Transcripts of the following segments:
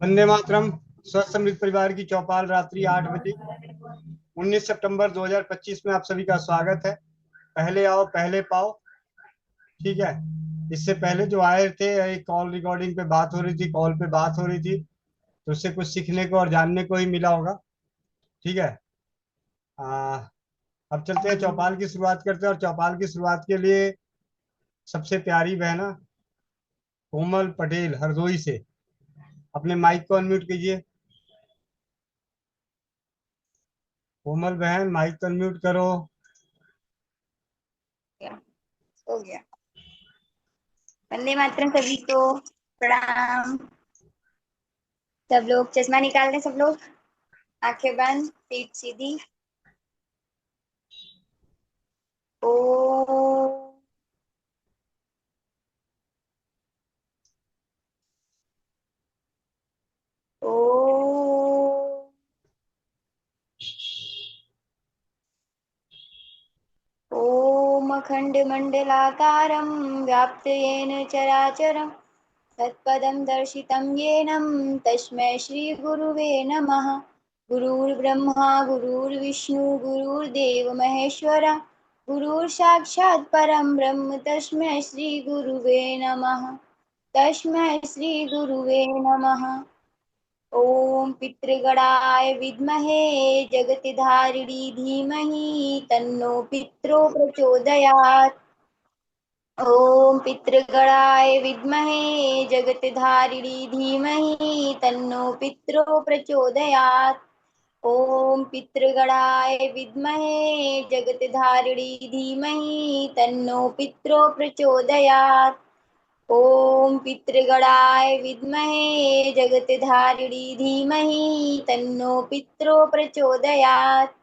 वंदे मातरम। स्वस्थ समृद्ध परिवार की चौपाल रात्रि 8 बजे 19 सितंबर 2025 में आप सभी का स्वागत है। पहले आओ पहले पाओ। ठीक है। इससे पहले जो आए थे, एक कॉल रिकॉर्डिंग पे बात हो रही थी, कॉल पे बात हो रही थी, तो उससे कुछ सीखने को और जानने को ही मिला होगा। ठीक है। आ, अब चलते हैं, चौपाल की शुरुआत करते हैं। और चौपाल की शुरुआत के लिए सबसे प्यारी बहना कोमल पटेल हरदोई से अपने माइक को अनम्यूट कीजिए। कोमल बहन, माइक को अनम्यूट करो। गया हो गया। वंदे मातरम सभी को प्रणाम। सब लोग चश्मा निकाल लें, सब लोग आंखें बंद, पीठ सीधी। ओ ओ ओम अखण्डमण्डलाकारं व्याप्तं चराचरं तत्पदं दर्शितं येन तस्मै श्रीगुरुवे नमः। गुरुर्ब्रह्मा गुरुर्विष्णु गुरुर्देव महेश्वरा गुरुर्साक्षात् परं ब्रह्म तस्मै श्रीगुरुवे नमः। तस्मै श्रीगुरुवे नमः। ॐ पितृगणाय विद्महे जगतिधारिणी धीमहि तन्नो पितरो प्रचोदयात्। ॐ पितृगणाय विद्महे जगतिधारिणी धीमहि तन्नो पितरो प्रचोदयात्। ॐ पितृगणाय विद्महे जगतिधारिणी धीमहि तन्नो पितरो प्रचोदयात्। ॐ पितृगणाय विद्महे जगतिधारिणी धीमहि तन्नो पितरो प्रचोदयात्।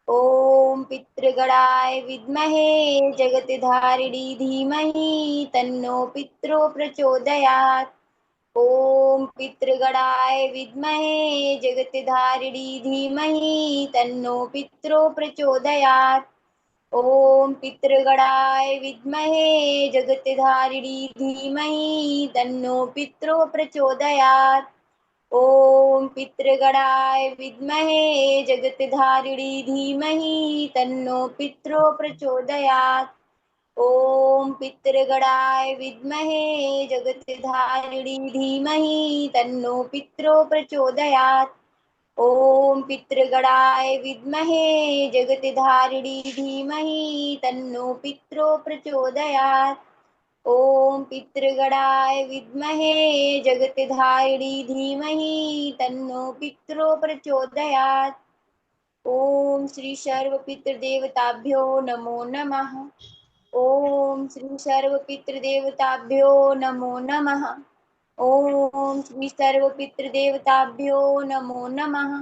ॐ पितृगणाय विद्महे जगतिधारिणी धीमहि तन्नो पितरो प्रचोदयात्। ॐ पितृगणाय विद्महे जगतिधारिणी धीमहि तन्नो पितरो प्रचोदयात्। ॐ पितृगणाय विद्महे जगतिधारिणी धीमहि तन्नो पितरो प्रचोदयात्। ॐ पितृगणाय विद्महे जगतिधारिणी धीमहि तन्नो पितरो प्रचोदयात्। ॐ पितृगणाय विद्महे जगतिधारिणी धीमहि तन्नो पितरो प्रचोदयात्। ॐ पितृगणाय विद्महे जगतिधारिणी धीमहि तन्नो पितरो प्रचोदयात्। ॐ पितृगणाय विद्महे जगतिधारिणी धीमहि तन्नो पितरो प्रचोदयात्। ॐ श्री सर्वपितृदेवताभ्यो नमो नमः। ॐ श्री सर्वपितृदेवताभ्यो नमो नमः। ॐ श्री सर्वपितृदेवताभ्यो नमो नमः।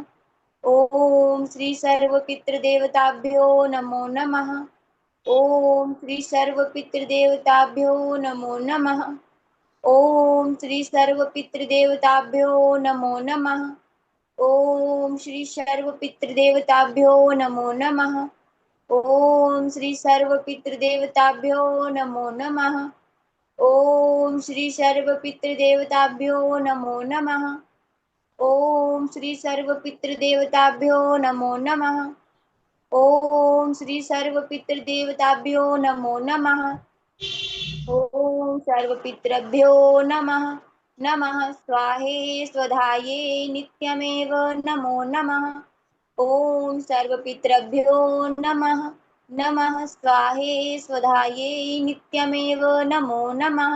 ॐ श्री सर्वपितृदेवताभ्यो नमो नमः। ॐ श्री सर्वपितृदेवताभ्यो नमो नमः। ॐ श्री सर्वपितृदेवताभ्यो नमो नमः। ॐ श्री सर्वपितृदेवताभ्यो नमो नमः। ॐ श्री सर्वपितृदेवताभ्यो नमो नमः। ॐ श्री सर्वपितृदेवताभ्यो नमो नमः। ॐ श्री सर्वपितृदेवताभ्यो नमो नमः। ॐ श्री सर्वपितृदेवताभ्यो नमो नमः। ॐ सर्वपितृभ्यो नमः। नमः स्वाहे स्वधाये नित्यमेव नमो नमः। ॐ सर्वपितृभ्यो नमः। नमः स्वाहे स्वधाये नित्यमेव नमो नमः।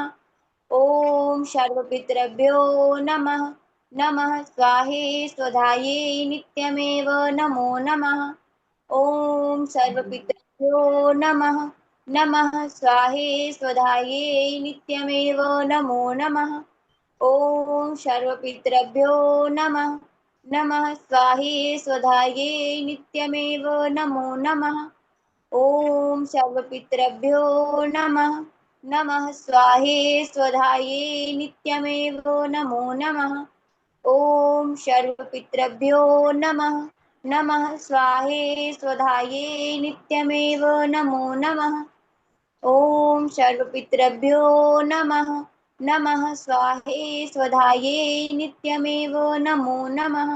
ॐ सर्वपितृभ्यो नमः। नमः स्वाहे स्वधाये नित्यमेव नमो नमः। ॐ सर्वपितृभ्यो नमः। नमः स्वाहे स्वधाये नित्यमेव नमो नमः। ॐ सर्वपितृभ्यो नमः। नमः स्वाहे स्वधाये नित्यमेव नमो नमः। ॐ सर्वपितृभ्यो नमः। नमः स्वाहे स्वधाये नित्यमेव नमो नमः। ॐ सर्वपितृभ्यो नमः। नमः स्वाहे स्वधाये नित्यमेव नमो नमः। ॐ सर्वपितृभ्यो नमः। नमः स्वाहे स्वधाये नित्यमेव नमो नमः।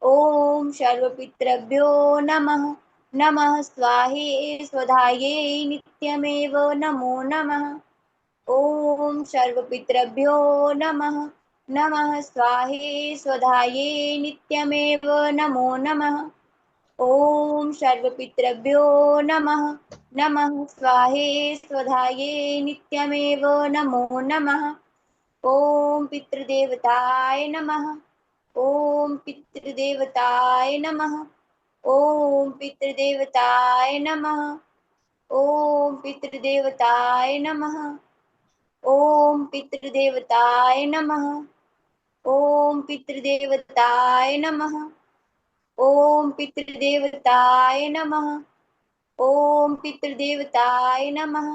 ओम सर्वपितृभ्यो नमः। नमः स्वाहे स्वधाये नित्यमेव नमो नमः। ओम सर्वपितृभ्यो नमः। नमः स्वाहे स्वधाये नित्यमेव नमो नमः। ओम सर्वपितृभ्यो नमः। नमः स्वाहे स्वधाये नित्यमेव नमो नमः। ओम पितृदेवताय नमः। ओम पितृदेवताय नमः। ओम पितृदेवताय नमः। ओम पितृदेवताय नमः। ओम पितृदेवताय नमः। ओम पितृदेवताय नमः। ओम पितृदेवताय नमः। ओम पितृदेवताय नमः।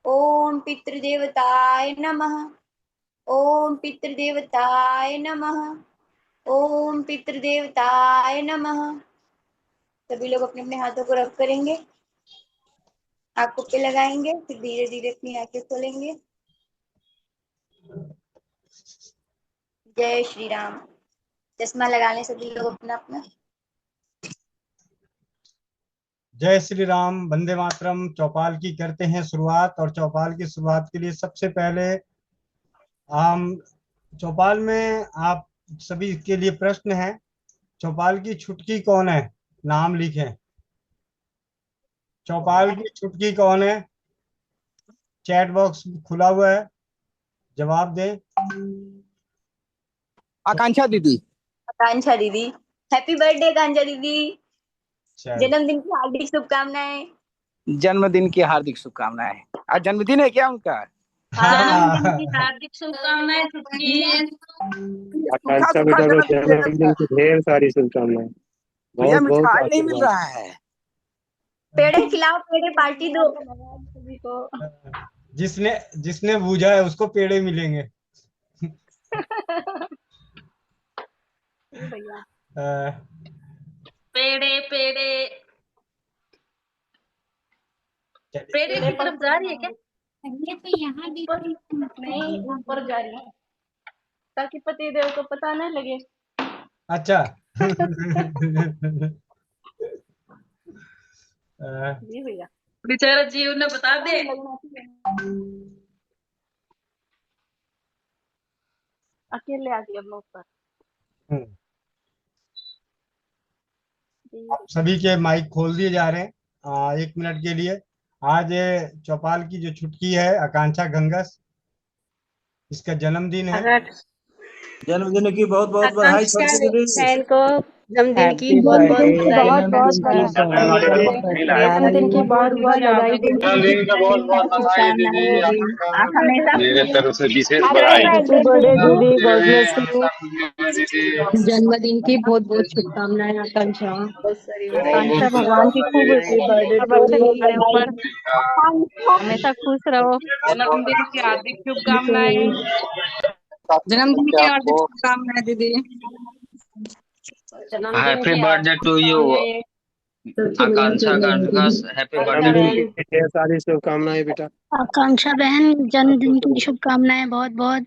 ओम पितृदेवताय नमः। ओम पितृदेवताय नमः। ओम पितृदेवताय नमः। सभी लोग अपने अपने हाथों को रब करेंगे, आंखों पे लगाएंगे, फिर धीरे धीरे अपनी आंखें खोलेंगे। जय श्री राम। चश्मा लगा लें सभी लोग अपना अपना। जय श्री राम, वंदे मातरम। चौपाल की करते हैं शुरुआत। और चौपाल की शुरुआत के लिए सबसे पहले हम चौपाल में आप सभी के लिए प्रश्न है, चौपाल की छुटकी कौन है? नाम लिखें। चौपाल की छुटकी कौन है? चैट बॉक्स खुला हुआ है, जवाब दें। आकांक्षा दीदी। आकांक्षा दीदी। हैप्पी बर्थडे आकांक्षा दीदी। चलो, जन्मदिन की हार्दिक शुभकामनाएं। जन्मदिन की हार्दिक शुभकामनाएं। आज जन्मदिन है क्या उनका? जन्मदिन की हार्दिक शुभकामनाएं छुटकी। आकांक्षा बेटा को जन्मदिन की ढेर सारी शुभकामनाएं। भैया बहुत बहुत मिठाई नहीं मिल आशीर्वाद। रहा है। पेड़े खिलाओ, पेड़े पार्टी दो सभी को। जिसने जिसने बूझा है उसको पेड़े मिलेंगे। भैया पेड़े पेड़े पेड़े की तरफ जा रही है क्या? तो यहाँ भी नहीं, ऊपर जा रही है ताकि पति देव को पता न लगे। अच्छा। जी भैया, बेचारा जीव ने बता दे। अकेले आ गई अब मैं ऊपर। आप सभी के माइक खोल दिए जा रहे हैं 1 मिनट के लिए। आज चौपाल की जो छुटकी है आकांक्षा घंगस, इसका जन्मदिन है। जन्मदिन की बहुत बहुत बधाई छोटी दीदी। बहन को जन्मदिन की बहुत बहुत बधाई। जन्मदिन की बहुत बहुत बधाई दीदी। जन्मदिन का बहुत बहुत बधाई दीदी। आप हमेशा मेरे तरफ से विशेष बधाई हैप्पी बर्थडे दीदी, गॉड ब्लेस यू। दीदी। जन्मदिन की बहुत बहुत शुभकामनाएं आकांक्षा। आकांक्षा भगवान की खूब बर्थडे हमारे ऊपर हमेशा खुश रहो। जन्मदिन की हार्दिक शुभकामनाएं। जन्मदिन की हार्दिक शुभकामनाएं दीदी। Happy birthday to you Akanksha Ghangas. Happy birthday to you. ढेर सारी शुभकामनाएं बेटा। आकांक्षा बहन जन्मदिन की शुभकामनाएं बहुत बहुत।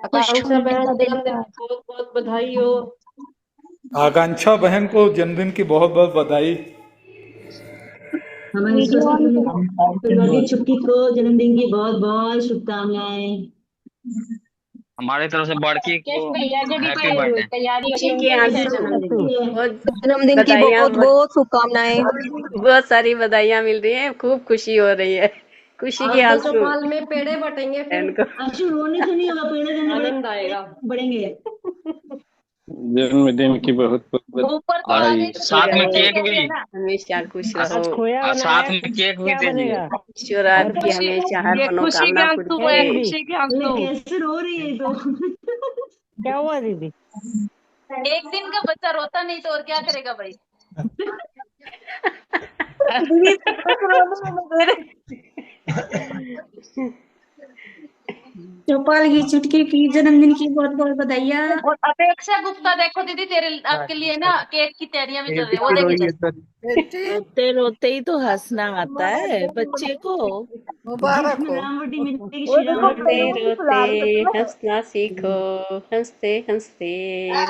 आकांक्षा बहन जन्मदिन की बहुत बहुत बधाई हो। आकांक्षा बहन को जन्मदिन की बहुत बहुत बधाई। हमारी छुट्टी को जन्मदिन की बहुत बहुत शुभकामनाएं। हमारी तरफ से बड़की को हैप्पी बर्थडे। जन्मदिन की बहुत बहुत शुभकामनाएं। बहुत सारी बधाइयाँ मिल रही हैं, खूब खुशी हो रही है। खुशी के आंसू चौपाल में पेड़े बटेंगे, फिर आंसू रोने से नहीं होगा, पेड़े देने आनंद आएगा, बढ़ेंगे। जन्मदिन की बहुत ऊपर तो बधाई। आगे साथ में केक भी। हमेशा खुश रहो। और साथ में केक भी दीजिए। ईश्वर आपकी हमेशा हर ये खुशी के मनोकामना आंसू पूरी है, करे। खुशी के आंसू। कैसे रो रही है तो? क्या हुआ दीदी? एक दिन का बच्चा रोता नहीं तो और क्या करेगा भाई। चौपाल की चुटकी की जन्मदिन की बहुत बहुत बधाइयाँ। और अपेक्षा गुप्ता देखो दीदी, तेरे आपके लिए ना केक की तैयारियां भी चल रही है, वो देखी चल। रोते रोते ही तो हंसना आता है बच्चे को। मुबारक हो। रोते रोते हंसना सीखो, हंसते हंसते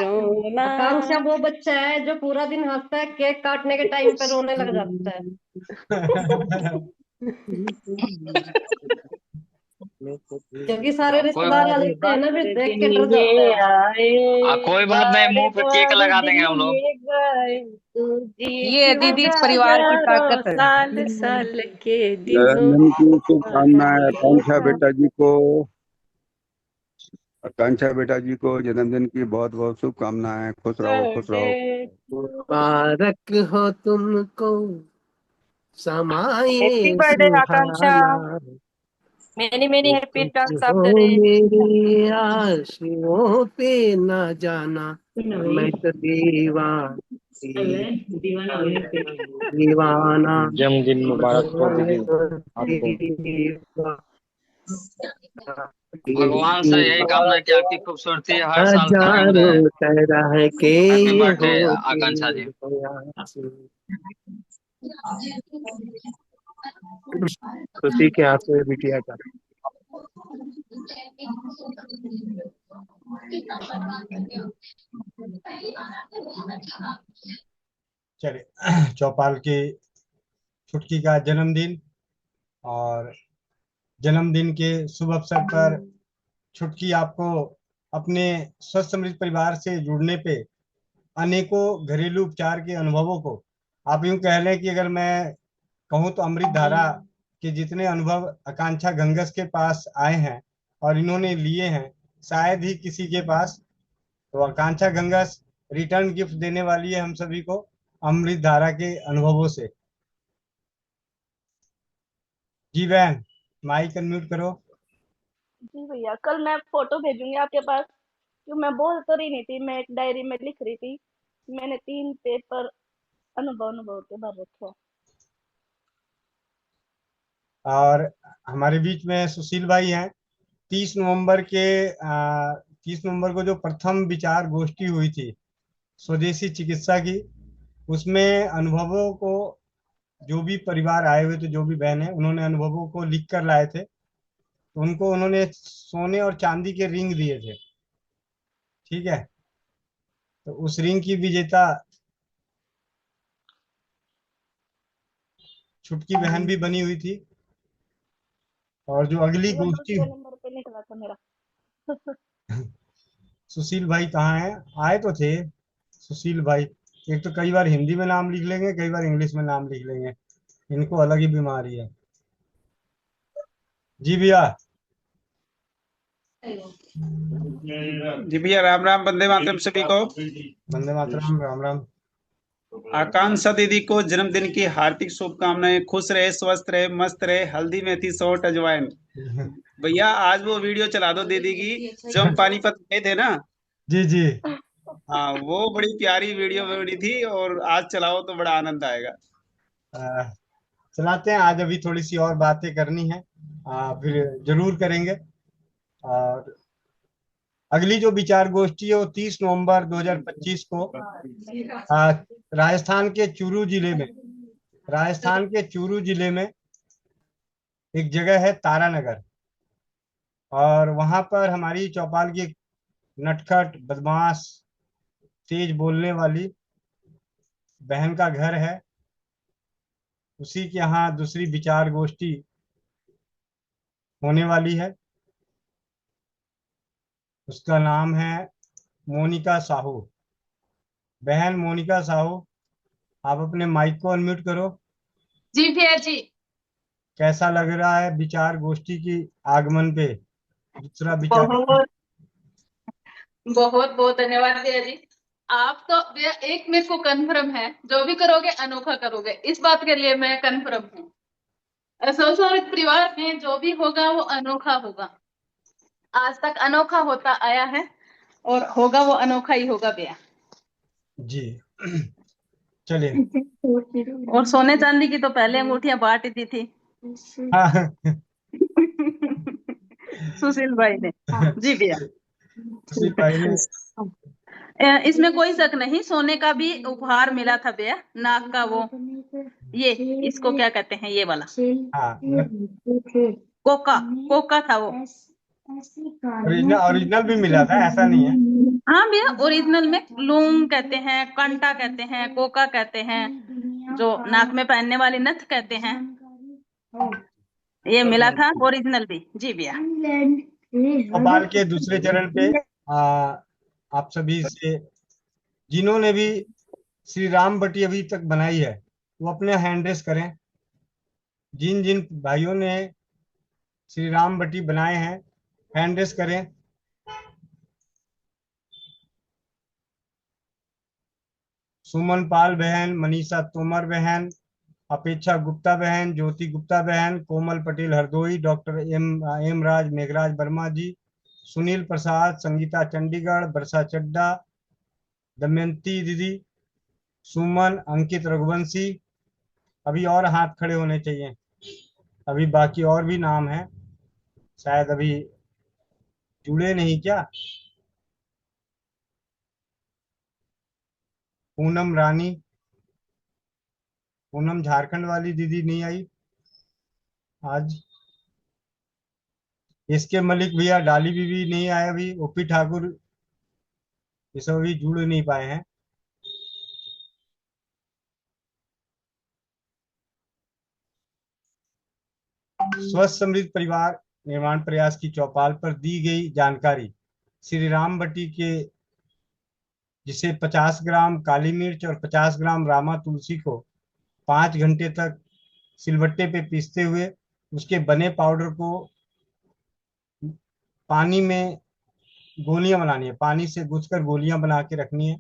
रोना। आकांक्षा वो बच्चा है जो पूरा दिन हंसता है, केक काटने के टाइम पे रोने लग जाता है। क्योंकि सारे रिश्तेदार आ जाते हैं ना, फिर देख के डर जाता है। कोई बात नहीं, मुंह पे केक लगा देंगे हम लोग। ये दीदी इस परिवार की ताकत है। साल साल के दिनों जन्मदिन की शुभकामनाएं आकांक्षा बेटा जी को। आकांक्षा बेटा जी को जन्मदिन की बहुत बहुत शुभकामनाएं। खुश रहो, खुश रहो। मुबारक हो तुमको समाए happy birthday Akanksha. Suhana, many many happy returns of हो द डे। मेरी आशियों पे ना जाना, मैं तो दीवाना। जन्मदिन मुबारक हो दीदी आपको। भगवान से यही कामना कि आपकी खूबसूरती हर साल कायम रहे। हजारों तरह के हैप्पी बर्थडे हो आकांक्षा जी। खुशी के आंसू बिटिया का। चलिए, चौपाल की छुटकी का जन्मदिन और जन्मदिन के शुभ अवसर पर छुटकी आपको अपने स्वस्थ समृद्ध परिवार से जुड़ने पे अनेकों घरेलू उपचार के अनुभवों को, आप यूं कह लें कि अगर मैं कहूं तो अमृत धारा के जितने अनुभव आकांक्षा गंगस के पास आए हैं और इन्होंने लिए हैं, शायद ही किसी के पास। तो आकांक्षा गंगस रिटर्न गिफ्ट देने वाली है हम सभी को अमृत धारा के अनुभवों से। जी बहन, माइक अनम्यूट करो। जी भैया, कल मैं फोटो भेजूंगी आपके पास, क्योंकि मैं बोल तो रही नहीं थी, मैं एक डायरी में लिख रही थी। मैंने 3 पेपर अनुभव के भर रखे हैं। और हमारे बीच में सुशील भाई हैं। 30 नवंबर को जो प्रथम विचार गोष्ठी हुई थी स्वदेशी चिकित्सा की, उसमें अनुभवों को, जो भी परिवार आए हुए थे, जो भी बहन है, उन्होंने अनुभवों को लिख कर लाए थे, तो उनको उन्होंने सोने और चांदी के रिंग दिए थे। ठीक है, तो उस रिंग की विजेता छुटकी बहन भी बनी हुई थी। और जो अगली वो गोष्ठी, दूसरे नंबर पे निकला था मेरा। सुशील भाई कहाँ हैं? आए तो थे सुशील भाई। एक तो कई बार हिंदी में नाम लिख लेंगे, कई बार इंग्लिश में नाम लिख लेंगे, इनको अलग ही बीमारी है। जी भैया। जी भैया, राम राम, वंदे मातरम सभी को। वंदे मातरम, राम राम। आकांक्षा दीदी को जन्मदिन की हार्दिक शुभकामनाएं। खुश रहे, स्वस्थ रहे, मस्त रहे। हल्दी मेथी सौंठ अजवाइन। भैया आज वो वीडियो चला दो दीदी की जो हम पानीपत गए थे ना। जी जी। हाँ, वो बड़ी प्यारी वीडियो बनी थी, और आज चलाओ तो बड़ा आनंद आएगा। चलाते हैं। आज अभी थोड़ी सी और बातें करनी है, फिर जरूर करेंगे। और अगली जो विचार गोष्ठी है वो 30 नवंबर 2025 को राजस्थान के चूरू जिले में एक जगह है तारानगर, और वहां पर हमारी चौपाल की एक नटखट, बदमाश, तेज बोलने वाली बहन का घर है। उसी के यहाँ दूसरी विचार गोष्ठी होने वाली है। उसका नाम है मोनिका साहू। बहन मोनिका साहू, आप अपने माइक को अनम्यूट करो। जी भैया जी। कैसा लग रहा है विचार गोष्ठी की आगमन पे? दूसरा विचार। बहुत बहुत धन्यवाद भैया जी। आप तो भैया, एक मेरे को कन्फर्म है, जो भी करोगे अनोखा करोगे, इस बात के लिए मैं कन्फर्म हूँ। संसारिक परिवार में जो भी होगा वो अनोखा होगा। आज तक अनोखा होता आया है और होगा वो अनोखा ही होगा भैया जी। चलिए। और सोने चांदी की तो पहले अंगूठियां बांट दी थी। सुशील भाई ने। जी भैया। सुशील भाई ने इसमें कोई शक नहीं, सोने का भी उपहार मिला था भैया, नाक का वो, ये इसको क्या कहते हैं, ये वाला हाँ कोका, कोका था वो। ओरिजिनल भी मिला था, ऐसा नहीं है। हाँ भैया, ओरिजिनल में लूंग कहते हैं, कंटा कहते हैं, कोका कहते हैं, जो नाक में पहनने वाली नथ कहते हैं, ये मिला था ओरिजिनल भी। जी भैया। चौपाल के दूसरे चरण पे आप सभी से जिन्होंने भी श्री राम बटी अभी तक बनाई है वो अपने हैंड रेस करें। जिन जिन भाइयों ने श्री राम बटी बनाए हैं हैंड रेस करें। सुमन पाल बहन, मनीषा तोमर बहन, अपेक्षा गुप्ता बहन, ज्योति गुप्ता बहन, कोमल पटेल हरदोई, डॉक्टर एम राज, मेघराज वर्मा जी, सुनील प्रसाद, संगीता चंडीगढ़, वर्षा चड्डा, दमयंती दीदी, सुमन, अंकित रघुवंशी। अभी और हाथ खड़े होने चाहिए, अभी बाकी और भी नाम है, शायद अभी जुड़े नहीं क्या। पूनम रानी, पूनम झारखंड वाली दीदी नहीं आई आज। इसके मलिक भैया, डाली बीबी नहीं आए अभी, ओपी ठाकुर, ये सब अभी जुड़ नहीं पाए हैं। स्वस्थ समृद्ध परिवार निर्माण प्रयास की चौपाल पर दी गई जानकारी। श्री राम बटी के जिसे 50 ग्राम काली मिर्च और 50 ग्राम रामा तुलसी को 5 घंटे तक सिलबट्टे पे पीसते हुए उसके बने पाउडर को पानी में गोलियां बनानी है, पानी से गूंथकर गोलियां बना के रखनी है।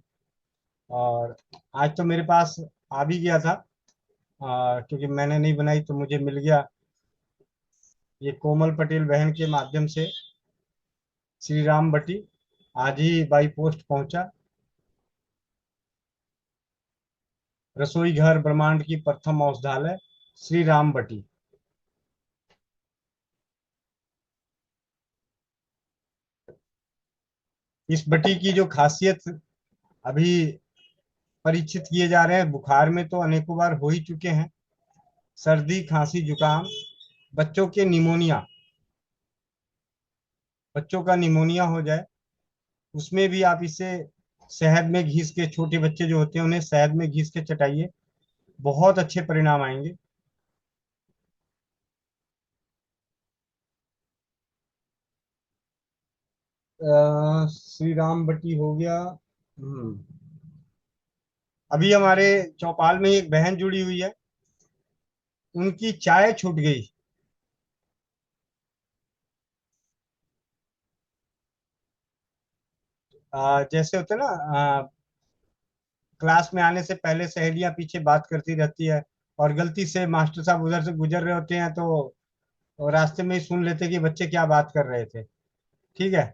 और आज तो मेरे पास आ भी गया था, क्योंकि मैंने नहीं बनाई तो मुझे मिल गया, ये कोमल पटेल बहन के माध्यम से श्री राम बटी आज ही बाई पोस्ट पहुंचा। रसोई घर ब्रह्मांड की प्रथम औषधालय श्री राम बटी। इस बटी की जो खासियत अभी परीक्षित किए जा रहे हैं, बुखार में तो अनेकों बार हो ही चुके हैं, सर्दी खांसी जुकाम, बच्चों के निमोनिया, बच्चों का निमोनिया हो जाए उसमें भी आप इसे शहद में घिस के, छोटे बच्चे जो होते हैं उन्हें शहद में घिस के चटाइए, बहुत अच्छे परिणाम आएंगे। श्री राम बटी हो गया। अभी हमारे चौपाल में एक बहन जुड़ी हुई है, उनकी चाय छूट गई। जैसे होते हैं ना, क्लास में आने से पहले सहेलियां पीछे बात करती रहती है और गलती से मास्टर साहब उधर से गुजर रहे होते हैं तो रास्ते में ही सुन लेते कि बच्चे क्या बात कर रहे थे। ठीक है,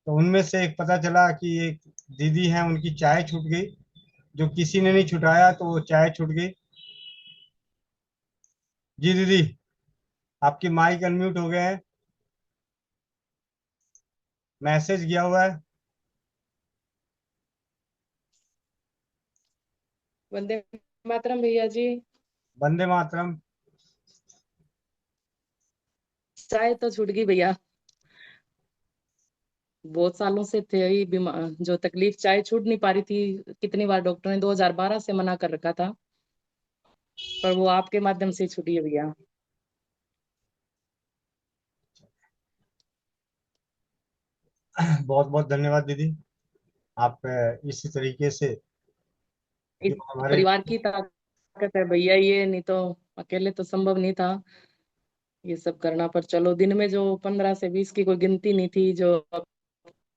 तो उनमें से एक पता चला कि एक दीदी हैं, उनकी चाय छूट गई, जो किसी ने नहीं छुटाया तो वो चाय छूट गई। जी दीदी, आपकी माइक अनम्यूट हो गए हैं, मैसेज गया हुआ है। वंदे मातरम भैया जी। वंदे मातरम। चाय तो छूट गई भैया, बहुत सालों से थे ही बीमार, जो तकलीफ चाय छूट नहीं पा रही थी, कितनी बार डॉक्टर ने 2012 से मना कर रखा था, पर वो आपके माध्यम से छूटी है भैया। बहुत बहुत धन्यवाद दीदी, आप इसी तरीके से इस जो हमारे परिवार की ताकत है भैया, ये नहीं तो अकेले तो संभव नहीं था ये सब करना। पर चलो, दिन में जो 15 से 20 की कोई गिनती नहीं थी, जो अब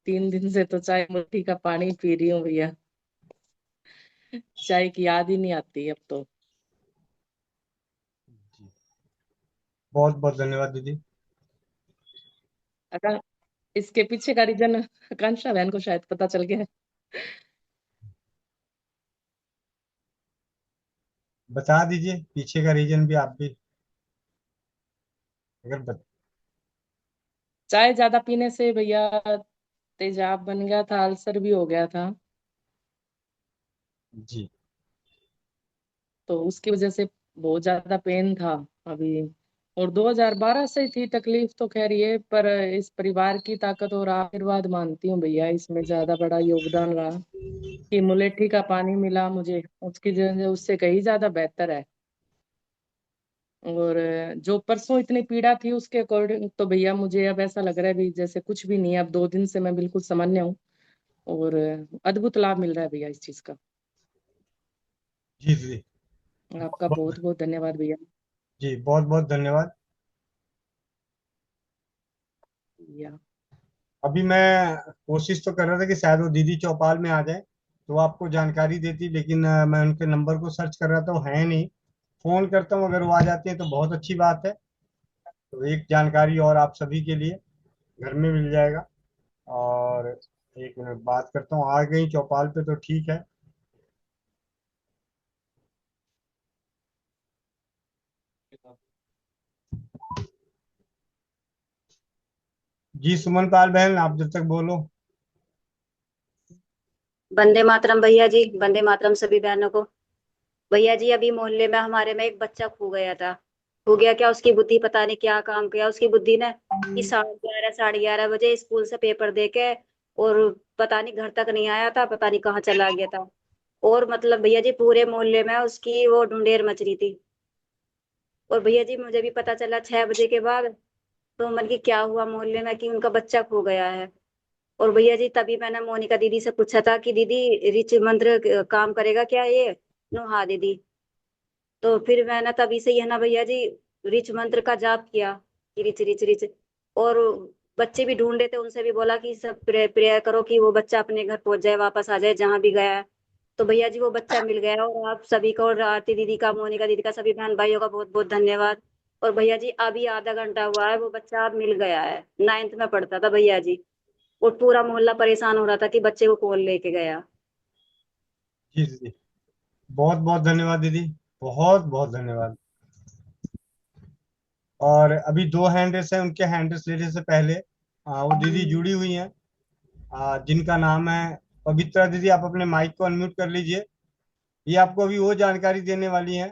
3 दिन से तो चाय मुट्ठी का पानी पी रही हूँ भैया, चाय की याद ही नहीं आती अब तो। बहुत बहुत धन्यवाद दीदी। अगर इसके पीछे का रीजन आकांक्षा बहन को शायद पता चल गया है। बता दीजिए पीछे का रीजन भी, आप भी अगर चाय ज्यादा पीने से भैया तेजाब बन गया था, अल्सर भी हो गया था, जी तो उसकी वजह से बहुत ज्यादा पेन था अभी। और 2012 से थी तकलीफ तो, खैर ये पर इस परिवार की ताकत और आशीर्वाद मानती हूँ भैया, इसमें ज्यादा बड़ा योगदान रहा कि मुलेठी का पानी मिला मुझे, उसकी उससे कहीं ज्यादा बेहतर है। और जो परसों इतनी पीड़ा थी उसके अकॉर्डिंग तो भैया मुझे अब ऐसा लग रहा है भी जैसे कुछ भी नहीं है, अब 2 दिन से मैं बिल्कुल सामान्य हूँ। और अद्भुत लाभ मिल रहा है भैया इस चीज का। जी जी आपका बहुत बहुत धन्यवाद भैया। जी, बहुत बहुत धन्यवाद। भैया अभी मैं कोशिश तो कर रहा था कि शायद वो दीदी चौपाल में आ जाए तो वो आपको जानकारी देती, लेकिन मैं उनके नंबर को सर्च कर रहा था, वो है नहीं। फोन करता हूँ, अगर वो आ जाती है तो बहुत अच्छी बात है। तो एक जानकारी और आप सभी के लिए घर में मिल जाएगा। और एक मिनट बात करता हूँ, आ गई चौपाल पे तो ठीक है। जी सुमन पाल बहन, आप जब तक बोलो। वंदे मातरम भैया जी, वंदे मातरम सभी बहनों को। भैया जी अभी मोहल्ले में हमारे में एक बच्चा खो गया था। खो गया क्या, उसकी बुद्धि पता नहीं क्या काम किया उसकी बुद्धि ने कि 11:30 11:30 बजे स्कूल से पेपर दे के और पता नहीं घर तक नहीं आया था, पता नहीं कहाँ चला गया था। और मतलब भैया जी पूरे मोहल्ले में उसकी वो ढूंढेर मच रही थी। और भैया जी मुझे भी पता चला 6 बजे के बाद, तो मन की क्या हुआ मोहल्ले में कि उनका बच्चा खो गया है। और भैया जी तभी मैंने मोनिका दीदी से पूछा था कि दीदी रिच मंत्र काम करेगा क्या ये। नो हाँ दीदी। तो फिर मैंने तभी से है ना भैया जी रिच मंत्र का जाप किया कि रिच रिच रिच। और बच्चे भी ढूंढे थे, उनसे भी बोला कि सब प्रेयर करो कि वो बच्चा अपने घर पहुंच जाए, वापस आ जाए जहां भी गया है। तो भैया जी वो बच्चा मिल गया। और आप सभी का और आरती दीदी का, मोनिका दीदी का, सभी बहन भाइयों का बहुत बहुत धन्यवाद। और भैया जी अभी आधा घंटा हुआ है वो बच्चा अब मिल गया है। 9th में पढ़ता था भैया जी। और पूरा मोहल्ला परेशान हो रहा था कि बच्चे को कौन लेके गया। जी जी, बहुत बहुत धन्यवाद दीदी, बहुत बहुत धन्यवाद। और अभी 2 हैंड रेस है, उनके हैंड रेस लेने से पहले वो दीदी जुड़ी हुई हैं, जिनका नाम है पवित्रा दीदी। आप अपने माइक को अनम्यूट कर लीजिए। ये आपको अभी वो जानकारी देने वाली हैं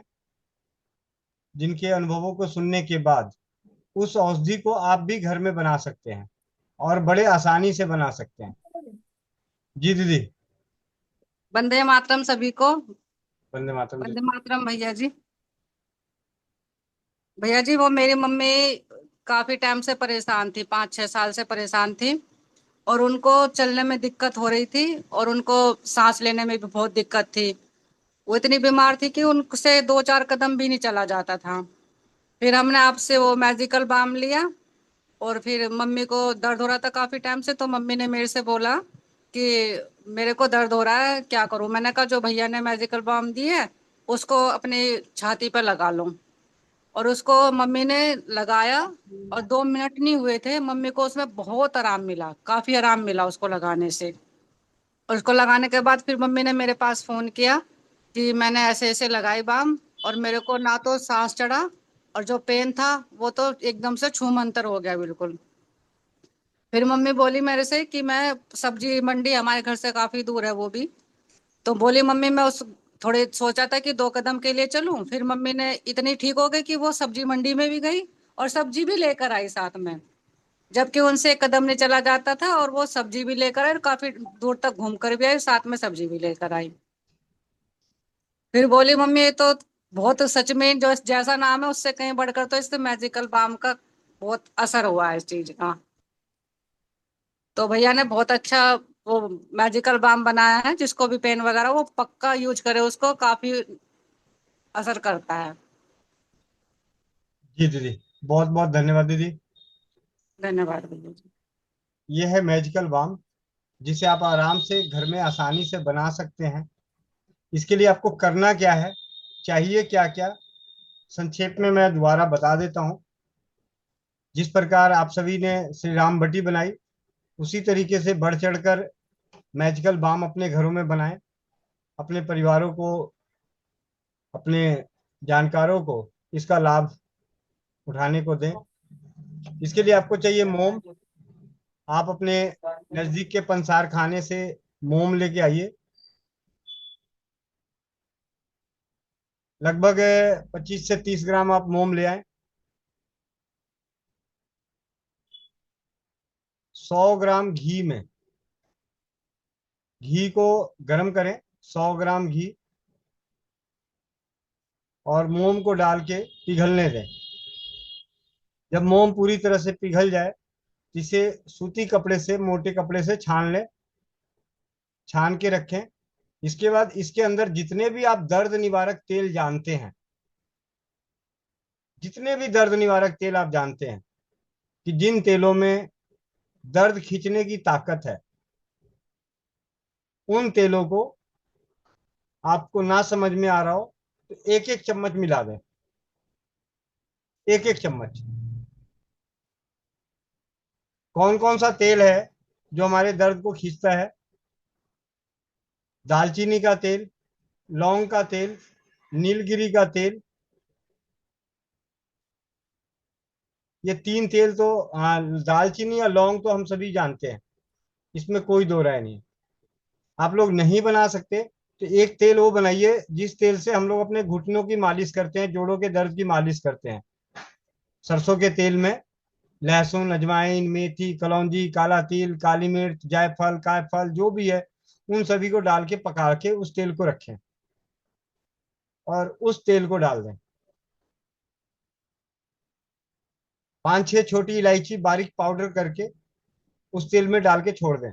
जिनके अनुभवों को सुनने के बाद उस औषधि को आप भी घर में बना सकते हैं और बड़े आसानी से बना सकते हैं। जी दीदी। वंदे मातरम सभी को। वंदे मातरम वंदे दीदी। मातरम भैया जी। भैया जी वो मेरी मम्मी काफी टाइम से परेशान थी, 5-6 साल से परेशान थी। और उनको चलने में दिक्कत हो रही थी और उनको सांस लेने में भी बहुत दिक्कत थी। वो इतनी बीमार थी कि उनसे 2-4 कदम भी नहीं चला जाता था। फिर हमने आपसे वो मैजिकल बाम लिया और फिर मम्मी को दर्द हो रहा था काफी टाइम से, तो मम्मी ने मेरे से बोला कि मेरे को दर्द हो रहा है क्या करूं। मैंने कहा जो भैया ने मैजिकल बाम दी है उसको अपनी छाती पर लगा लो। और उसको मम्मी ने लगाया और 2 मिनट नहीं हुए थे मम्मी को उसमें बहुत आराम मिला, काफी आराम मिला उसको लगाने से। और उसको लगाने के बाद फिर मम्मी ने मेरे पास फोन किया कि मैंने ऐसे ऐसे लगाई बाम और मेरे को ना तो सांस चढ़ा और जो पेन था वो तो एकदम से छूमंतर हो गया बिल्कुल। फिर मम्मी बोली मेरे से कि मैं सब्जी मंडी हमारे घर से काफी दूर है वो भी, तो बोली मम्मी मैं उस थोड़े सोचा था कि 2 कदम के लिए चलूं। फिर मम्मी ने इतनी ठीक हो गई कि वो सब्जी मंडी में भी गई और सब्जी भी लेकर आई साथ में, जबकि उनसे 1 कदम नहीं चला जाता था। और वो सब्जी भी लेकर आई और काफी दूर तक घूम कर भी आई, साथ में सब्जी भी लेकर आई। फिर बोली मम्मी ये तो बहुत सच में जो जैसा नाम है उससे कहीं बढ़कर तो इससे मैजिकल बाम का बहुत असर हुआ है इस चीज का। तो भैया ने बहुत अच्छा वो मैजिकल बाम बनाया है, जिसको भी पेन वगैरह वो पक्का यूज करे, उसको काफी असर करता है। जी दीदी, बहुत बहुत धन्यवाद दीदी। धन्यवाद भैया जी। ये है मैजिकल बाम, जिसे आप आराम से घर में आसानी से बना सकते हैं। इसके लिए आपको करना क्या है, चाहिए क्या क्या, संक्षेप में मैं दोबारा बता देता हूँ। जिस प्रकार आप सभी ने श्री राम भट्टी बनाई, उसी तरीके से बढ़ चढ़कर मैजिकल बाम अपने घरों में बनाएं, अपने परिवारों को, अपने जानकारों को इसका लाभ उठाने को दें। इसके लिए आपको चाहिए मोम, आप अपने नजदीक के पंसार खाने से मोम लेके आइए। लगभग 25 से 30 ग्राम आप मोम ले आए। 100 ग्राम घी में, घी को गर्म करें, 100 ग्राम घी, और मोम को डाल के पिघलने दें। जब मोम पूरी तरह से पिघल जाए, इसे सूती कपड़े से, मोटे कपड़े से छान लें, छान के रखें। इसके बाद इसके अंदर जितने भी आप दर्द निवारक तेल जानते हैं, जितने भी दर्द निवारक तेल आप जानते हैं कि जिन तेलों में दर्द खींचने की ताकत है, उन तेलों को आपको ना समझ में आ रहा हो तो एक एक चम्मच मिला दें, एक एक चम्मच। कौन कौन सा तेल है जो हमारे दर्द को खींचता है? दालचीनी का तेल, लौंग का तेल, नीलगिरी का तेल। ये 3 तेल तो दालचीनी या लौंग तो हम सभी जानते हैं, इसमें कोई दो राय नहीं। आप लोग नहीं बना सकते तो एक तेल वो बनाइए जिस तेल से हम लोग अपने घुटनों की मालिश करते हैं, जोड़ों के दर्द की मालिश करते हैं। सरसों के तेल में लहसुन, अजवाइन, मेथी, कलौंजी, काला तिल, काली मिर्च, जायफल, कायफल जो भी है, उन सभी को डाल के पका के उस तेल को रखें और उस तेल को डाल दें। 5-6 छोटी इलायची बारीक पाउडर करके उस तेल में डाल के छोड़ दें।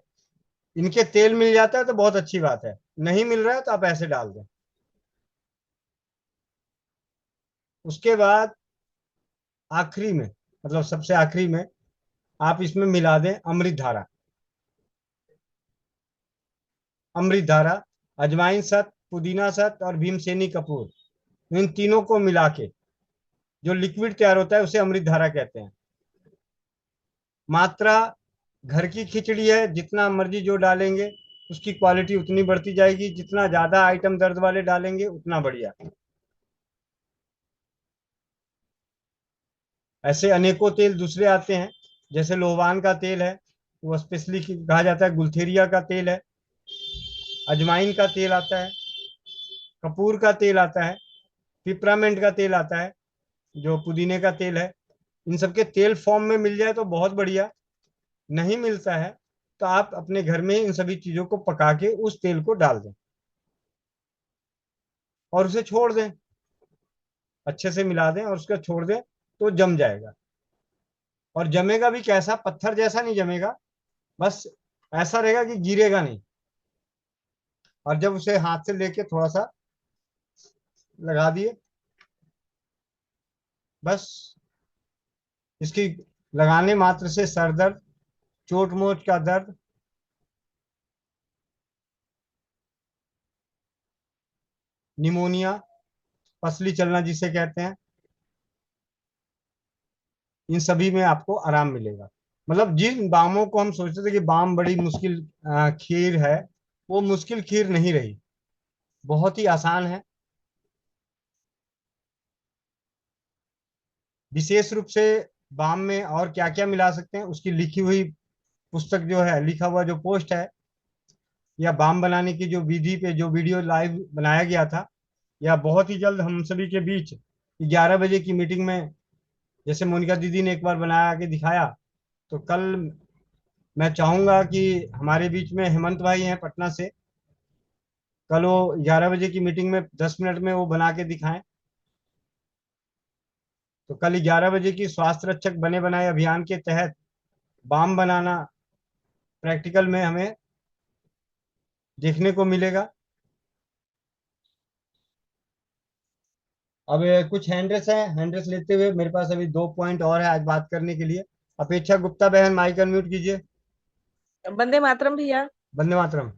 इनके तेल मिल जाता है तो बहुत अच्छी बात है, नहीं मिल रहा है तो आप ऐसे डाल दें। उसके बाद आखिरी में, मतलब सबसे आखिरी में, आप इसमें मिला दें अमृत धारा। अमृत धारा, अजवाइन सत, पुदीना सत और भीमसेनी कपूर, इन तीनों को मिला के जो लिक्विड तैयार होता है उसे अमृत धारा कहते हैं। मात्रा घर की खिचड़ी है, जितना मर्जी जो डालेंगे उसकी क्वालिटी उतनी बढ़ती जाएगी। जितना ज्यादा आइटम दर्द वाले डालेंगे उतना बढ़िया। ऐसे अनेकों तेल दूसरे आते हैं, जैसे लोबान का तेल है, वो स्पेशली कहा जाता है, गुलथेरिया का तेल है, अजवाइन का तेल आता है, कपूर का तेल आता है, पिपरामेंट का तेल आता है, जो पुदीने का तेल है। इन सबके तेल फॉर्म में मिल जाए तो बहुत बढ़िया, नहीं मिलता है तो आप अपने घर में इन सभी चीजों को पका के उस तेल को डाल दें और उसे छोड़ दें, अच्छे से मिला दें और उसका छोड़ दें तो जम जाएगा। और जमेगा भी कैसा? पत्थर जैसा नहीं जमेगा, बस ऐसा रहेगा कि गिरेगा नहीं। और जब उसे हाथ से लेके थोड़ा सा लगा दिए, बस इसकी लगाने मात्र से सर दर्द, चोट मोच का दर्द, निमोनिया, पसली चलना जिसे कहते हैं, इन सभी में आपको आराम मिलेगा। मतलब जिन बामों को हम सोचते थे कि बाम बड़ी मुश्किल खीर है, वो मुश्किल खीर नहीं रही, बहुत ही आसान है। विशेष रूप से बाम में और क्या क्या मिला सकते हैं उसकी लिखी हुई पुस्तक जो है, लिखा हुआ जो पोस्ट है, या बाम बनाने की जो विधि पे जो वीडियो लाइव बनाया गया था, या बहुत ही जल्द हम सभी के बीच 11 बजे की मीटिंग में, जैसे मोनिका दीदी ने एक बार बनाया के दिखाया, तो कल मैं चाहूंगा कि हमारे बीच में हेमंत भाई हैं पटना से, कल वो 11 बजे की मीटिंग में 10 मिनट में वो बना के दिखाएं। तो कल 11 बजे की स्वास्थ्य रक्षक बने बनाए अभियान के तहत बाम बनाना प्रैक्टिकल में हमें देखने को मिलेगा। अब कुछ हैंड्रेस है, हैंड्रेस लेते हुए मेरे पास अभी 2 पॉइंट और है आज बात करने के लिए। अपेक्षा गुप्ता बहन, माइक अनम्यूट कीजिए। वंदे मातरम भैया। वंदे मातरम।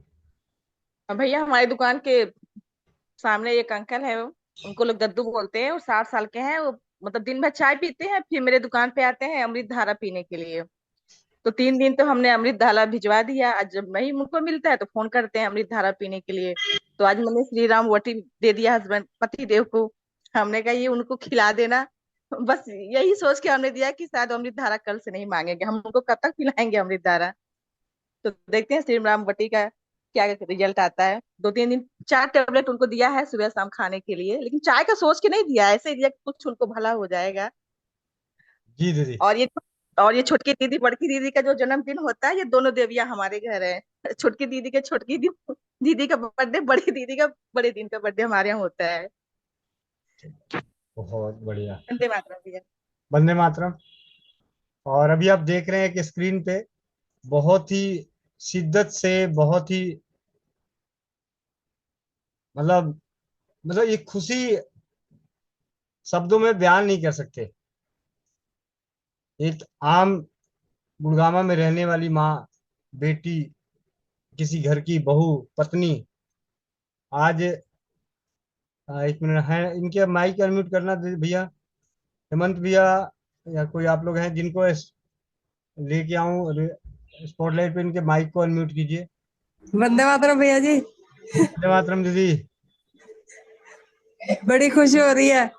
भैया हमारी दुकान के सामने एक अंकल है, उनको लोग दद्दू बोलते हैं, वो 60 साल के हैं। वो मतलब दिन भर चाय पीते हैं, फिर मेरे दुकान पे आते हैं अमृत धारा पीने के लिए। तो 3 दिन तो हमने अमृत धारा भिजवा दिया। आज जब नहीं उनको मिलता है तो फोन करते हैं अमृत धारा पीने के लिए। तो आज मैंने श्री राम वटी दे दिया हस्बैंड, पति देव को। हमने कहा ये उनको खिला देना, बस यही सोच के अमृत दिया कि शायद अमृत धारा कल से नहीं मांगेंगे, हम उनको कब तक पिलाएंगे अमृत धारा। तो देखते हैं श्री राम बटी का क्या रिजल्ट आता है। 2-3 दिन 4 टेबलेट उनको दिया है सुबह शाम खाने के लिए, लेकिन चाय का सोच के नहीं दिया, ऐसे ही दिया कि कुछ उनको भला हो जाएगा। जी दीदी। और ये छोटकी दीदी बड़की दीदी का जो जन्मदिन होता है, ये दोनों देवियां हमारे घर है। छोटकी दीदी के छोटकी दीदी का बर्थडे, बड़ी दीदी का बड़े दिन का बर्थडे हमारे यहाँ होता है। बहुत बढ़िया। वंदे मातरम भैया। वंदे मातरम। और अभी आप देख रहे हैं कि स्क्रीन पे बहुत ही शिद्दत से, बहुत ही मतलब ये खुशी शब्दों में बयान नहीं कर सकते। एक आम गुड़गामा में रहने वाली माँ, बेटी, किसी घर की बहू, पत्नी, आज एक मिनट है, इनके माइक अनम्यूट करना भैया, हेमंत भैया या कोई आप लोग हैं जिनको लेके आऊं स्पॉटलाइट पे, इनके माइक को अनम्यूट कीजिए। वंदे मातरम भैया जी। वंदे मातरम दीदी। बड़ी खुशी हो रही है।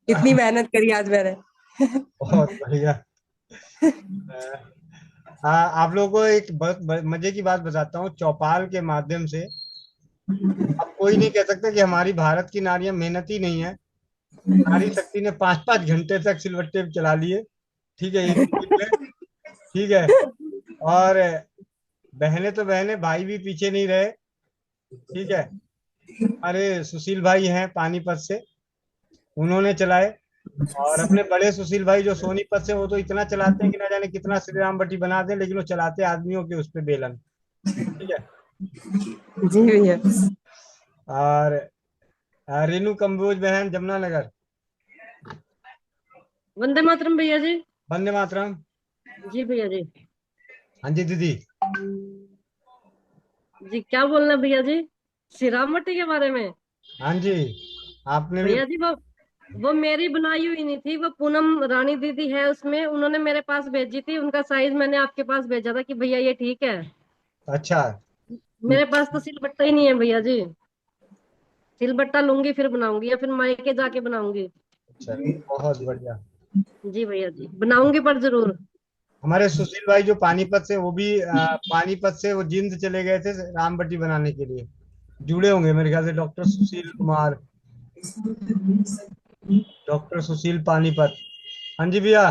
इतनी मेहनत करी आज मैंने। बहुत बढ़िया। आप लोगों को एक मजे की बात बताता हूँ। चौपाल के माध्यम से अब कोई नहीं कह सकता कि हमारी भारत की नारियां मेहनती नहीं है। नारी शक्ति ने 5-5 घंटे तक सिलबट्टे चला लिए, ठीक है, एक दिन में, ठीक है। और बहने तो बहने, भाई भी पीछे नहीं रहे, ठीक है। हमारे सुशील भाई हैं पानीपत से, उन्होंने चलाए। और अपने बड़े सुशील भाई जो सोनीपत से, वो तो इतना चलाते हैं कि ना जाने कितना श्री राम बटी बना दें, लेकिन वो चलाते आदमियों के उस पे बेलन, ठीक है। जी भैया। और रेनू कंबोज बहन जमुनानगर। वंदे मातरम भैया जी। वंदे मातरम। जी भैया जी। हाँ जी दीदी। जी क्या बोलना भैया जी, श्री राम बटी के बारे में? हाँ जी, आपने भी। भैया जी वो मेरी बनाई हुई नहीं थी, वो पूनम रानी दीदी है उसमें, उन्होंने मेरे पास भेजी थी, उनका साइज मैंने आपके पास भेजा था कि भैया ये ठीक है। अच्छा। मेरे पास तो सिलबट्टा ही नहीं है भैया जी, सिलबट्टा लूंगी फिर बनाऊंगी, या फिर मायके जाके बनाऊंगी। अच्छा, बहुत बढ़िया। जी भैया जी बनाऊंगी पर जरूर। हमारे सुशील भाई जो पानीपत से, वो भी पानीपत से वो जिंद चले गए थे रामबट्टी बनाने के लिए, जुड़े होंगे मेरे ख्याल से। डॉक्टर सुशील कुमार, डॉक्टर सुशील पानीपत। हाँ जी भैया,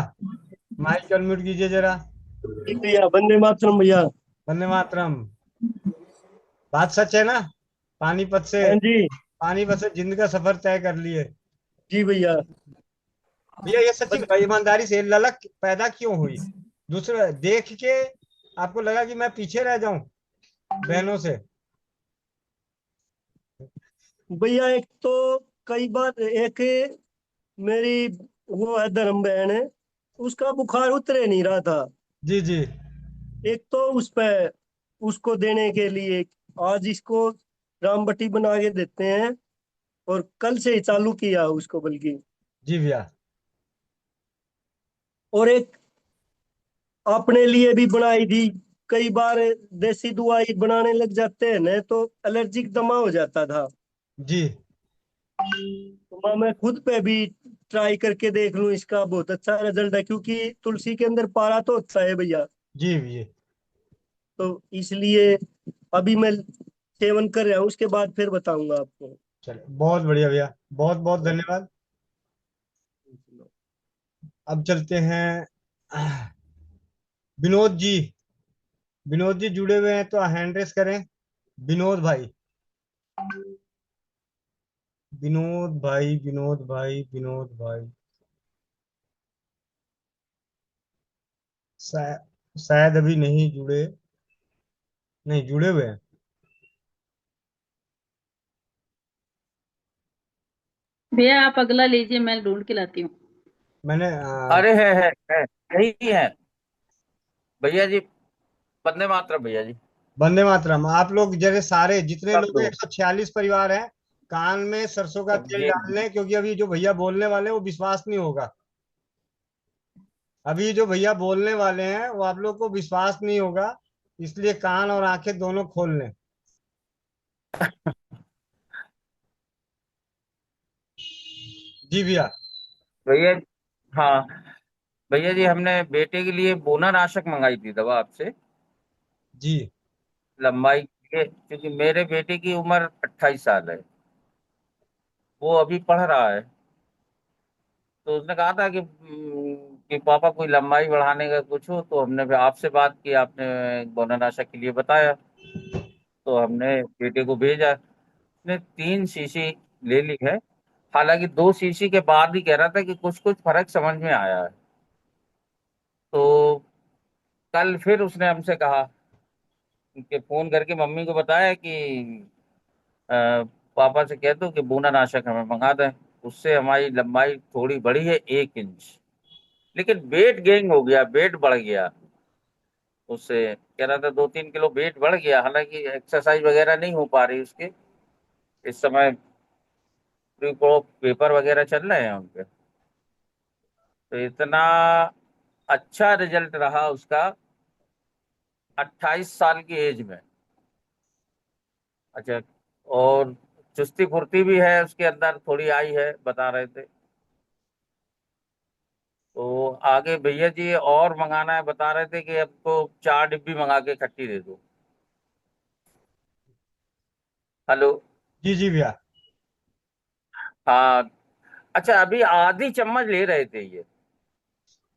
माइक अनम्यूट कीजिए जरा। भैया वंदे मातरम भैया। वंदे मातरम। बात सच है ना? पानीपत से, पानीपत से जिंद का सफर तय कर लिए। जी भैया। भैया ये सच्ची ईमानदारी से ललक पैदा क्यों हुई? दूसरे देख के आपको लगा कि मैं पीछे रह जाऊं बहनों से? भैया एक तो कई बार एक मेरी वो है धर्म बहन है, उसका बुखार उतरे नहीं रहा था। जी जी। एक तो उस पे उसको देने के लिए आज इसको रामबट्टी बना के देते हैं, और कल से ही चालू किया उसको बल्कि। जी भैया। और एक अपने लिए भी बनाई थी। कई बार देसी दवाई बनाने लग जाते हैं ना तो एलर्जिक दमा हो जाता था। जी। तो मैं खुद पे भी ट्राई करके देख लूं, इसका बहुत अच्छा रिजल्ट है, क्योंकि तुलसी के अंदर पारा तो अच्छा है भैया। जी भैया। तो इसलिए अभी मैं सेवन कर रहा हूँ, उसके बाद फिर बताऊंगा आपको। चलो बहुत बढ़िया भैया, बहुत बहुत धन्यवाद। अब चलते हैं विनोद जी। विनोद जी जुड़े हुए हैं तो हैंड रेस करें। विनोद भाई, विनोद भाई, विनोद भाई, विनोद भाई। शायद अभी नहीं जुड़े, नहीं जुड़े हुए हैं। भैया आप अगला लीजिए, मैं ढूंढ के लाती हूँ। मैंने अरे है यही है भैया जी। वंदे मातरम भैया जी। वंदे मातरम। आप लोग जैसे सारे जितने सब लोग 146 परिवार हैं, कान में सरसों का तेल ये डाल लें, क्योंकि अभी जो भैया बोलने वाले हैं वो विश्वास नहीं होगा। अभी जो भैया बोलने वाले हैं वो आप लोग को विश्वास नहीं होगा, इसलिए कान और आंखें दोनों खोल लें। जी भैया। भैया, हाँ भैया जी, हमने बेटे के लिए बोनानाशक मंगाई थी दवा आपसे, जी लंबाई के लिए, क्योंकि मेरे बेटे की उम्र 28 साल है, वो अभी पढ़ रहा है। तो उसने कहा था कि पापा कोई लंबाई बढ़ाने का कुछ हो, तो हमने फिर आपसे बात की, आपने बोनानाशक के लिए बताया, तो हमने बेटे को भेजा। उसने 3 शीशी ले ली है। हालांकि 2 शीशी के बाद ही कह रहा था कि कुछ कुछ फर्क समझ में आया है। तो कल फिर उसने हमसे कहा कि फोन करके मम्मी को बताया कि अ, पापा से कह दो कि बूनानाशक हमें मंगा दें, उससे हमारी लंबाई थोड़ी बढ़ी है 1 इंच। लेकिन वेट गेन हो गया, वेट बढ़ गया। उससे कह रहा था 2-3 किलो वेट बढ़ गया। हालांकि एक्सरसाइज वगैरह नहीं हो पा रही उसके इस समय, प्री प्रो पेपर वगैरह चल रहे हैं उनके। तो इतना अच्छा रिजल्ट रहा उसका 28 साल की एज में। अच्छा, और चुस्ती फुर्ती भी है उसके अंदर, थोड़ी आई है बता रहे थे। तो आगे भैया जी और मंगाना है, बता रहे थे कि आपको 4 डिब्बी मंगा के खट्टी दे दो। हेलो। जी जी भैया। हाँ। अच्छा, अभी आधी चम्मच ले रहे थे ये,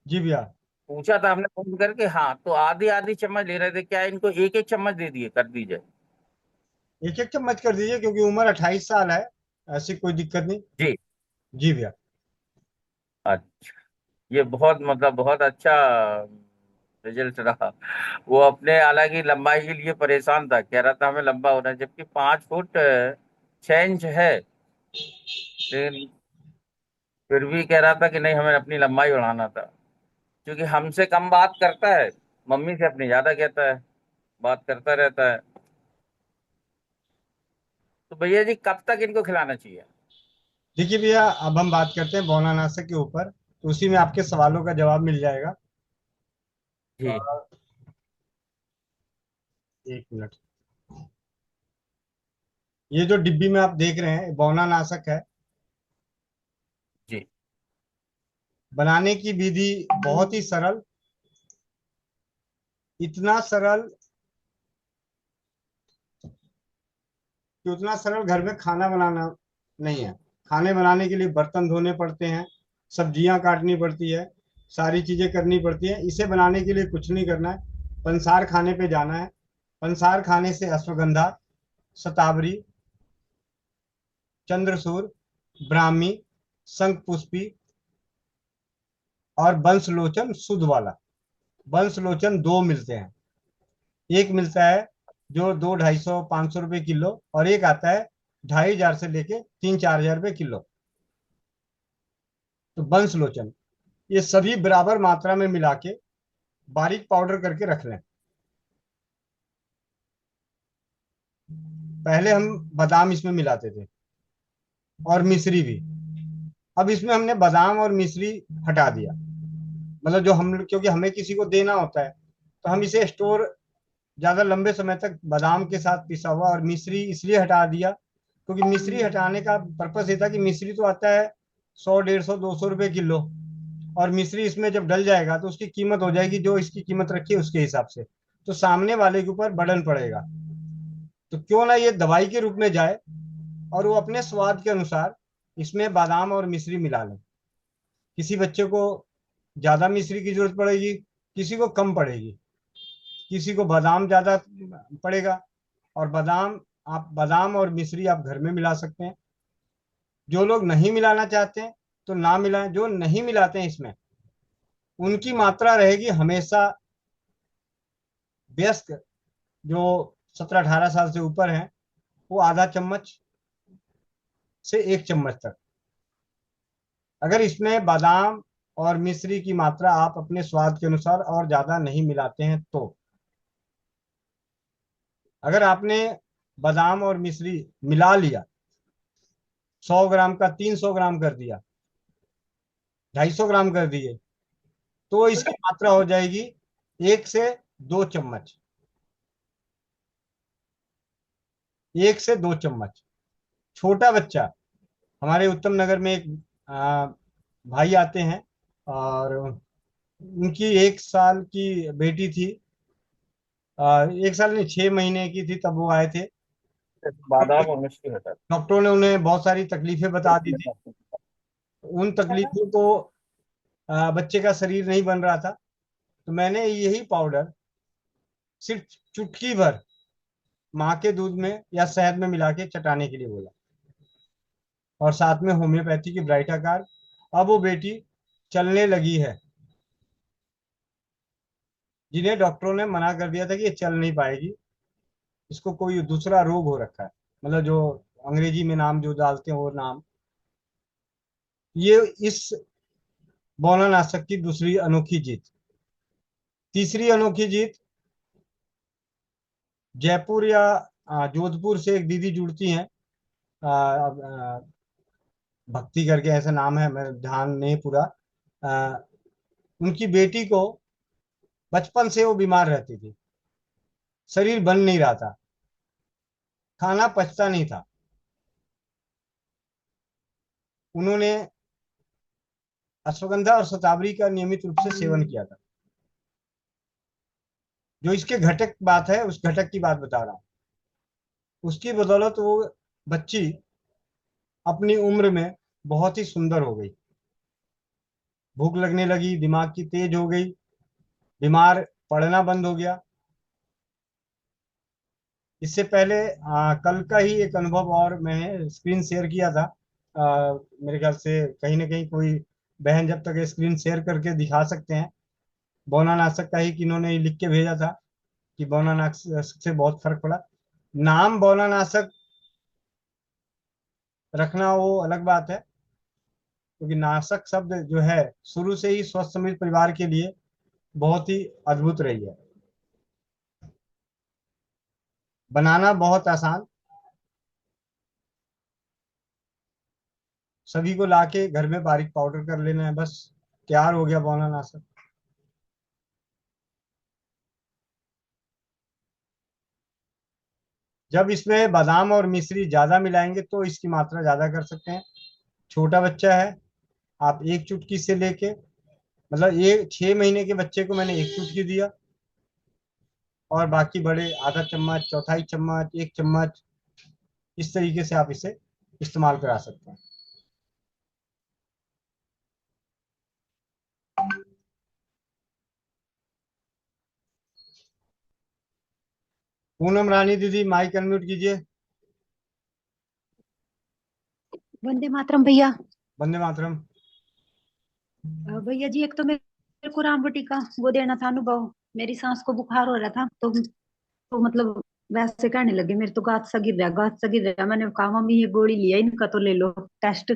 जी भैया। पूछा था हमने फोन करके। हाँ, तो आधी आधी चम्मच ले रहे थे, क्या इनको एक एक चम्मच दे दिए, कर दीजिए। एक एक चम्मच कर दीजिए, क्योंकि उम्र 28 साल है, ऐसी कोई दिक्कत नहीं। जी। जी भैया। अच्छा, ये बहुत मतलब बहुत अच्छा रिजल्ट रहा। वो अपने हालांकि लंबाई के लिए परेशान था, कह रहा था हमें लंबा होना है, जबकि 5 फुट 6 इंच है। लेकिन फिर भी कह रहा था कि नहीं, हमें अपनी लंबाई बढ़ाना था। क्योंकि हमसे कम बात करता है, मम्मी से अपनी ज्यादा कहता है, बात करता रहता है। तो भैया जी, कब तक इनको खिलाना चाहिए? देखिए भैया, अब हम बात करते हैं बौनानाशक के ऊपर, तो उसी में आपके सवालों का जवाब मिल जाएगा। जी। और 1 मिनट। ये जो डिब्बी में आप देख रहे हैं बौनानाशक है। जी। बनाने की विधि बहुत ही सरल, इतना सरल कि उतना सरल घर में खाना बनाना नहीं है। खाने बनाने के लिए बर्तन धोने पड़ते हैं, सब्जियां काटनी पड़ती है, सारी चीजें करनी पड़ती है। इसे बनाने के लिए कुछ नहीं करना है, पंसार खाने पे जाना है। पंसार खाने से अश्वगंधा, शतावरी, चंद्रसूर, ब्राह्मी, शंखपुष्पी और वंशलोचन शुद्ध वाला। वंशलोचन दो मिलते हैं, एक मिलता है जो 200-250-500 रुपए किलो, और एक आता है 2500 से लेके 3-4 हजार रुपए किलो। तो वंशलोचन, ये सभी बराबर मात्रा में मिला के बारीक पाउडर करके रख लें। पहले हम बादाम इसमें मिलाते थे और मिश्री भी। अब इसमें हमने बादाम और मिश्री हटा दिया, मतलब जो हम, क्योंकि हमें किसी को देना होता है, तो हम इसे स्टोर ज्यादा लंबे समय तक बादाम के साथ पिसा हुआ, और मिश्री इसलिए हटा दिया क्योंकि मिश्री हटाने का पर्पस ये था कि मिश्री तो आता है 100, 150, 200 रुपए किलो, और मिश्री इसमें जब डल जाएगा तो उसकी कीमत हो जाएगी जो इसकी कीमत रखी है उसके हिसाब से, तो सामने वाले के ऊपर बर्डन पड़ेगा। तो क्यों ना ये दवाई के रूप में जाए, और वो अपने स्वाद के अनुसार इसमें बादाम और मिश्री मिला लें। किसी बच्चे को ज्यादा मिश्री की जरूरत पड़ेगी, किसी को कम पड़ेगी, किसी को बादाम ज्यादा पड़ेगा। और बादाम और मिश्री आप घर में मिला सकते हैं। जो लोग नहीं मिलाना चाहते हैं तो ना मिलाएं, जो नहीं मिलाते हैं इसमें, उनकी मात्रा रहेगी हमेशा व्यस्क, जो 17-18 साल से ऊपर हैं, वो आधा चम्मच से 1 चम्मच तक। अगर इसमें बादाम और मिश्री की मात्रा आप अपने स्वाद के अनुसार और ज्यादा नहीं मिलाते हैं तो, अगर आपने बादाम और मिश्री मिला लिया, 100 ग्राम का 300 ग्राम कर दिया, 250 ग्राम कर दिए, तो इसकी मात्रा हो जाएगी 1 से 2 चम्मच। 1 से 2 चम्मच। छोटा बच्चा, हमारे उत्तम नगर में एक भाई आते हैं, और उनकी 1 साल की बेटी थी, 1 साल नहीं 6 महीने की थी तब वो आए थे। बादाम और मिष्टी हटा डॉक्टरों ने उन्हें बहुत सारी तकलीफें बता दी थी। उन तकलीफों को बच्चे का शरीर नहीं बन रहा था, तो मैंने यही पाउडर सिर्फ चुटकी भर माँ के दूध में या शहद में मिला के चटाने के लिए बोला, और साथ में होम्योपैथी की ब्राइटाकार। अब वो बेटी चलने लगी है, जिन्हें डॉक्टरों ने मना कर दिया था कि ये चल नहीं पाएगी, इसको कोई दूसरा रोग हो रखा है, मतलब जो अंग्रेजी में नाम जो डालते हैं वो नाम। ये इस बौनानाशक की दूसरी अनोखी जीत। तीसरी अनोखी जीत, जयपुर या जोधपुर से एक दीदी जुड़ती हैं, भक्ति करके ऐसा नाम है, मैं ध्यान नहीं पूरा। उनकी बेटी को बचपन से वो बीमार रहती थी, शरीर बन नहीं रहा था, खाना पचता नहीं था। उन्होंने अश्वगंधा और शतावरी का नियमित रूप से सेवन किया था। जो इसके घटक बात है, उस घटक की बात बता रहा हूं। उसकी बदौलत वो बच्ची अपनी उम्र में बहुत ही सुंदर हो गई, भूख लगने लगी, दिमाग की तेज हो गई, बीमार पड़ना बंद हो गया। इससे पहले कल का ही एक अनुभव और मैंने स्क्रीन शेयर किया था। मेरे ख्याल से कहीं ना कहीं कोई बहन जब तक स्क्रीन शेयर करके दिखा सकते हैं, बौनानाशक का ही किन्होंने लिख के भेजा था कि बौनानाशक से बहुत फर्क पड़ा। नाम बौनानाशक रखना वो अलग बात है, क्योंकि नाशक शब्द जो है शुरू से ही स्वस्थ समृद्ध परिवार के लिए बहुत ही अद्भुत रही है। बनाना बहुत आसान, सभी को लाके घर में बारीक पाउडर कर लेना है, बस तैयार हो गया बौनानाशक। जब इसमें बादाम और मिश्री ज्यादा मिलाएंगे तो इसकी मात्रा ज्यादा कर सकते हैं। छोटा बच्चा है, आप एक चुटकी से लेके, मतलब ये 6 महीने के बच्चे को मैंने एक चुटकी दिया, और बाकी बड़े आधा चम्मच, चौथाई चम्मच, 1 चम्मच, इस तरीके से आप इसे इस्तेमाल करा सकते हैं। पूनम रानी दीदी माइक अनम्यूट कीजिए। वंदे मातरम भैया। वंदे मातरम। भैया जी, एक तो मेरे को रामबटी का वो देना था अनुभव। मेरी सांस को बुखार हो रहा था, तो मतलब वैसे कहने लगे मेरे तो गात सा गिर रहा, गात सा गिर रहा। मैंने कहा मम्मी ये गोली लिया, इनका तो ले लो टेस्ट।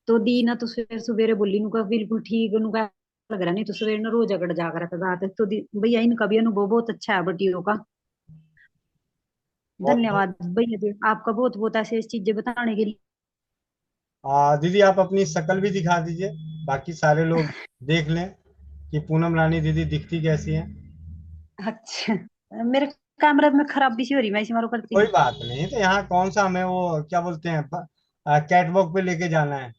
तो दी ना, तो सवेरे सवेरे बोली नुका बिल्कुल ठीक, नुका लग रहा, नहीं तो सवेरे न रोज अगड़ जाग रहा था गात। तो भैया इनका भी अनुभव बहुत अच्छा है बटियों का। धन्यवाद भैया जी आपका बहुत बहुत, ऐसे चीजें बताने के लिए। दीदी आप अपनी शक्ल भी दिखा दीजिए, बाकी सारे लोग देख लें कि पूनम रानी दीदी दिखती कैसी हैं। अच्छा, मेरे कैमरा में खराबी सी हो रही, मैं इसी मारो करती कोई बात नहीं, तो यहाँ कौन सा हमें वो क्या बोलते हैं कैटवॉक पे लेके जाना है,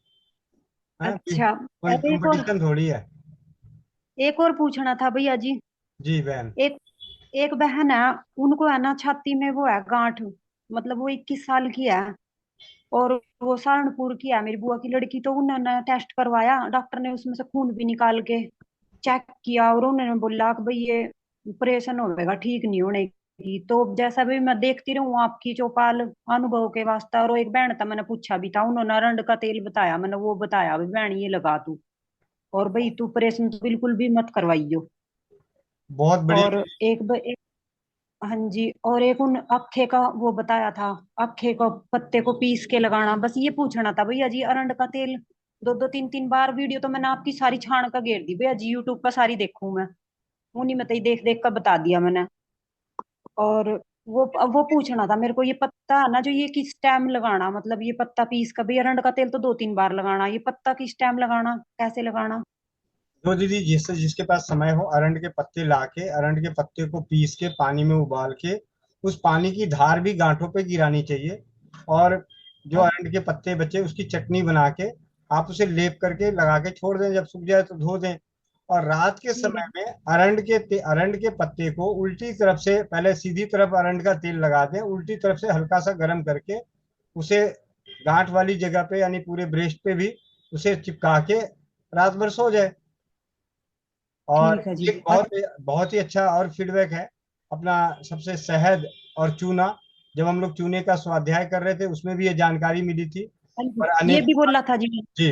अच्छा, कोई कंपटीशन थोड़ी है। एक और पूछना था भैया जी। जी बहन। एक बहन है, उनको है ना छाती में वो है गांठ, मतलब वो 21 साल की है, और वो सहारनपुर की है, मेरी बुआ की लड़की। तो उन्होंने टेस्ट करवाया, डॉक्टर ने उसमें से खून भी निकाल के चेक किया, और उन्होंने बोला कि भाई ये ऑपरेशन होगा, ठीक नहीं होने की। तो जैसा भी मैं देखती रहूं आपकी चौपाल अनुभव के वास्ते। और वो एक बहन था, मैंने पूछा भी था, उन्होंने अरंड का तेल बताया, मैंने वो बताया भाई बहन ये लगा तू, और भाई तू ऑपरेशन तो बिल्कुल भी मत करवाइयो। बहुत बढ़िया। और एक हाँ जी, और एक उन अखे का वो बताया था, अखे को पत्ते को पीस के लगाना। बस ये पूछना था भैया जी, अरंड का तेल 2-3 बार वीडियो तो मैंने आपकी सारी छान का घेर दी भैया जी, यूट्यूब पर सारी देखूं मैं, उन्हीं में तो देख देख कर बता दिया मैंने। और वो पूछना था मेरे को, ये पत्ता है ना जो ये किस टाइम लगाना, मतलब ये पत्ता पीस का भी, अरंड का तेल तो 2-3 बार लगाना, ये पत्ता किस टाइम लगाना, कैसे लगाना। जो दीदी जिसके पास समय हो, अरंड के पत्ते लाके, अरंड के पत्ते को पीस के पानी में उबाल के, उस पानी की धार भी गांठों पे गिरानी चाहिए, और जो अरंड के पत्ते बचे उसकी चटनी बना के आप उसे लेप करके लगा के छोड़ दें, जब सूख जाए तो धो दें। और रात के समय में अरंड के पत्ते को उल्टी तरफ से, पहले सीधी तरफ अरंड का तेल लगा दें, उल्टी तरफ से हल्का सा गर्म करके उसे गांठ वाली जगह पे यानी पूरे ब्रेस्ट पे भी उसे चिपका के रात भर सो जाए। और ठीक है जी। एक बहुत ही अच्छा और फीडबैक है अपना, सबसे शहद और चूना, जब हम लोग चूने का स्वाध्याय कर रहे थे उसमें भी ये जानकारी मिली थी। और ये भी बोला था जी। जी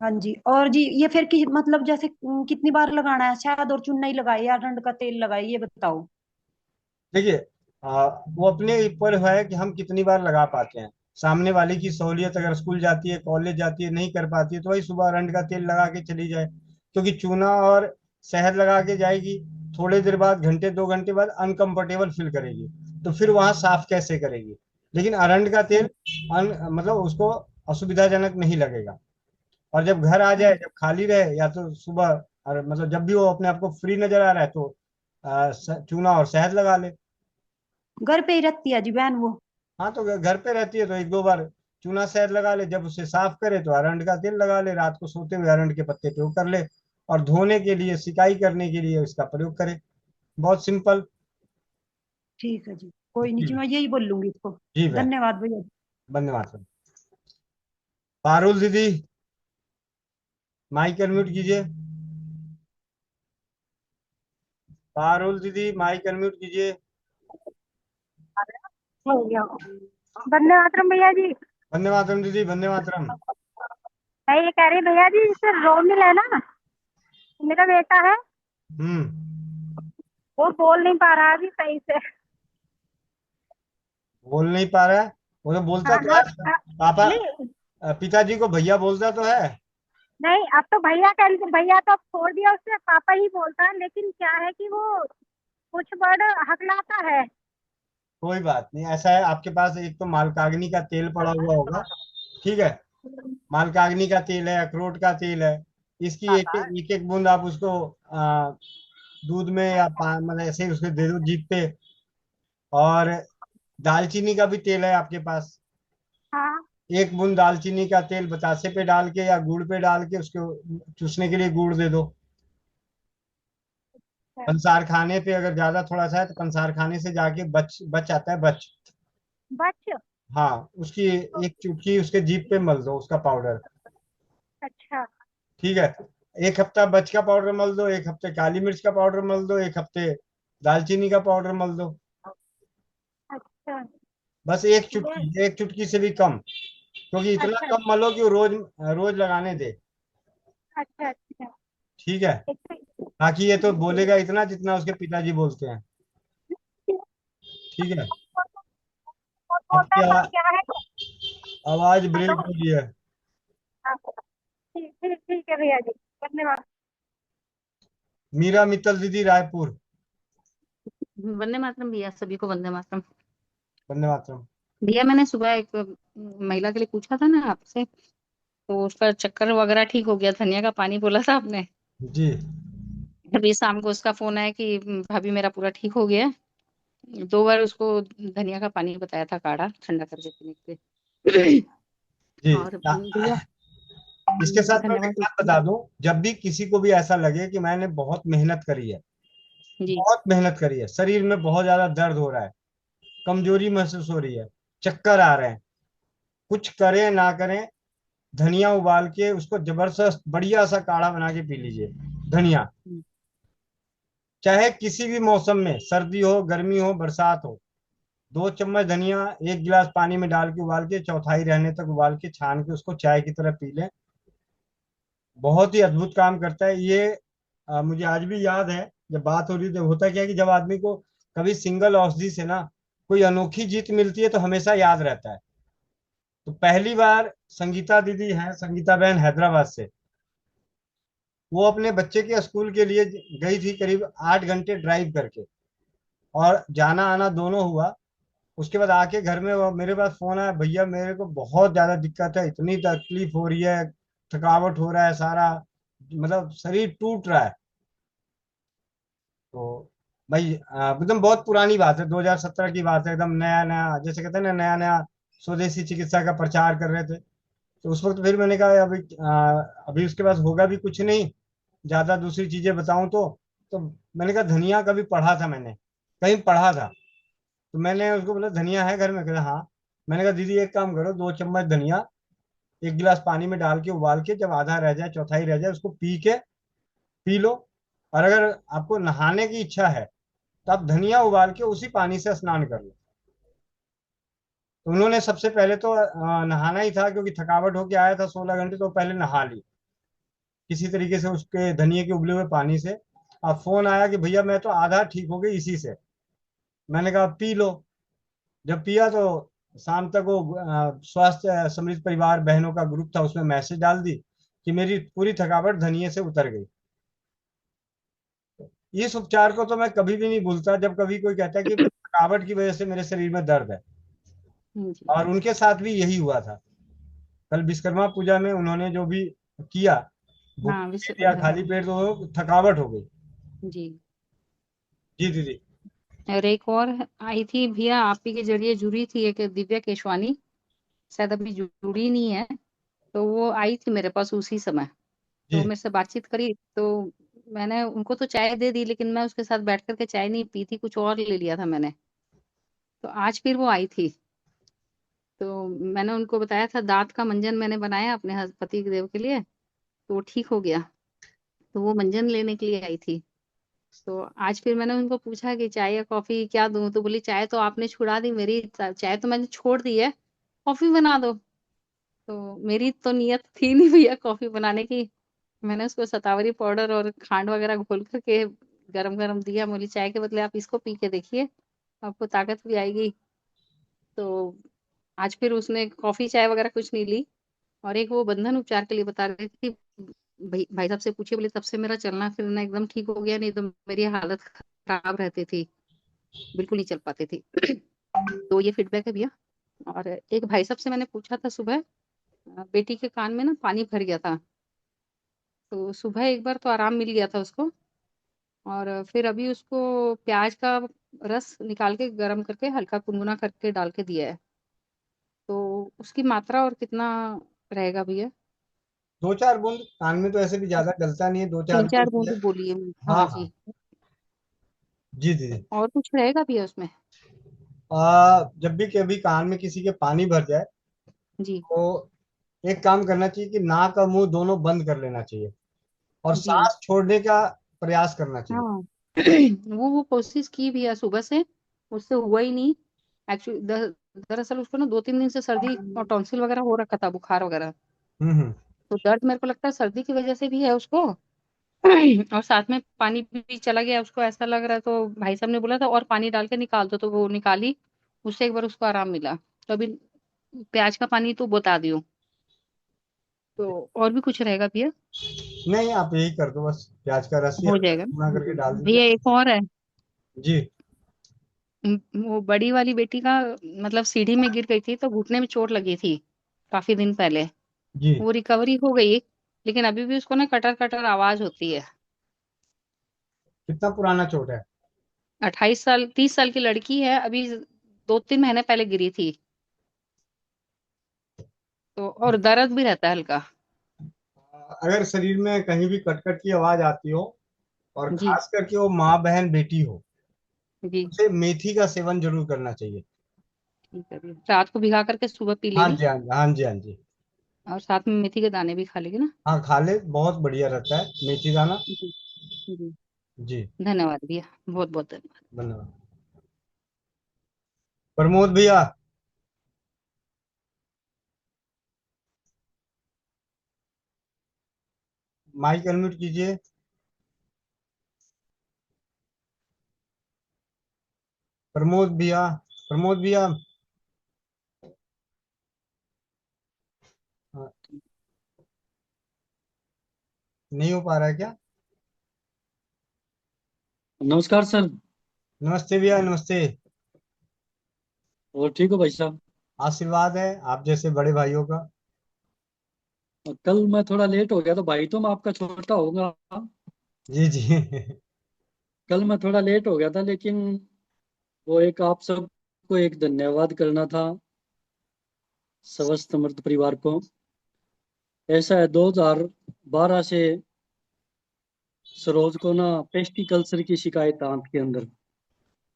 हाँ जी। और जी ये फिर मतलब जैसे कितनी बार लगाना है, शहद और चूना ही लगाए या अरंड का तेल लगाए, ये बताओ। देखिए, वो अपने ऊपर है कि हम कितनी बार लगा पाते हैं। सामने वाले की सहूलियत, अगर स्कूल जाती है, कॉलेज जाती है, नहीं कर पाती है, तो वही सुबह अरंड का तेल लगा के चली जाए। क्योंकि चूना और शहद लगा के जाएगी, थोड़ी देर बाद, घंटे 2 घंटे बाद अनकंफर्टेबल फील करेगी, तो फिर वहां साफ कैसे करेगी। लेकिन अरंड का तेल मतलब उसको असुविधाजनक नहीं लगेगा। और जब घर आ जाए, जब खाली रहे, या तो सुबह, और मतलब जब भी वो अपने आप को फ्री नजर आ रहा है, तो चूना और शहद लगा ले। घर पे ही रहती है जी बहन वो? हाँ, तो घर पे रहती है तो 1-2 बार चूना शहद लगा ले, जब उसे साफ करे तो अरंड का तेल लगा ले, रात को सोते हुए अरंड के पत्ते प्रयोग कर ले, और धोने के लिए, सिकाई करने के लिए इसका प्रयोग करे। बहुत सिंपल। ठीक है जी, कोई नहीं जी, जी मैं यही बोल लूंगी इसको। जी बहन, धन्यवाद भैया। धन्यवाद। पारुल दीदी, माइक अनम्यूट कीजिए। पारुल दीदी, माइक अनम्यूट कीजिए। हो गया। वंदे मातरम भैया जी। वंदे मातरम दीदी, वंदे मातरम। मैं ये कह रही भैया जी, इससे रोमिल है ना, मेरा बेटा है, वो बोल नहीं पा रहा अभी सही से। बोल नहीं पा रहा है? वो तो बोलता तो है पापा, पिताजी को भैया बोलता तो है। नहीं, अब तो भैया भैया तो अब छोड़ दिया, उससे पापा ही बोलता है, लेकिन क्या है कि वो कुछ वर्ड हकलाता है। कोई बात नहीं, ऐसा है, आपके पास एक तो मालकागनी का तेल पड़ा हुआ होगा, ठीक है, मालकागनी का तेल है, अखरोट का तेल है, इसकी एक एक बूंद आप उसको दूध में या मतलब ऐसे ही उसको दे दो जीभ पे। और दालचीनी का भी तेल है आपके पास, हाँ। एक बूंद दालचीनी का तेल बतासे पे डाल के या गुड़ पे डाल के उसको चूसने के लिए गुड़ दे दो। पंसार खाने पे अगर ज्यादा थोड़ा सा है तो पंसार खाने से जाके बच आता है, बच। हाँ, उसकी एक चुटकी उसके जीभ पे मल दो, उसका पाउडर। अच्छा। ठीक है, एक हफ्ता बच का पाउडर मल दो, एक हफ्ते काली मिर्च का पाउडर मल दो, एक हफ्ते दालचीनी का पाउडर मल दो। अच्छा। बस एक चुटकी से भी कम, क्योंकि इतना कम मलो कि वो रोज रोज लगाने दे। अच्छा अच्छा। ठीक है, ताकि ये तो बोलेगा इतना जितना उसके पिताजी बोलते हैं। ठीक है, आपकी आवाज ब्रेक हो रही है। ठीक है भैया जी, धन्यवाद। मीरा मित्तल दीदी, रायपुर। वंदे मातरम भैया, सभी को वंदे मातरम। वंदे मातरम भैया, मैंने सुबह एक महिला के लिए पूछा था ना आपसे, तो उसका चक्कर वगैरह ठीक हो गया, धनिया का पानी बोला था आपने जी। अभी शाम को उसका फोन आया कि भाभी मेरा पूरा ठीक हो गया। 2 बार उसको धनिया का पानी बताया था, काढ़ा ठंडा करके पीने के लिए। जी। और भैया इसके साथ मैं एक बात बता दूं, जब भी किसी को भी ऐसा लगे कि मैंने बहुत मेहनत करी है, बहुत मेहनत करी है, शरीर में बहुत ज्यादा दर्द हो रहा है, कमजोरी महसूस हो रही है, चक्कर आ रहे हैं, कुछ करें ना करें, धनिया उबाल के उसको जबरदस्त बढ़िया सा काढ़ा बना के पी लीजिए। धनिया, चाहे किसी भी मौसम में, सर्दी हो, गर्मी हो, बरसात हो, 2 चम्मच धनिया 1 गिलास पानी में डाल के उबाल के, चौथाई रहने तक उबाल के छान के उसको चाय की तरह पी लें। बहुत ही अद्भुत काम करता है ये। मुझे आज भी याद है, जब बात हो रही थी, होता क्या है कि जब आदमी को कभी सिंगल औषधि से ना कोई अनोखी जीत मिलती है तो हमेशा याद रहता है। तो पहली बार संगीता दीदी हैं, संगीता बहन हैदराबाद से, वो अपने बच्चे के स्कूल के लिए गई थी, करीब 8 घंटे ड्राइव करके, और जाना आना दोनों हुआ। उसके बाद आके घर में वो मेरे पास फोन आया, भैया मेरे को बहुत ज्यादा दिक्कत है, इतनी तकलीफ हो रही है, थकावट हो रहा है सारा, मतलब शरीर टूट रहा है। तो भाई एकदम बहुत पुरानी बात है, 2017 की बात है, एकदम नया नया, जैसे कहते हैं ना, नया नया स्वदेशी चिकित्सा का प्रचार कर रहे थे। तो उस वक्त फिर मैंने कहा अभी उसके पास होगा भी कुछ नहीं, ज्यादा दूसरी चीजें बताऊं तो मैंने कहा धनिया का भी पढ़ा था, मैंने कहीं पढ़ा था। तो मैंने उसको बोला धनिया है घर में? कहा हाँ। मैंने कहा दीदी एक काम करो, 2 चम्मच धनिया एक गिलास पानी में डाल के उबाल के, जब आधा रह जाए चौथाई रह जाए उसको पी लो। और अगर आपको नहाने की इच्छा है तो आप धनिया उबाल के उसी पानी से स्नान कर लो। तो उन्होंने सबसे पहले तो नहाना ही था, क्योंकि थकावट होके आया था 16 घंटे, तो पहले नहा ली किसी तरीके से उसके धनिए के उबले हुए पानी से। अब फोन आया कि भैया मैं तो आधा ठीक हो गई इसी से। मैंने कहा पी लो। जब पिया तो शाम तक वो स्वास्थ्य समृद्ध परिवार बहनों का ग्रुप था, उसमें मैसेज डाल दी कि मेरी पूरी थकावट धनिए से उतर गई। इस उपचार को तो मैं कभी भी नहीं भूलता, जब कभी कोई कहता है कि थकावट की वजह से मेरे शरीर में दर्द है। और उनके साथ भी यही हुआ था। कल विश्वकर्मा पूजा में उन्होंने जो भी किया, हाँ या खाली पेट, तो थकावट हो गई। जी। जी दीदी। और एक और आई थी भैया, आप ही के जरिए जुड़ी थी, एक दिव्या केशवानी, शायद अभी जुड़ी नहीं है। तो वो आई थी मेरे पास उसी समय, तो मेरे से बातचीत करी। तो मैंने उनको तो चाय दे दी, लेकिन मैं उसके साथ बैठ करके चाय नहीं पी थी, कुछ और ले लिया था मैंने। तो आज फिर वो आई थी, तो मैंने उनको बताया था दांत का मंजन मैंने बनाया अपने पति देव के लिए, तो वो ठीक हो गया। तो वो मंजन लेने के लिए आई थी। तो आज फिर मैंने उनको पूछा कि चाय या कॉफी क्या दूं, तो बोली चाय तो आपने छुड़ा दी मेरी, चाय तो मैंने छोड़ दी है, कॉफी बना दो। तो मेरी तो नियत थी नहीं भैया कॉफी बनाने की। मैंने उसको शतावरी पाउडर और खांड वगैरह घोल करके गरम गरम दिया, बोली चाय के बदले आप इसको पी के देखिए, आपको ताकत भी आएगी। तो आज फिर उसने कॉफी चाय वगैरह कुछ नहीं ली। और एक वो बंधन उपचार के लिए बता रही थी, भाई साहब से पूछिए, बोले तब से मेरा चलना फिरना एकदम ठीक हो गया, नहीं तो मेरी हालत खराब रहती थी, बिल्कुल नहीं चल पाती थी। तो ये फीडबैक है भैया। और एक भाई साहब से मैंने पूछा था सुबह, बेटी के कान में ना पानी भर गया था, तो सुबह एक बार तो आराम मिल गया था उसको। और फिर अभी उसको प्याज का रस निकाल के गर्म करके हल्का गुनगुना करके डाल के दिया है। तो उसकी मात्रा और कितना रहेगा भैया? 2-4 बूंद कान में, तो ऐसे भी ज्यादा डलता नहीं है, 2-4 3-4 बूंद। बूंद बोलिए। हाँ हाँ हाँ जी। जी दीदी। और कुछ रहेगा भैया उसमें? जब भी कभी कान में किसी के पानी भर जाए जी तो एक काम करना चाहिए कि नाक और मुंह दोनों बंद कर लेना चाहिए, और जी। सांस छोड़ने का प्रयास करना चाहिए। हाँ वो कोशिश की भी है सुबह से, उससे हुआ ही नहीं। एक्चुअली दरअसल उसको ना 2-3 दिन से सर्दी और टॉन्सिल वगैरह हो रखा था, बुखार वगैरह। हम्म। तो दर्द मेरे को लगता है सर्दी की वजह से भी है उसको। और साथ में पानी भी चला गया उसको, ऐसा लग रहा है। तो भाई साहब ने बोला था और पानी डाल के निकाल दो, तो वो निकाली, उससे एक बार उसको आराम मिला। तो अभी प्याज का पानी तो बता दियो। तो और भी कुछ रहेगा भैया? नहीं, आप यही कर दो, बस प्याज का रस ही हो हल्का जाएगा गुनगुना ना? करके डाल भैया दीजिए। एक और है। जी वो बड़ी वाली बेटी का, मतलब सीढ़ी में गिर गई थी तो घुटने में चोट लगी थी काफी दिन पहले। जी। वो रिकवरी हो गई, लेकिन अभी भी उसको ना कटर कटर आवाज होती है। कितना पुराना चोट है? 28 साल 30 साल की लड़की है, अभी 2-3 महीने पहले गिरी थी। तो और दर्द भी रहता है हल्का। अगर शरीर में कहीं भी कटकट की आवाज आती हो, और जी खास करके वो माँ बहन बेटी हो, जी। उसे मेथी का सेवन जरूर करना चाहिए। ठीक है भैया, रात को भिगा करके सुबह पी हाँ लेगी, जी हाँ जी हाँ जी हाँ जी। और साथ में मेथी के दाने भी खा लेगी ना। हाँ खा ले, बहुत बढ़िया रहता है मेथी दाना। जी जी। जी। धन्यवाद भैया, बहुत बहुत धन्यवाद। धन्यवाद। प्रमोद भैया। माइक अनम्यूट कीजिए। प्रमोद भैया। प्रमोद भैया। हाँ, नहीं हो पा रहा है क्या? नमस्कार सर। नमस्ते भैया, नमस्ते। और ठीक हो भाई साहब? आशीर्वाद है आप जैसे बड़े भाइयों का। कल मैं थोड़ा लेट हो गया, तो भाई तो मैं आपका छोटा होगा। जी जी। कल मैं थोड़ा लेट हो गया था, लेकिन वो एक आप सबको एक धन्यवाद करना था, समस्त समर्थ परिवार को। ऐसा है 2012 से सरोज को ना पेस्टिक अल्सर की शिकायत है आंत के अंदर,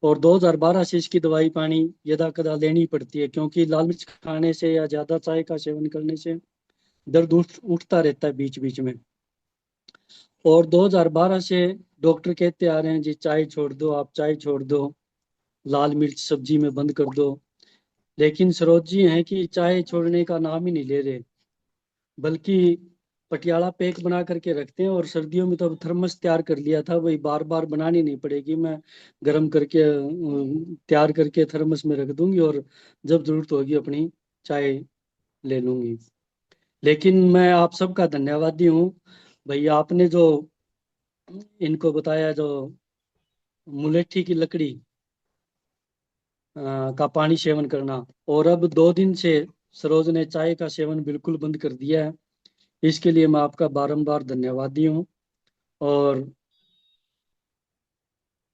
और 2012 से इसकी दवाई पानी यदा कदा लेनी पड़ती है, क्योंकि लाल मिर्च खाने से या ज्यादा चाय का सेवन करने से दर्द उठता रहता है बीच बीच में। और 2012 से डॉक्टर कहते आ रहे हैं जी चाय छोड़ दो, आप चाय छोड़ दो, लाल मिर्च सब्जी में बंद कर दो। लेकिन सरोज जी हैं कि चाय छोड़ने का नाम ही नहीं ले रहे, बल्कि पटियाला पैक बना करके रखते हैं। और सर्दियों में तो अब थर्मस तैयार कर लिया था, वही बार बार बनानी नहीं पड़ेगी, मैं गर्म करके तैयार करके थर्मस में रख दूंगी और जब जरूरत होगी अपनी चाय ले लूंगी। लेकिन मैं आप सबका धन्यवादी हूँ भैया, आपने जो इनको बताया, जो मुलेठी की लकड़ी का पानी सेवन करना, और अब 2 दिन से सरोज ने चाय का सेवन बिल्कुल बंद कर दिया है, इसके लिए मैं आपका बारंबार धन्यवादी हूँ। और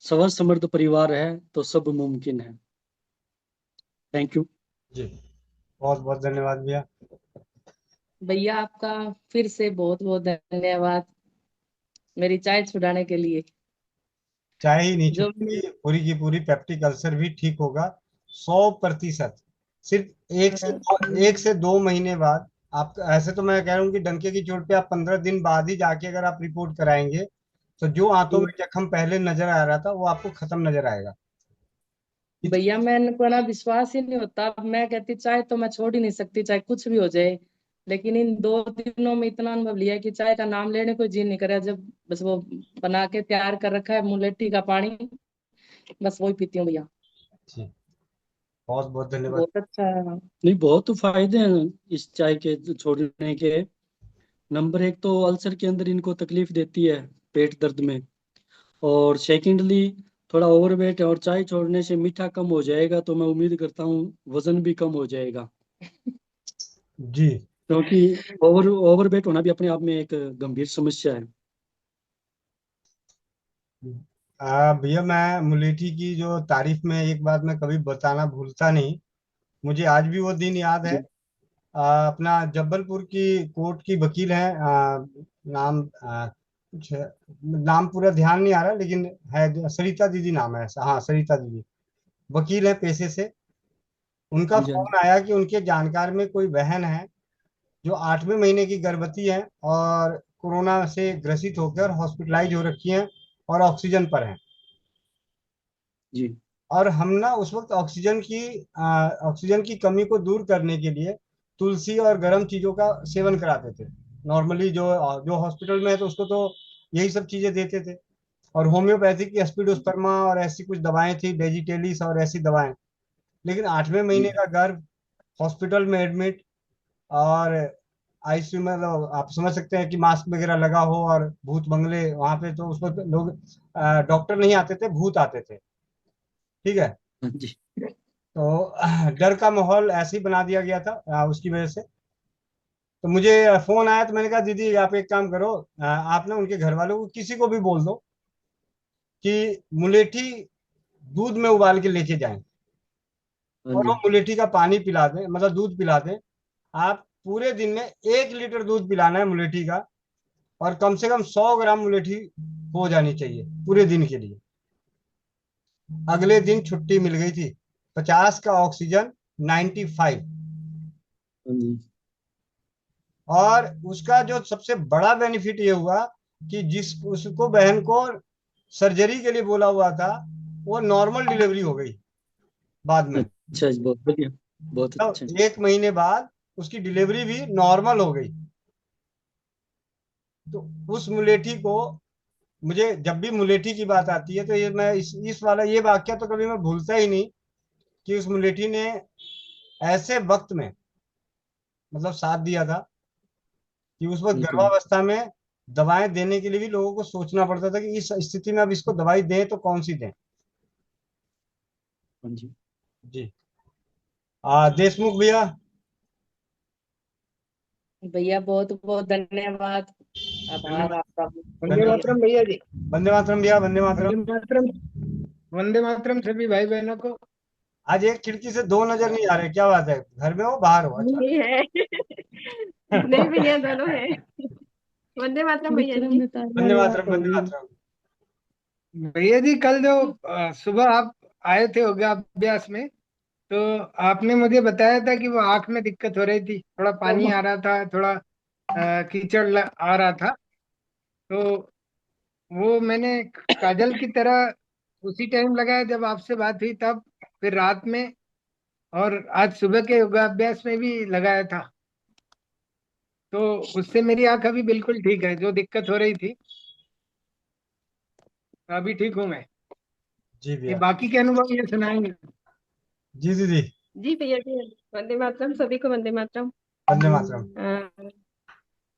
स्वस्थ समृद्ध परिवार है तो सब मुमकिन है। थैंक यू जी, बहुत बहुत धन्यवाद भैया। भैया आपका फिर से बहुत बहुत धन्यवाद मेरी चाय छुड़ाने के लिए। चाय ही नहीं जो छूटेगी, पूरी की पूरी पेप्टिक अल्सर भी ठीक होगा 100%। सिर्फ 1 से 2 महीने बाद आप, ऐसे तो मैं कह रहा हूँ कि डंके की चोट पे आप 15 दिन बाद ही जाके अगर आप रिपोर्ट कराएंगे तो जो आंतों में जख्म पहले नजर आ रहा था वो आपको खत्म नजर आएगा। भैया मैंने को ना विश्वास ही नहीं होता, मैं कहती चाय तो मैं छोड़ ही नहीं सकती चाहे कुछ भी हो जाए, लेकिन इन 2 दिनों में इतना अनुभव लिया कि चाय का नाम लेने को जी नहीं करे। जब बस वो बना के तैयार कर रखा है मुलेठी का पानी, बस वही पीती हूँ भैया। बहुत बहुत धन्यवाद। बहुत अच्छा है। नहीं, बहुत फायदे हैं इस चाय के छोड़ने के। नंबर 1 तो अल्सर के अंदर इनको तकलीफ देती है पेट दर्द में, और सेकेंडली थोड़ा ओवरवेट है और चाय छोड़ने से मीठा कम हो जाएगा, तो मैं उम्मीद करता हूँ वजन भी कम हो जाएगा। जी, क्योंकि ओवरवेट होना भी अपने आप में एक गंभीर समस्या है। भैया मैं मुलेठी की जो तारीफ में एक बात मैं कभी बताना भूलता नहीं, मुझे आज भी वो दिन याद है। अपना जबलपुर की कोर्ट की वकील है, नाम कुछ नाम पूरा ध्यान नहीं आ रहा, लेकिन है सरिता दीदी नाम है ऐसा, हाँ सरिता दीदी वकील है पेशे से। उनका फोन आया कि उनके जानकार में कोई बहन है जो 8वें महीने की गर्भवती है और कोरोना से ग्रसित होकर हॉस्पिटलाइज हो रखी हैं और ऑक्सीजन पर हैं। जी। और हम ना उस वक्त ऑक्सीजन की कमी को दूर करने के लिए तुलसी और गर्म चीजों का सेवन कराते थे। नॉर्मली जो जो हॉस्पिटल में है तो उसको तो यही सब चीजें देते थे, और होम्योपैथिक की एस्पिडोस्पर्मा और ऐसी कुछ दवाएं थी, वेजिटेलिस और ऐसी दवाएं। लेकिन 8वें महीने का गर्भ, हॉस्पिटल में एडमिट, और आईसीयू में, तो आप समझ सकते हैं कि मास्क वगैरह लगा हो, और भूत बंगले वहां पे तो उसको लोग, डॉक्टर नहीं आते थे, भूत आते थे। ठीक है, जी। तो डर का माहौल ऐसे ही बना दिया गया था उसकी वजह से। तो मुझे फोन आया तो मैंने कहा दीदी आप एक काम करो, आप ना उनके घर वालों को किसी को भी बोल दो कि मुलेठी दूध में उबाल के लेके जाएं और वो मुलेठी का पानी पिला दें, मतलब दूध पिला दें। आप पूरे दिन में 1 लीटर दूध पिलाना है मुलेठी का, और कम से कम 100 ग्राम मुलेठी हो जानी चाहिए पूरे दिन के लिए। अगले दिन छुट्टी मिल गई थी, 50 का ऑक्सीजन, 95। और उसका जो सबसे बड़ा बेनिफिट ये हुआ कि जिस उसको बहन को सर्जरी के लिए बोला हुआ था वो नॉर्मल डिलीवरी हो गई बाद में। अच्छा, बहुत बढ़िया, बहुत तो अच्छा। 1 महीने बाद उसकी डिलीवरी भी नॉर्मल हो गई। तो उस मुलेठी को, मुझे जब भी मुलेठी की बात आती है तो ये मैं इस वाला ये वाक्य तो कभी मैं भूलता ही नहीं कि उस मुलेठी ने ऐसे वक्त में मतलब साथ दिया था कि उस वक्त गर्भावस्था में दवाएं देने के लिए भी लोगों को सोचना पड़ता था कि इस स्थिति में अब इसको दवाई दें तो कौन सी दें। जी। देशमुख भैया। भैया बहुत बहुत धन्यवाद, आभार आपका। वंदे मातरम भैया जी। वंदे मातरम भैया, वंदे मातरम। वंदे मातरम, वंदे मातरम सभी भाई बहनों को। आज एक खिड़की से 2 नजर नहीं आ रहे, क्या बात है? घर में हो बाहर हो? अच्छा नहीं है नहीं भैया दोनों है। वंदे मातरम भैया जी। वंदे मातरम, वंदे मातरम। भैया जी कल जो सुबह आप आए थे योगाभ्यास में, तो आपने मुझे बताया था कि वो आंख में दिक्कत हो रही थी, थोड़ा पानी आ रहा था, थोड़ा आ रहा था। तो वो मैंने काजल की तरह उसी टाइम लगाया जब आपसे बात हुई तब, फिर रात में, और आज सुबह के योगाभ्यास में भी लगाया था। तो उससे मेरी आंख अभी बिल्कुल ठीक है, जो दिक्कत हो रही थी अभी ठीक हूँ मैं। जी ये भैया। बाकी के अनुभव ये सुनाएंगे। जी दीदी। जी भैया जी, वंदे मातरम, सभी को वंदे मातरम। वंदे मातरम।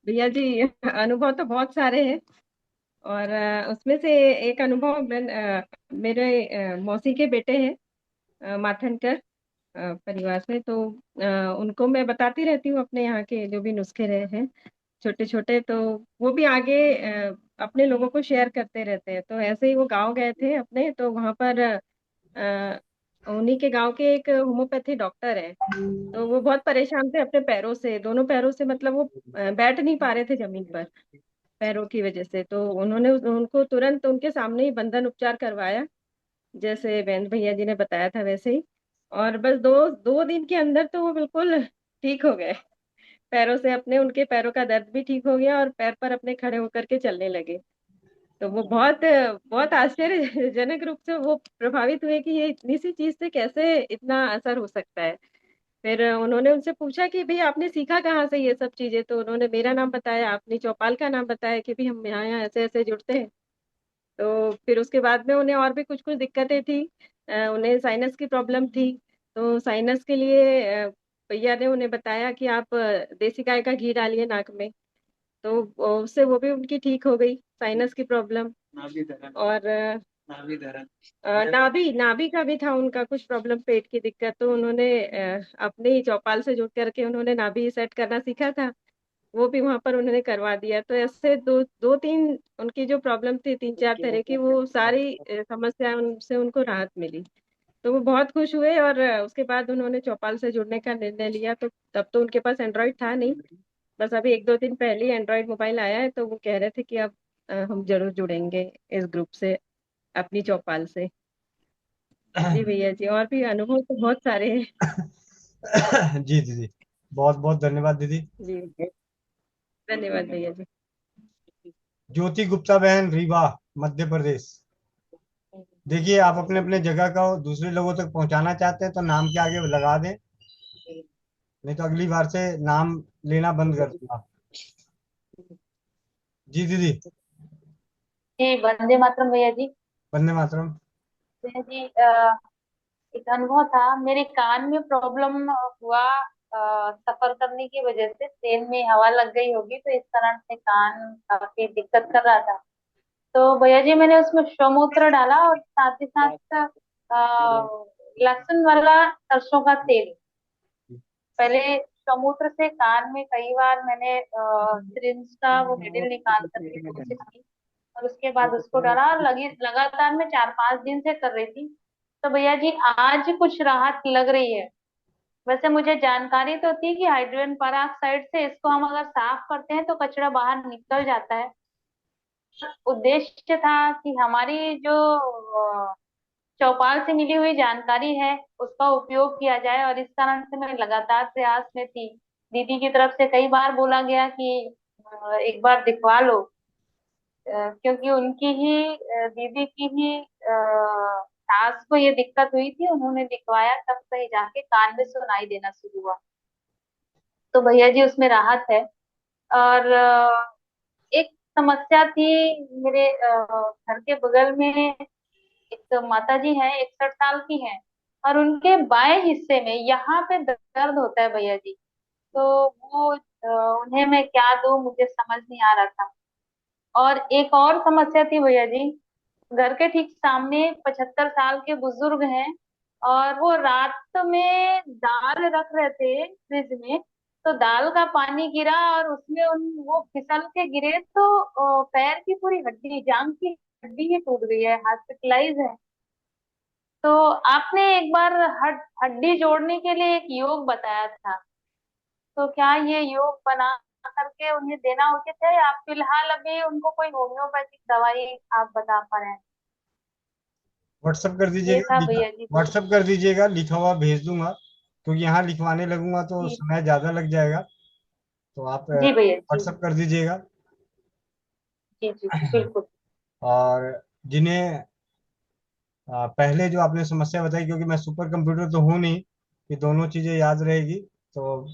भैया जी अनुभव तो बहुत सारे हैं, और उसमें से एक अनुभव मेरे मौसी के बेटे हैं, माथनकर परिवार से। तो उनको मैं बताती रहती हूँ अपने यहाँ के जो भी नुस्खे रहे हैं छोटे छोटे, तो वो भी आगे अपने लोगों को शेयर करते रहते हैं। तो ऐसे ही वो गांव गए थे अपने, तो वहां पर उन्हीं के गांव के एक होम्योपैथी डॉक्टर है। तो वो बहुत परेशान थे अपने पैरों से, दोनों पैरों से, मतलब वो बैठ नहीं पा रहे थे जमीन पर पैरों की वजह से। तो उन्होंने उनको तुरंत उनके सामने ही बंधन उपचार करवाया, जैसे बेन भैया जी ने बताया था वैसे ही। और बस दो दो दिन के अंदर तो वो बिल्कुल ठीक हो गए पैरों से अपने, उनके पैरों का दर्द भी ठीक हो गया और पैर पर अपने खड़े होकर के चलने लगे। तो वो बहुत बहुत आश्चर्यजनक रूप से वो प्रभावित हुए कि ये इतनी सी चीज से कैसे इतना असर हो सकता है। फिर उन्होंने उनसे पूछा कि भाई आपने सीखा कहाँ से ये सब चीजें, तो उन्होंने मेरा नाम बताया, आपने चौपाल का नाम बताया कि भाई हम यहाँ ऐसे ऐसे जुड़ते हैं। तो फिर उसके बाद में उन्हें और भी कुछ कुछ दिक्कतें थी, उन्हें साइनस की प्रॉब्लम थी। तो साइनस के लिए भैया ने उन्हें बताया कि आप देसी गाय का घी डालिए नाक में। तो उससे वो भी उनकी ठीक हो गई साइनस की प्रॉब्लम। और नाभि नाभि का भी था उनका कुछ प्रॉब्लम, पेट की दिक्कत। तो उन्होंने अपने ही चौपाल से जुड़ करके उन्होंने नाभि सेट करना सीखा था, वो भी वहां पर उन्होंने करवा दिया। तो ऐसे दो दो तीन उनकी जो प्रॉब्लम थी, तीन चार तरह की, वो सारी समस्या उनसे उनको राहत मिली। तो वो बहुत खुश हुए, और उसके बाद उन्होंने चौपाल से जुड़ने का निर्णय लिया। तो तब तो उनके पास एंड्रॉइड था नहीं, बस अभी एक दो दिन पहले ही एंड्रॉइड मोबाइल आया है। तो वो कह रहे थे कि अब हम जरूर जुड़ेंगे इस ग्रुप से, अपनी चौपाल से। जी भैया जी, और भी अनुभव तो बहुत सारे हैं। जी दीदी, बहुत बहुत धन्यवाद दीदी। जी धन्यवाद भैया जी। ज्योति गुप्ता बहन, रीवा, मध्य प्रदेश। देखिए, आप अपने अपने जगह का दूसरे लोगों तक पहुंचाना चाहते हैं तो नाम के आगे लगा दें, नहीं तो अगली बार से नाम लेना बंद कर दूंगा। जी दीदी। जी वंदे मातरम भैया जी। वंदे मातरम। भैया जी एक अनुभव था, मेरे कान में प्रॉब्लम हुआ, सफर करने की वजह से ट्रेन में हवा लग गई होगी, तो इस कारण से कान काफी दिक्कत कर रहा था। तो भैया जी मैंने उसमें शोमूत्र डाला, और साथ ही साथ लहसुन वाला सरसों का तेल। पहले शोमूत्र से कान में कई बार मैंने सिरिंज का वो निडल निकाल करके कोशिश की, और उसके बाद उसको डाला, और लगी लगातार मैं 4-5 दिन से कर रही थी। तो भैया जी आज कुछ राहत लग रही है। वैसे मुझे जानकारी तो थी कि हाइड्रोजन पेरोक्साइड से इसको हम अगर साफ करते हैं तो कचरा बाहर निकल जाता है। उद्देश्य था कि हमारी जो चौपाल से मिली हुई जानकारी है उसका उपयोग किया जाए, और इस कारण से मैं लगातार प्रयास में थी। दीदी की तरफ से कई बार बोला गया कि एक बार दिखवा लो, क्योंकि उनकी ही दीदी की ही सास को ये दिक्कत हुई थी, उन्होंने दिखवाया, तब कहीं जाके कान में सुनाई देना शुरू हुआ। तो भैया जी उसमें राहत है। और एक समस्या थी, मेरे घर के बगल में एक माता जी हैं, 61 साल की हैं, और उनके बाएं हिस्से में यहाँ पे दर्द होता है भैया जी। तो वो उन्हें मैं क्या दूं, मुझे समझ नहीं आ रहा था। और एक और समस्या थी भैया जी, घर के ठीक सामने 75 साल के बुजुर्ग हैं, और वो रात में दाल रख रहे थे फ्रिज में, तो दाल का पानी गिरा और उसमें वो फिसल के गिरे, तो पैर की पूरी हड्डी, जांग की हड्डी ही टूट गई है, हॉस्पिटलाइज है। तो आपने एक बार हड्डी जोड़ने के लिए एक योग बताया था, तो क्या ये योग बना करके उन्हें देना उचित है, या फिलहाल अभी उनको कोई होम्योपैथिक दवाई आप बता पा रहे हैं? व्हाट्सअप कर ये दीजिएगा, था भैया जी। व्हाट्सअप कर दीजिएगा, लिखा हुआ भेज दूंगा, क्योंकि यहाँ लिखवाने लगूंगा तो जी समय ज्यादा लग जाएगा। तो आप जी भैया जी। व्हाट्सअप कर दीजिएगा। जी जी बिल्कुल। और जिन्हें पहले जो आपने समस्या बताई, क्योंकि मैं सुपर कंप्यूटर तो हूँ नहीं कि दोनों चीजें याद रहेगी, तो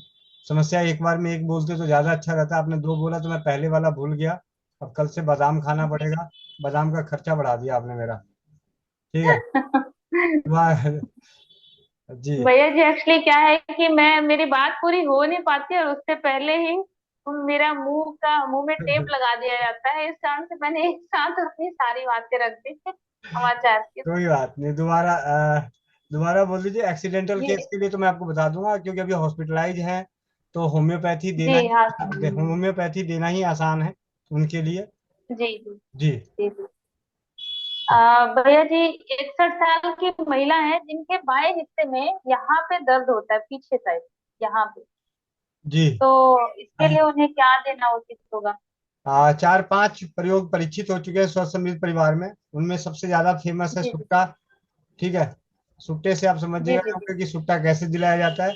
समस्या एक बार में एक बोलते तो ज्यादा अच्छा रहता। आपने दो बोला तो मैं पहले वाला भूल गया। अब कल से बादाम खाना पड़ेगा। बादाम का खर्चा बढ़ा दिया आपने मेरा। ठीक है। जी भैया जी एक्चुअली क्या है कि मैं मेरी बात पूरी हो नहीं पाती, और उससे पहले ही मेरा मुंह में टेप लगा दिया जाता है। इस कारण से मैंने एक साथ अपनी सारी बातें रख दी समाचार की। कोई बात नहीं, दोबारा दोबारा बोल दीजिए। एक्सीडेंटल जी केस के लिए तो मैं आपको बता दूंगा, क्योंकि अभी हॉस्पिटलाइज हैं, तो जी हाँ होम्योपैथी देना ही आसान है उनके लिए। जी जी जी जी जी। भैया जी 61 साल की महिला है जिनके बाएं हिस्से में यहाँ पे दर्द होता है, पीछे साइड यहाँ पे। जी। तो इसके लिए उन्हें क्या देना उचित होगा? 4-5 प्रयोग परीक्षित हो चुके हैं स्वस्थ समृद्ध परिवार में। उनमें सबसे ज्यादा फेमस है जी जी सुट्टा। ठीक है। सुट्टे से आप जी समझिएगा जी जी। कि सुट्टा कैसे दिलाया जाता है।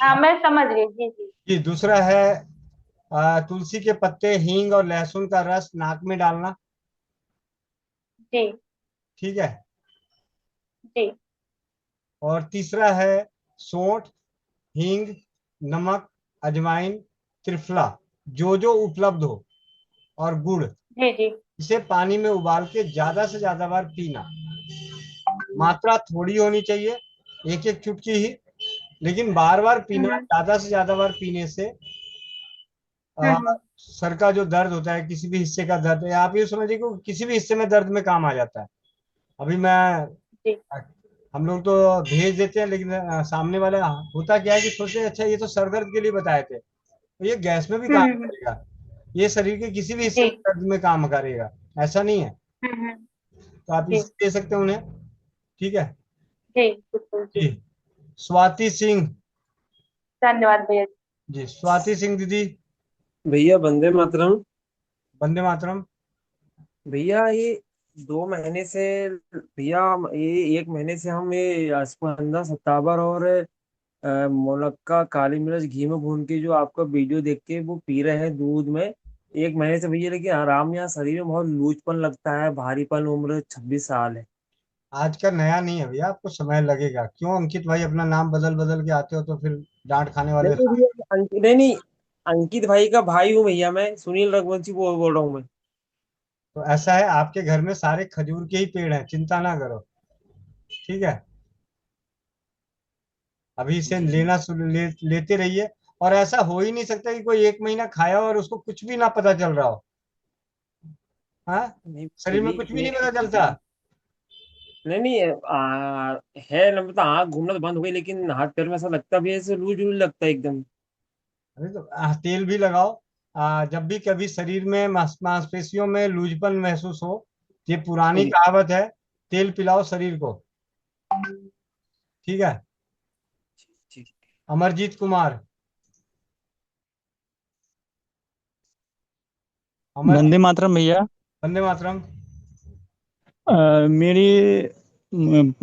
हाँ मैं समझ गई। जी जी जी। दूसरा है तुलसी के पत्ते, हींग और लहसुन का रस नाक में डालना। जी ठीक है। जी और तीसरा है सौंठ, हींग, नमक, अजवाइन, त्रिफला, जो जो उपलब्ध हो, और गुड़। जी जी इसे पानी में उबाल के ज्यादा से ज्यादा बार पीना। मात्रा थोड़ी होनी चाहिए, एक एक चुटकी ही, लेकिन बार बार पीना। हम्म ज्यादा से ज्यादा बार पीने से हम्म सर का जो दर्द होता है, किसी भी हिस्से का दर्द, या आप ये समझिए कि किसी भी हिस्से में दर्द में काम आ जाता है। अभी मैं जी हम लोग तो भेज देते हैं, लेकिन सामने वाला होता क्या है कि सोचते हैं अच्छा ये तो सर दर्द के लिए बताए थे, तो ये गैस में भी काम हम्म करेगा, ये शरीर के किसी भी हिस्से जी में दर्द में काम करेगा, ऐसा नहीं है। हम्म तो आप जी इसे दे सकते हैं उन्हें। ठीक है। जी बिल्कुल जी। जी। स्वाति सिंह। धन्यवाद भैया जी। जी स्वाति सिंह दीदी। भैया वंदे मातरम। वंदे मातरम। भैया ये 2 महीने से, भैया ये 1 महीने से हम ये अस्पंदा सत्तावर और मुनक्का काली मिर्च घी में भून के जो आपका वीडियो देख के वो पी रहे हैं दूध में 1 महीने से भैया, लेकिन आराम यहाँ शरीर में बहुत लूजपन लगता है, भारीपन। उम्र 26 साल है। आज का नया नहीं है भैया, आपको समय लगेगा। क्यों अंकित भाई अपना नाम बदल बदल के आते हो तो फिर डांट खाने नहीं वाले नहीं साथ। भैया, नहीं नहीं, अंकित भाई का भाई हूँ भैया मैं, सुनील रघुवंशी बोल रहा हूँ मैं। तो ऐसा है, आपके घर में सारे खजूर के ही पेड़ हैं, चिंता ना करो। ठीक है। अभी से लेते रहिए। और ऐसा हो ही नहीं सकता कि कोई 1 महीना खाया हो और उसको कुछ भी ना पता चल रहा हो। हाँ। नहीं शरीर में कुछ भी नहीं पता चलता। नहीं नहीं, है ना, मतलब आँख घूमना तो बंद हो गई, लेकिन हाथ पैर में ऐसा लगता भी है, ऐसे लूज लूज लगता है एकदम। अरे तो तेल भी लगाओ। जब भी कभी शरीर में मांसपेशियों में लूजपन महसूस हो, ये पुरानी जी कहावत है, तेल पिलाओ शरीर को। ठीक है। ठीक। अमरजीत कुमार। अमर वंदे मातरम भैया। वंदे मातरम। मेरी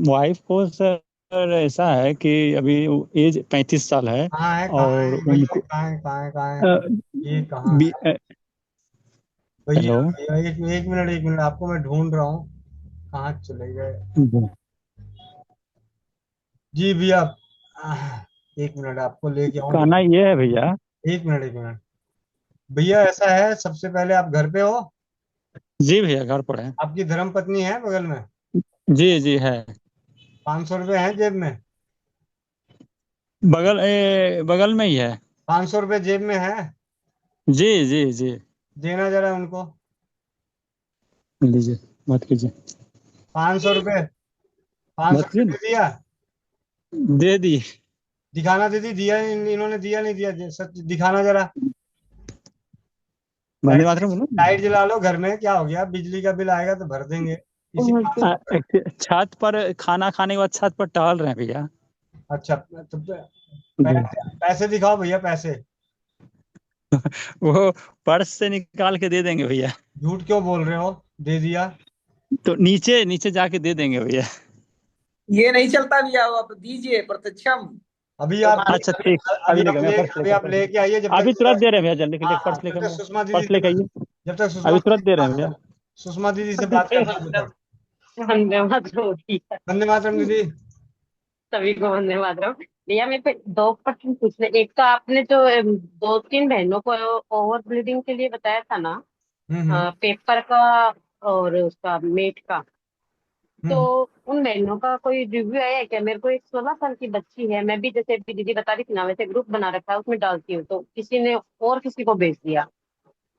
वाइफ को सर ऐसा है कि अभी एज 35 साल है, कहाँ है, कहाँ और है भैया, उनको कहाँ है, कहाँ है, कहाँ है? ये कहाँ बी, है भैया? हेलो। भैया एक मिनट, एक मिनट, आपको मैं ढूंढ रहा हूँ। कहाँ चले गए? जी भैया। एक मिनट, आपको लेके आऊँ कहना भैया। ये है भैया। एक मिनट, एक मिनट। भैया ऐसा है, सबसे पहले आप घर पे हो? जी भैया घर पर है। आपकी धर्म पत्नी है बगल में? जी जी है। 500 रुपये हैं जेब में? बगल में ही है। 500 रुपये जेब में है? जी जी जी। देना जरा उनको। लीजिए, मत कीजिए। 500 रुपये। 500 मत रुपये कीजिए। दे दिया? दे दी। दिखाना दीदी, दिया इन्होंने दिया नहीं दिया, सच दिखाना जरा। वंदे लाइट मातरम बोलो। लाइट जला लो घर में, क्या हो गया, बिजली का बिल आएगा तो भर देंगे इसी 500 रुपये। छत पर खाना खाने के बाद छत पर टहल रहे हैं भैया। अच्छा तो जी। पैसे दिखाओ भैया, पैसे। वो पर्स से निकाल के दे देंगे भैया। झूठ क्यों बोल रहे हो? दे दिया। तो नीचे नीचे जाके दे देंगे भैया। ये नहीं चलता भैया, आप दीजिए प्रत्यक्षम। अभी आप अच्छा ठीक, अभी लेके मैं पर्स अभी लेकर आप लेके आइए। जब अभी तक तुरंत दे रहे हैं भैया, जल्दी हाँ लेके हाँ, पर्स जब लेकर तक सुषमा दीदी पर्स लेके आइए, जब तक अभी तुरंत दे रहे हैं भैया। सुषमा दीदी से बात कर रहे हैं। वंदे मातरम होती है। वंदे मातरम दीदी। सभी को वंदे मातरम। भैया मेरे पे दो क्वेश्चन पूछने, एक तो आपने जो दो तीन बहनों को ओवर ब्लीडिंग के लिए बताया था ना, पेपर का और उसका मेट का, तो उन बहनों का कोई रिव्यू आया है क्या? मेरे को एक 16 साल की बच्ची है, मैं भी जैसे अभी दीदी बता रही थी ना, वैसे ग्रुप बना रखा है, उसमें डालती हूँ, तो किसी ने और किसी को भेज दिया,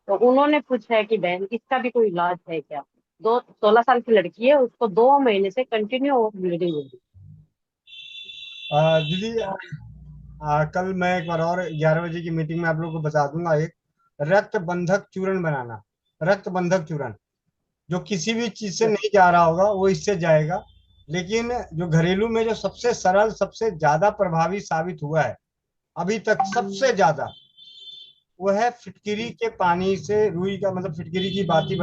तो उन्होंने पूछा है कि बहन इसका भी कोई इलाज है क्या? 16 साल की लड़की है, उसको 2 महीने से कंटिन्यू ओवर ब्लीडिंग हो रही दीदी कल मैं एक बार और 11 बजे की मीटिंग में आप लोगों को बता दूंगा। एक रक्त बंधक चूर्ण बनाना, रक्त बंधक चूर्ण जो किसी भी चीज से नहीं जा रहा होगा वो इससे जाएगा। लेकिन जो घरेलू में जो सबसे सरल, सबसे ज्यादा प्रभावी साबित हुआ है अभी तक, सबसे ज्यादा, वो है फिटकिरी के पानी से रुई का, मतलब फिटकिरी की बाती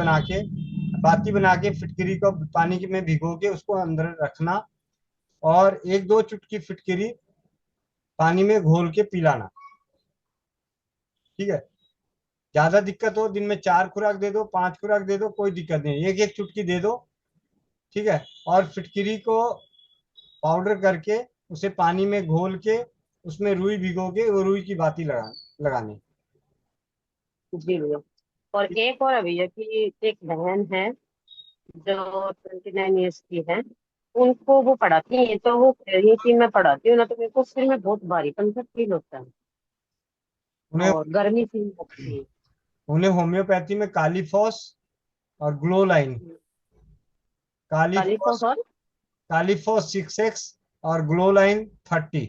बना के फिटकिरी को पानी में भिगो के उसको अंदर रखना और 1-2 चुटकी फिटकिरी पानी में घोल के पिलाना। ठीक है? ज्यादा दिक्कत हो दिन में 4 खुराक दे दो, 5 खुराक दे दो, कोई दिक्कत नहीं, एक एक चुटकी दे दो। ठीक है? और फिटकिरी को पाउडर करके उसे पानी में घोल के उसमें रुई भिगो के वो रुई की बाती लगानी। जी भैया। और एक और है भैया कि एक बहन है जो 29 ईयर्स की है, उनको वो पढ़ाती है, तो वो कह रही है कि मैं पढ़ाती हूँ ना, तो मेरे को सिर में बहुत भारीपन सा फील होता है उन्हें और गर्मी फील होती है। उन्हें होम्योपैथी में कालीफॉस और ग्लो लाइन, कालीफॉस और कालीफॉस 6x और glow line 30।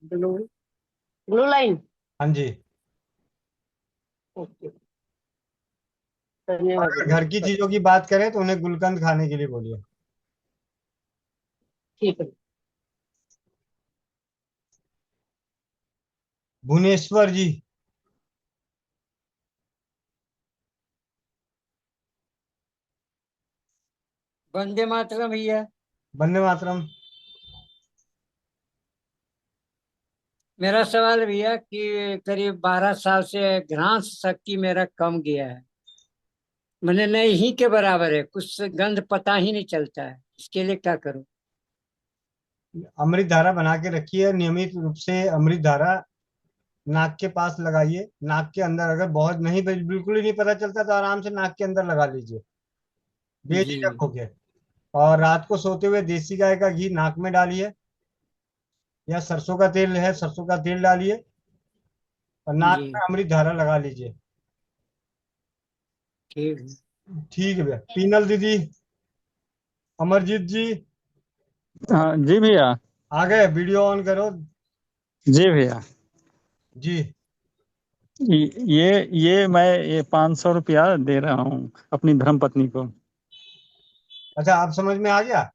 Blue blue line. हाँ जी। ओके, धन्यवाद। अगर घर की चीजों की बात करें तो उन्हें गुलकंद खाने के लिए बोलिए। ठीक है। भुवनेश्वर जी। वंदे मातरम भैया। वंदे मातरम। मेरा सवाल है भैया कि करीब 12 साल से घ्राण शक्ति मेरा कम गया है, मैंने नहीं के बराबर है, कुछ गंध पता ही नहीं चलता है, इसके लिए क्या करूं? अमृत धारा बना के रखिए, नियमित रूप से अमृत धारा नाक के पास लगाइए। नाक के अंदर अगर बहुत नहीं, बिल्कुल ही नहीं पता चलता तो आराम से नाक के अंदर लगा लीजिए बेझिझक होके। और रात को सोते हुए देसी गाय का घी नाक में डालिए, या सरसों का तेल है, सरसों का तेल डालिए और नाक में अमृत धारा लगा लीजिए। ठीक है भैया। पीनल दीदी, अमरजीत जी। हाँ जी भैया। आ गए? वीडियो ऑन करो। जी भैया। जी। ये मैं 500 रुपया दे रहा हूँ अपनी धर्म पत्नी को। अच्छा, आप समझ में आ गया?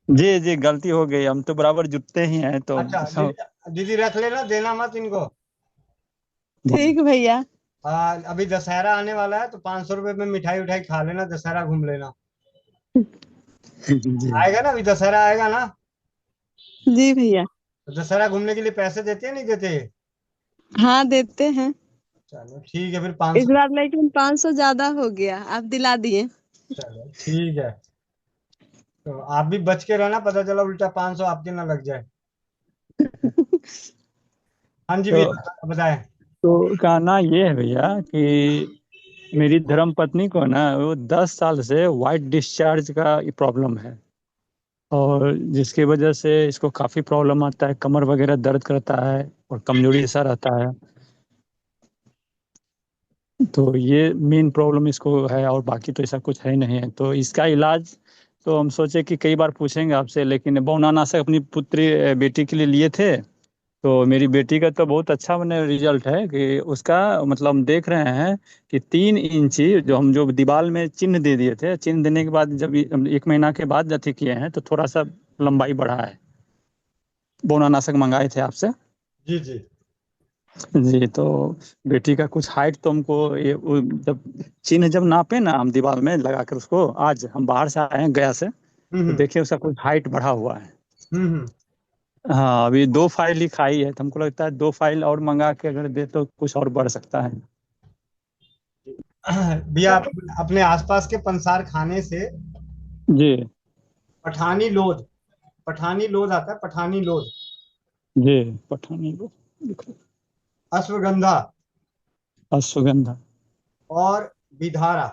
जी जी, गलती हो गई, हम तो बराबर जुटते ही हैं तो। अच्छा दीदी रख लेना, देना मत इनको। ठीक भैया। अभी दशहरा आने वाला है तो 500 रुपए में मिठाई उठाई खा लेना, दशहरा घूम लेना। आएगा ना, अभी दशहरा आएगा ना? जी भैया। तो दशहरा घूमने के लिए पैसे देते हैं नहीं देते? हाँ देते हैं। चलो ठीक है, फिर इस 500। बार लेकिन 500 ज्यादा हो गया, आप दिला दिए। चलो ठीक है, तो आप भी बच के रहना, पता चला उल्टा 500 आपके ना लग जाए। हाँ जी भैया बताएं। तो कहना ये है भैया कि मेरी धर्म पत्नी को ना वो 10 साल से वाइट डिस्चार्ज का प्रॉब्लम है, और जिसकी वजह से इसको काफ़ी प्रॉब्लम आता है, कमर वगैरह दर्द करता है और कमजोरी सा रहता है। तो ये मेन प्रॉब्लम इसको है, और बाकी तो ऐसा कुछ है नहीं है। तो इसका इलाज तो हम सोचे कि कई बार पूछेंगे आपसे, लेकिन बहुनानाशक अपनी पुत्री बेटी के लिए लिए थे, तो मेरी बेटी का तो बहुत अच्छा मैंने रिजल्ट है कि उसका मतलब हम देख रहे हैं कि 3 इंची जो दीवार में चिन्ह दे दिए थे, चिन्ह देने के बाद जब 1 महीना के बाद अथी किए हैं तो थोड़ा सा लंबाई बढ़ा है। बहुनानाशक मंगाए थे आपसे। जी जी। जी, तो बेटी का कुछ हाइट तो हमको ये जब चिन्ह जब नापे ना हम दीवार में लगा कर उसको, आज हम बाहर से आए हैं गया से, तो हम्म देखिए उसका कुछ हाइट बढ़ा हुआ है। हम्म हाँ, अभी 2 फाइल ही खाई है, तो हमको लगता है 2 फाइल और मंगा के अगर दे तो कुछ और बढ़ सकता है। भैया अपने आसपास के पंसार खाने से जी पठानी लोध, पठानी लोध आता है, पठानी लोध, जी, पठानी लो लिखो। अश्वगंधा अश्वगंधा, और विधारा,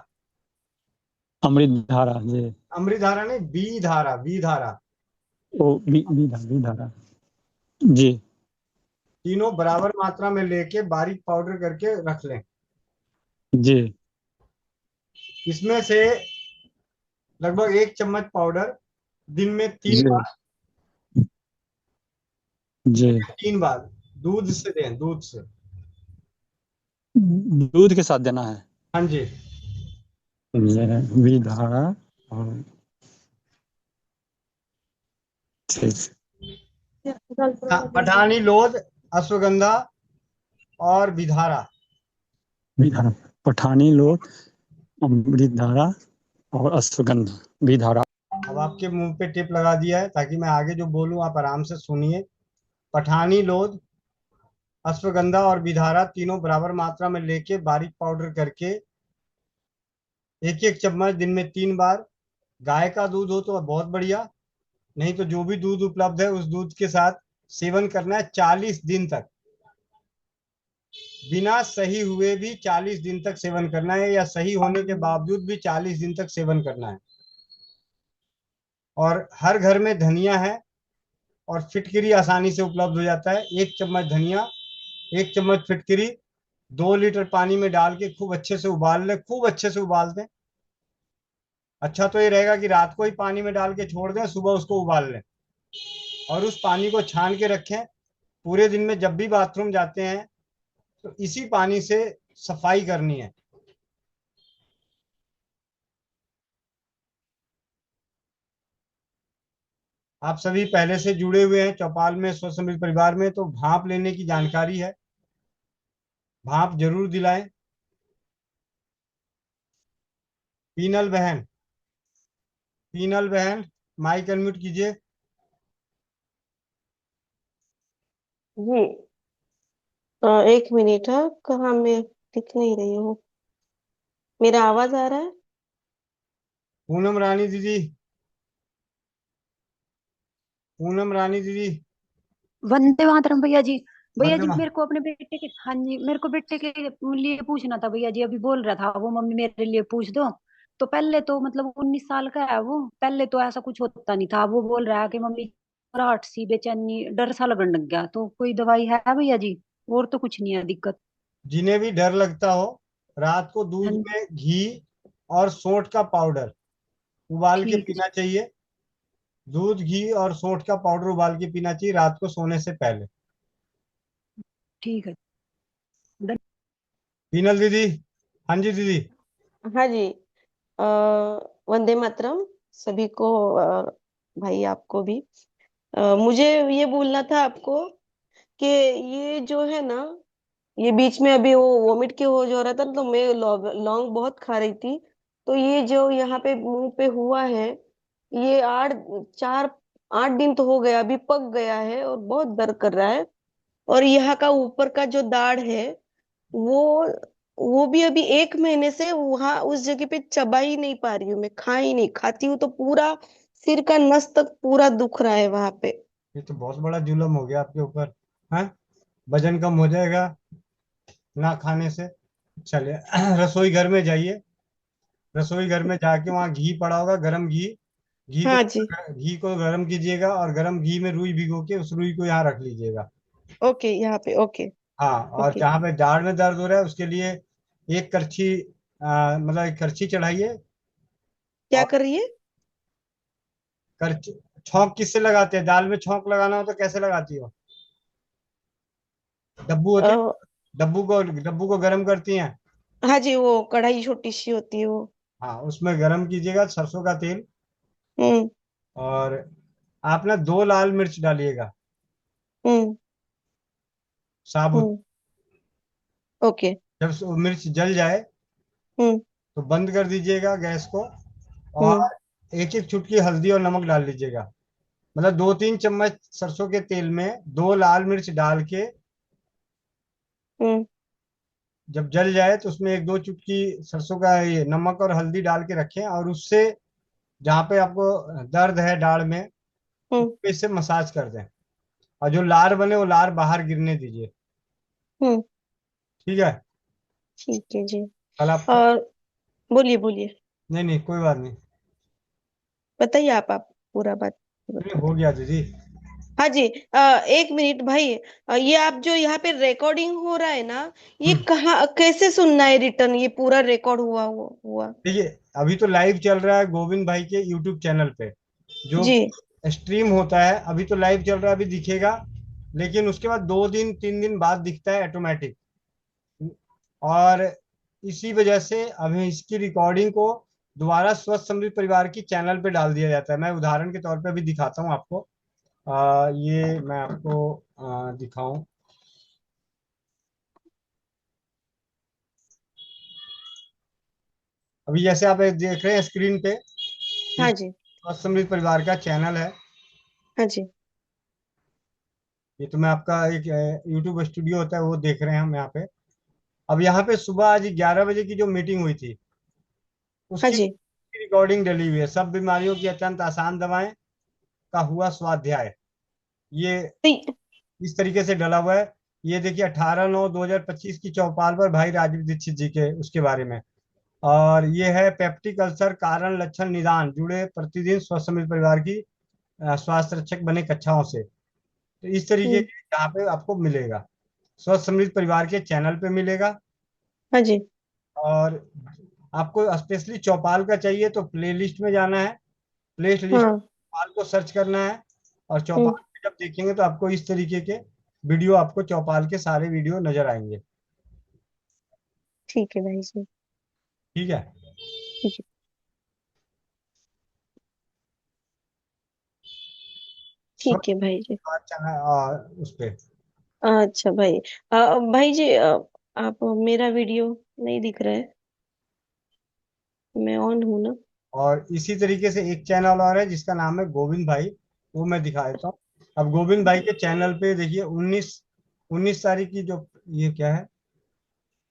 अमृतधारा जी, अमृतधारा नहीं, विधारा, विधारा, ओ विधारा जी तीनों बराबर मात्रा में लेके बारीक पाउडर करके रख लें। जी इसमें से लगभग 1 चम्मच पाउडर दिन में 3 जी बार, जी, 3 बार दूध से दें, दूध से। दूध के साथ देना है। हाँ जी। ये विधारा और ठीक। पठानी लोध, अश्वगंधा और विधारा। विधारा, पठानी लोध, अमृतधारा और अश्वगंधा, विधारा। अब आपके मुंह पे टिप लगा दिया है ताकि मैं आगे जो बोलूं आप आराम से सुनिए। पठानी लोध, अश्वगंधा और विधारा तीनों बराबर मात्रा में लेके बारीक पाउडर करके 1-1 चम्मच दिन में 3 बार। गाय का दूध हो तो बहुत बढ़िया, नहीं तो जो भी दूध उपलब्ध है उस दूध के साथ सेवन करना है 40 दिन तक। बिना सही हुए भी 40 दिन तक सेवन करना है, या सही होने के बावजूद भी 40 दिन तक सेवन करना है। और हर घर में धनिया है और फिटकरी आसानी से उपलब्ध हो जाता है। 1 चम्मच धनिया, 1 चम्मच फिटकरी 2 लीटर पानी में डाल के खूब अच्छे से उबाल लें, खूब अच्छे से उबाल दें। अच्छा तो ये रहेगा कि रात को ही पानी में डाल के छोड़ दें, सुबह उसको उबाल लें और उस पानी को छान के रखें। पूरे दिन में जब भी बाथरूम जाते हैं तो इसी पानी से सफाई करनी है। आप सभी पहले से जुड़े हुए हैं चौपाल में, स्वस्थ समृद्ध परिवार में, तो भाप लेने की जानकारी है, भाप जरूर दिलाएं। पीनल बहन, पीनल बहन माइक अनम्यूट कीजिए। जी 1 मिनट, हाँ कहाँ मैं दिख नहीं रही हूँ, मेरा आवाज आ रहा है? पूनम रानी दीदी, पूनम रानी दीदी। वंदे मातरम भैया जी। भैया वंदे जी मा मेरे को अपने बेटे के, हाँ जी मेरे को बेटे के लिए पूछना था भैया जी। अभी बोल रहा था वो मम्मी मेरे लिए पूछ दो। तो पहले तो मतलब 19 साल का है वो, पहले तो ऐसा कुछ होता नहीं था। वो बोल रहा है कि मम्मी घबराहट सी, बेचैनी, डर सा लगने लग गया। तो कोई दवाई है भैया जी? और तो कुछ नहीं है दिक्कत। जिन्हें भी डर लगता हो, रात को दूध हाँ में घी और सौंठ का पाउडर उबाल के ठीक है जी। पीना चाहिए। दूध, घी और सौंठ का पाउडर उबाल के पीना चाहिए रात को सोने से पहले। ठीक है। डन। पीनल दीदी। हाँ जी दीदी। हाँ जी, अ, वंदे मातरम सभी को, भाई आपको भी। मुझे ये बोलना था आपको कि ये जो है ना, ये बीच में अभी वो वोमिट के हो रहा था, तो मैं लौंग बहुत खा रही थी। तो ये जो यहाँ पे मुंह पे हुआ है, ये 8 दिन तो हो गया, अभी पक गया है और बहुत दर्द कर रहा है। और यहाँ का ऊपर का जो दाढ़ है, वो वो भी अभी 1 महीने से वहां उस जगह पे चबा ही नहीं पा रही हूँ, मैं खा ही नहीं, खाती हूँ तो पूरा सिर का नस तक पूरा दुख रहा है वहां पे। ये तो बहुत बड़ा जुल्म हो गया आपके ऊपर। है, वजन कम हो जाएगा ना खाने से। चलिए रसोई घर में जाइए, रसोई घर में जाके वहाँ घी पड़ा होगा, गरम घी। घी को हाँ जी। घी को गरम कीजिएगा और गरम घी में रुई भिगो के उस रुई को यहाँ रख लीजिएगा। ओके, यहाँ पे ओके। हाँ, और ओके, जहाँ पे दाढ़ में दर्द हो रहा है उसके लिए एक करछी, मतलब एक करछी चढ़ाइए। क्या और कर रही है? करछी, छौंक किससे लगाते हैं? दाल में छौंक लगाना हो तो कैसे लगाती हो? डब्बू होते अ, हैं, डब्बू को गर्म करती हैं। हाँ जी, वो कढ़ाई छोटी सी होती है वो। हाँ, उसमें गर्म कीजिएगा सरसों का तेल। हम्म और आप ना 2 लाल मिर्च डालिएगा, हम्म साबुत। हम्म ओके। जब मिर्च जल जाए हम्म तो बंद कर दीजिएगा गैस को, हम्म और एक एक चुटकी हल्दी और नमक डाल लीजिएगा। मतलब 2-3 चम्मच सरसों के तेल में 2 लाल मिर्च डाल के हम्म जब जल जाए तो उसमें 1-2 चुटकी सरसों का ये नमक और हल्दी डाल के रखें, और उससे जहाँ पे आपको दर्द है दाढ़ में, हम्म उसपे इससे मसाज कर दें, और जो लार बने वो लार बाहर गिरने दीजिए। हम्म ठीक है। ठीक है जी। कल आप, और बोलिए बोलिए, नहीं नहीं कोई बात नहीं, बताइए आप पूरा बात नहीं हो गया दीदी। हाँ जी। एक मिनट भाई, ये आप जो यहाँ पे रिकॉर्डिंग हो रहा है ना, ये हम्म। कहाँ कैसे सुनना है रिटर्न, ये पूरा रिकॉर्ड हुआ? देखिए, अभी तो लाइव चल रहा है गोविंद भाई के यूट्यूब चैनल पे, जो जी। स्ट्रीम होता है अभी तो लाइव चल रहा है, अभी दिखेगा। लेकिन उसके बाद 2 दिन 3 दिन बाद दिखता है ऑटोमेटिक। और इसी वजह से अभी इसकी रिकॉर्डिंग को दोबारा स्वस्थ समृद्ध परिवार की चैनल पे डाल दिया जाता है। मैं उदाहरण के तौर पे अभी दिखाता हूँ आपको। ये मैं आपको दिखाऊं। अभी जैसे आप देख रहे हैं स्क्रीन पे, ये हाँ जी। स्वस्थ समृद्ध परिवार का चैनल है। हाँ जी। ये तो मैं आपका एक यूट्यूब स्टूडियो होता है वो देख रहे हैं हम यहाँ पे। अब यहाँ पे सुबह आज 11 बजे की जो मीटिंग हुई थी, हाँ उसकी जी। रिकॉर्डिंग डली हुई है। सब बीमारियों की अत्यंत आसान दवाएं का हुआ स्वाध्याय, ये तो इस तरीके से डला हुआ है। ये देखिए 18/9/2025 की चौपाल पर भाई राजीव दीक्षित जी के उसके बारे में। और ये है पेप्टिक अल्सर कारण लक्षण निदान, जुड़े प्रतिदिन स्वस्थ समृद्ध परिवार की स्वास्थ्य रक्षक बने कक्षाओं से। तो इस तरीके हम्म, के यहाँ पे आपको मिलेगा, स्वस्थ समृद्ध परिवार के चैनल पे मिलेगा। हाँ जी। और आपको स्पेशली चौपाल का चाहिए तो प्ले लिस्ट में जाना है, प्ले लिस्ट हाँ। चौपाल को सर्च करना है, और हम्म, चौपाल में जब देखेंगे तो आपको इस तरीके के वीडियो, आपको चौपाल के सारे वीडियो नजर आएंगे। ठीक है भाई जी। ठीक है। ठीक है। ठीक है भाई जी। उस पे अच्छा भाई, भाई जी, आप मेरा वीडियो नहीं दिख रहा है, मैं ऑन हूं ना? और इसी तरीके से एक चैनल और है जिसका नाम है गोविंद भाई, वो मैं दिखा देता हूँ। अब गोविंद भाई के चैनल पे देखिए 19 तारीख की जो, ये क्या है,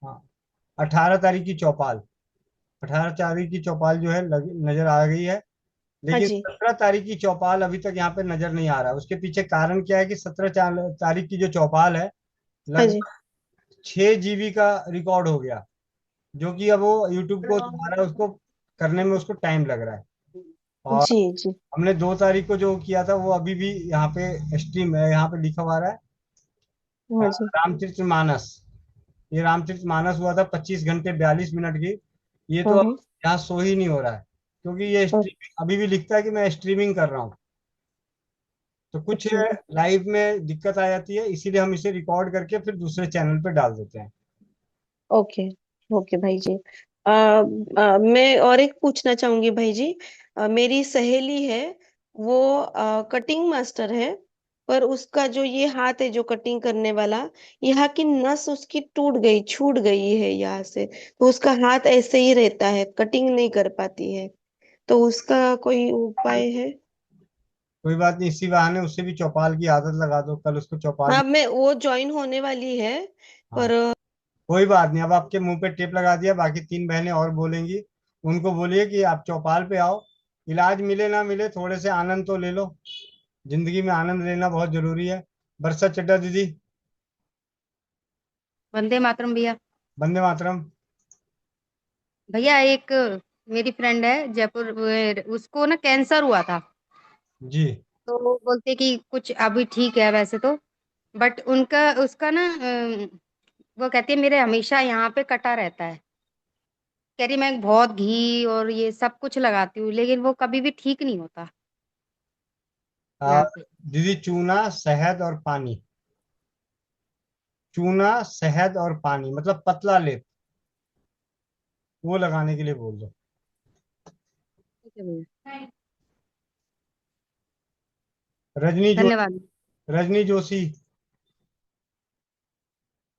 हाँ, 18 तारीख की चौपाल, 18 तारीख की चौपाल जो है नजर आ गई है। हाँ लेकिन जी। 17 तारीख की चौपाल अभी तक यहाँ पे नजर नहीं आ रहा है। उसके पीछे कारण क्या है कि 17 तारीख की जो चौपाल है, हाँ जी। लगभग 6 GB का रिकॉर्ड हो गया, जो कि अब वो यूट्यूब को दोबारा उसको करने में उसको टाइम लग रहा है। और जी जी। हमने 2 तारीख को जो किया था वो अभी भी यहाँ पे स्ट्रीम है, यहाँ पे लिखा हुआ रहा है हाँ जी। रामचरितमानस। ये रामचरितमानस हुआ था 25 घंटे 42 मिनट की। ये हाँ तो अब हाँ। यहाँ शो ही नहीं हो रहा है, क्योंकि ये हाँ, स्ट्रीमिंग अभी भी लिखता है कि मैं स्ट्रीमिंग कर रहा हूँ। तो कुछ अच्छा। लाइव में दिक्कत आ जाती है, इसीलिए हम इसे रिकॉर्ड करके फिर दूसरे चैनल पे डाल देते हैं। ओके। ओके भाई जी। मैं और एक पूछना चाहूंगी भाई जी। मेरी सहेली है, वो कटिंग मास्टर है, पर उसका जो ये हाथ है जो कटिंग करने वाला, यहाँ की नस उसकी टूट गई, छूट गई है यहाँ से, तो उसका हाथ ऐसे ही रहता है, कटिंग नहीं कर पाती है, तो उसका कोई उपाय है? कोई बात नहीं, इसी बहाने उससे भी चौपाल की आदत लगा दो, कल उसको चौपाल। हाँ, मैं वो ज्वाइन होने वाली है, हाँ, पर कोई बात नहीं, अब आपके मुंह पे टेप लगा दिया, बाकी 3 बहनें और बोलेंगी। उनको बोलिए कि आप चौपाल पे आओ, इलाज मिले ना मिले थोड़े से आनंद तो ले लो। जिंदगी में आनंद लेना बहुत जरूरी है। बरसा चड्डा दीदी। वंदे मातरम भैया। वंदे मातरम। भैया एक मेरी फ्रेंड है जयपुर, उसको ना कैंसर हुआ था। जी। तो वो बोलते कि कुछ अभी ठीक है वैसे तो, बट उनका उसका ना वो कहती है मेरे हमेशा यहाँ पे कटा रहता है। कह रही मैं बहुत घी और ये सब कुछ लगाती हूँ लेकिन वो कभी भी ठीक नहीं होता आ, यहाँ पे। दीदी चूना शहद और पानी, चूना शहद और पानी मतलब पतला लेप, वो लगाने के लिए बोल दो। ठीक है भैया। रजनी जो धन्यवाद। रजनी जोशी,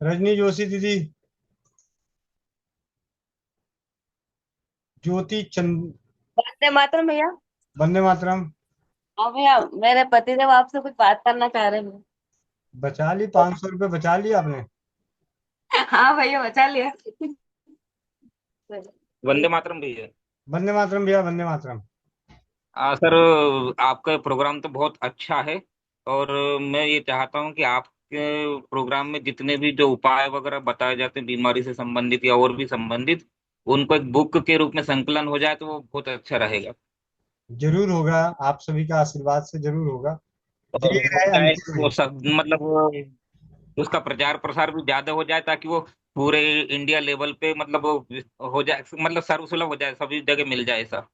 रजनी जोशी दीदी। ज्योति चंद। वंदे मातरम भैया। वंदे मातरम। हाँ भैया, मेरे पतिदेव आपसे कुछ बात करना चाह रहे हैं। बचा ली 500 रुपये, बचा लिया आपने? हाँ भैया, बचा लिया। वंदे मातरम भैया। वंदे मातरम भैया, वंदे मातरम। सर, आपका प्रोग्राम तो बहुत अच्छा है। और मैं ये चाहता हूँ कि आपके प्रोग्राम में जितने भी जो उपाय वगैरह बताए जाते हैं बीमारी से संबंधित या और भी संबंधित, उनको एक बुक के रूप में संकलन हो जाए तो वो बहुत अच्छा रहेगा। जरूर होगा, आप सभी का आशीर्वाद से जरूर होगा। और दिए हो रहे जाए अंतिम वो में। सब मतलब उसका प्रचार प्रसार भी ज्यादा हो जाए ताकि वो पूरे इंडिया लेवल पे मतलब वो हो जाए, मतलब सर्वसुलभ हो जाए, सभी जगह मिल जाए ऐसा।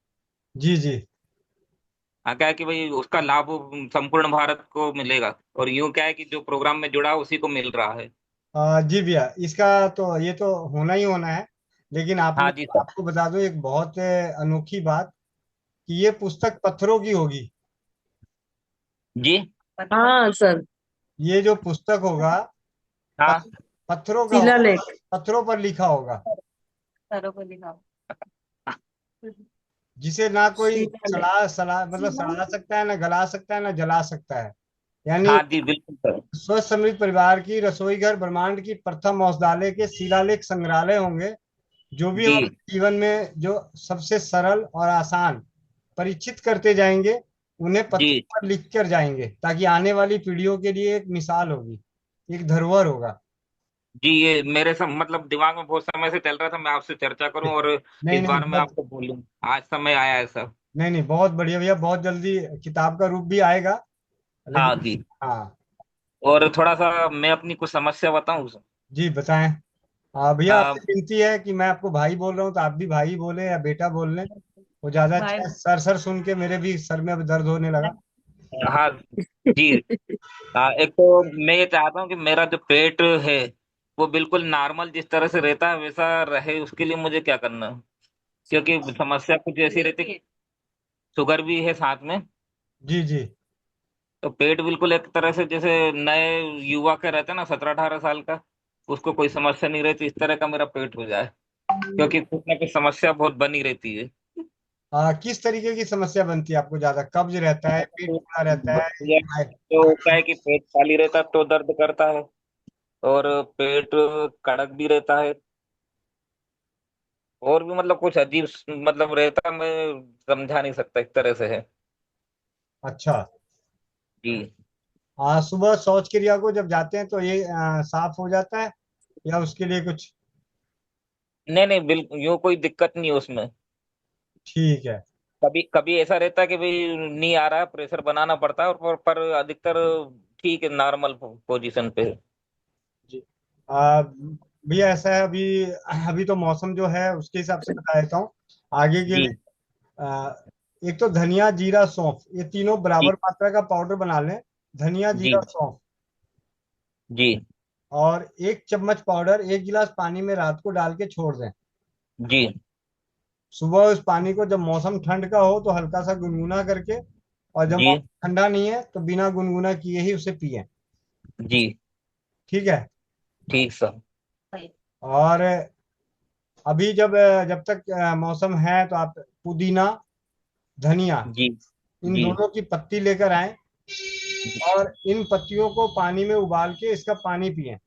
जी जी। हाँ, क्या है कि भाई उसका लाभ संपूर्ण भारत को मिलेगा, और यूं क्या है कि जो प्रोग्राम में जुड़ा है उसी को मिल रहा है। जी भैया, इसका तो ये तो होना ही होना है। लेकिन हाँ जी सर। आपको बता दूं एक बहुत अनोखी बात, कि ये पुस्तक पत्थरों की होगी। जी। हाँ सर। ये जो पुस्तक होगा हाँ। पत्थरों का होगा, शिलालेख। पत्थरों पर लिखा होगा, सरों को दिखाओ। जिसे ना कोई शिलालेख। सड़ा सड़ा मतलब सड़ा सकता है, ना गला सकता है, ना जला सकता है। यानी हाँ जी, बिल्कुल सर। स्वस्थ समृद्ध परिवार की रसोई घर ब्रह्मांड की प्रथम औषधालय के शिलालेख संग्रहालय होंगे, जो भी जी हमारे जीवन में जो सबसे सरल और आसान परीक्षित करते जाएंगे, उन्हें जी पत्रों पर लिख कर जाएंगे, ताकि आने वाली पीढ़ियों के लिए एक मिसाल होगी, एक धरोहर होगा। जी, ये मेरे सब मतलब दिमाग में बहुत समय से चल रहा था, मैं आपसे चर्चा करूं और नहीं इस नहीं बारे में बहुत, आपको बोलूं। आज समय आया है सर। नहीं नहीं बहुत बढ़िया भैया, बहुत जल्दी किताब का रूप भी आएगा। हाँ लेकिन जी। हाँ। और थोड़ा सा मैं अपनी कुछ समस्या बताऊं सर। जी बताएं। भैया आ, आपसे विनती है कि मैं आपको भाई बोल रहा हूँ, तो आप भी भाई बोले या बेटा बोल लें, वो ज्यादा भाई। अच्छा है। सर सर सुन के मेरे भी सर में अब दर्द होने लगा। हाँ जी। एक तो मैं ये चाहता हूँ कि मेरा जो पेट है वो बिल्कुल नॉर्मल जिस तरह से रहता है वैसा रहे, उसके लिए मुझे क्या करना है? क्योंकि समस्या कुछ ऐसी रहती है, शुगर भी है साथ में। जी जी। तो पेट बिल्कुल एक तरह से जैसे नए युवा के रहते हैं ना, 17-18 साल का, उसको कोई समस्या नहीं रहती, इस तरह का मेरा पेट हो जाए, क्योंकि कुछ ना कुछ समस्या बहुत बनी रहती है। किस तरीके की समस्या बनती है आपको? ज्यादा कब्ज रहता है, पेट फूला रहता है? ये तो होता है कि पेट खाली रहता तो दर्द करता है, और पेट कड़क भी रहता है, और भी मतलब कुछ अजीब मतलब रहता, मैं समझा नहीं सकता, इस तरह से है। अच्छा। जी। सुबह शौच क्रिया को जब जाते हैं तो ये साफ हो जाता है, या उसके लिए कुछ? नहीं नहीं, बिल्कुल यूँ कोई दिक्कत नहीं है उसमें। ठीक है। कभी कभी ऐसा रहता है कि भाई नहीं आ रहा है, प्रेशर बनाना पड़ता है, और पर अधिकतर ठीक है, नॉर्मल पोजीशन पे है। जी। भैया ऐसा है, अभी अभी तो मौसम जो है उसके हिसाब से बता देता हूँ आगे के जी लिए। आ, एक तो धनिया जीरा सौंफ, ये तीनों जी बराबर मात्रा का पाउडर बना लें। धनिया जी जीरा सौंफ, जी और 1 चम्मच पाउडर 1 गिलास पानी में रात को डाल के छोड़ दें। जी सुबह उस पानी को जब मौसम ठंड का हो तो हल्का सा गुनगुना करके, और जब जी मौसम ठंडा नहीं है तो बिना गुनगुना किए ही उसे पिए। जी। ठीक है। ठीक सर। और अभी जब तक मौसम है तो आप पुदीना, धनिया, जी इन जी दोनों की पत्ती लेकर आए, और इन पत्तियों को पानी में उबाल के इसका पानी पिएं।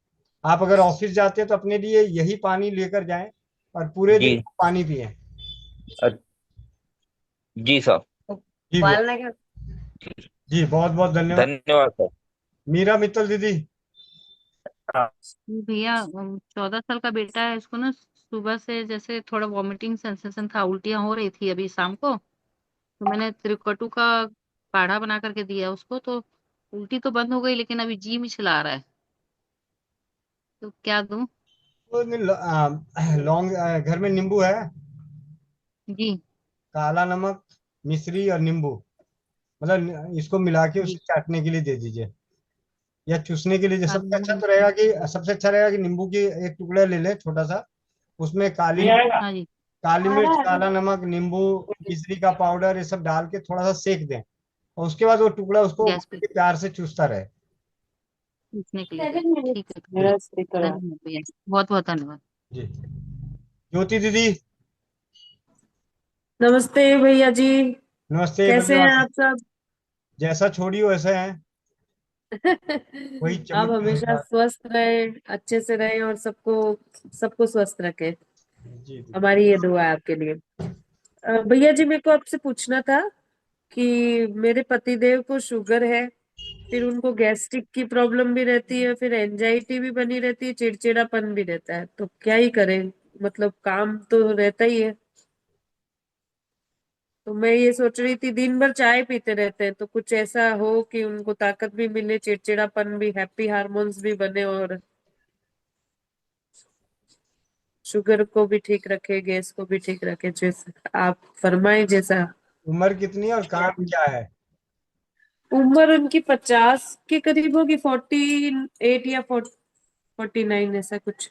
आप अगर ऑफिस जाते हैं तो अपने लिए यही पानी लेकर जाएं, और पूरे दिन जी। पानी पिएं। अ- जी सर। जी भैया। उबालने के। जी बहुत बहुत धन्यवाद। धन्यवाद सर। मीरा मित्तल दीदी। हाँ भैया 14 साल का बेटा है, इसको ना सुबह से जैसे थोड़ा वॉमिटिंग सेंसेशन था, उल्टियां हो रही थी अभी शाम को, तो मैंने त्रिकटु का काढ़ा बना करके दिया उसको, तो उल्टी तो बंद हो गई लेकिन अभी जी मिचला रहा है, तो क्या दूं? लौंग, घर में नींबू है? जी काला नमक, मिश्री और नींबू, मतलब इसको मिला के उसे जी। चाटने के लिए दे दीजिए, या चूसने के लिए। सबसे अच्छा काला तो रहेगा कि सबसे अच्छा रहेगा कि नींबू की एक टुकड़ा ले लें छोटा सा, उसमें हाँ जी। काली मिर्च, काला नमक, नींबू, मिश्री का पाउडर, ये सब डाल के थोड़ा सा सेक दें, और उसके बाद वो टुकड़ा उसको गैस पे बड़े प्यार से चूसता रहे। पूछने के लिए गए। ठीक है भैया, धन्यवाद भैया, बहुत बहुत धन्यवाद। जी। ज्योति दीदी। नमस्ते भैया जी। नमस्ते कैसे बंदे हैं मातरम। आप सब? जैसा छोड़ी वैसे हैं, वही आप चमक के हमेशा अनुसार। स्वस्थ रहे, अच्छे से रहे और सबको सबको स्वस्थ रखे। जी जी। हमारी ये दुआ है आपके लिए। भैया जी, मेरे को आपसे पूछना था कि मेरे पतिदेव को शुगर है, फिर उनको गैस्ट्रिक की प्रॉब्लम भी रहती है, फिर एंजाइटी भी बनी रहती है, चिड़चिड़ापन भी रहता है, तो क्या ही करें? मतलब काम तो रहता ही है। तो मैं ये सोच रही थी, दिन भर चाय पीते रहते हैं, तो कुछ ऐसा हो कि उनको ताकत भी मिले, चिड़चिड़ापन भी, हैप्पी हार्मोन्स भी बने और शुगर को भी ठीक रखे, गैस को भी ठीक रखे। जैसा आप फरमाए जैसा। उम्र कितनी है और काम क्या है? उम्र उनकी 50 के करीब होगी, 48 या 49 ऐसा कुछ।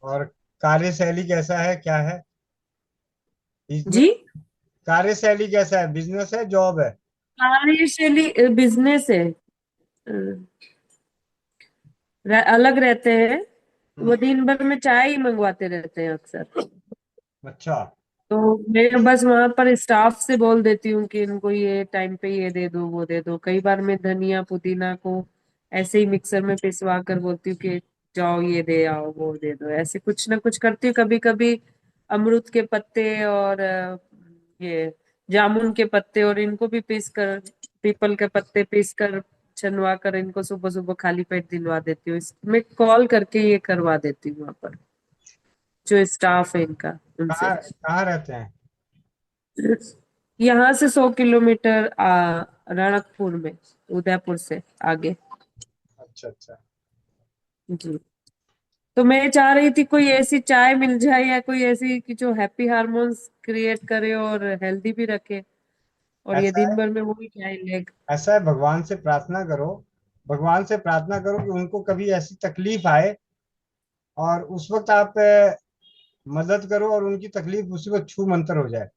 और कार्यशैली कैसा है, क्या है? जी। बिजनेस, कार्यशैली कैसा है, बिजनेस है, जॉब है? कार्यशैली बिजनेस है। अ, अलग रहते हैं। वो दिन भर में चाय ही मंगवाते रहते हैं अक्सर। अच्छा। तो मैं बस वहां पर स्टाफ से बोल देती हूँ कि इनको ये टाइम पे ये दे दो, वो दे दो। कई बार मैं धनिया पुदीना को ऐसे ही मिक्सर में पिसवा कर बोलती हूँ कि जाओ ये दे आओ, वो दे दो। ऐसे कुछ ना कुछ करती हूँ। कभी कभी अमरूद के पत्ते और ये जामुन के पत्ते और इनको भी पीस कर, पीपल के पत्ते पीस कर छनवा कर इनको सुबह सुबह खाली पेट दिलवा देती हूँ। मैं कॉल करके ये करवा देती हूँ वहां पर जो स्टाफ है इनका, उनसे। कहाँ कहाँ रहते हैं? यहाँ से 100 किलोमीटर रणकपुर में, उदयपुर से आगे। अच्छा अच्छा। जी। तो मैं चाह रही थी कोई ऐसी चाय मिल जाए या कोई ऐसी कि जो हैप्पी हार्मोन्स क्रिएट करे और हेल्दी भी रखे, और ये ऐसा दिन है, भर में वही चाय ले। ऐसा है, भगवान से प्रार्थना करो। भगवान से प्रार्थना करो कि उनको कभी ऐसी तकलीफ आए और उस वक्त आप मदद करो और उनकी तकलीफ उसी वक्त छू मंतर हो जाए।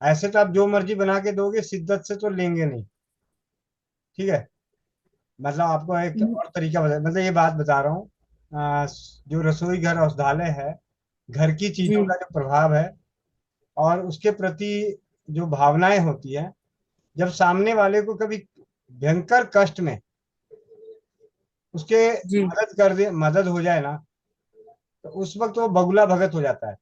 ऐसे तो आप जो मर्जी बना के दोगे, शिद्दत से तो लेंगे नहीं। ठीक है। मतलब आपको एक और तरीका बता, मतलब ये बात बता रहा हूँ। जो रसोई घर औषधालय है, घर की चीजों जी का जो प्रभाव है और उसके प्रति जो भावनाएं होती है, जब सामने वाले को कभी भयंकर कष्ट में उसके जी। मदद कर दे, मदद हो जाए ना, तो उस वक्त वो बगुला भगत हो जाता है।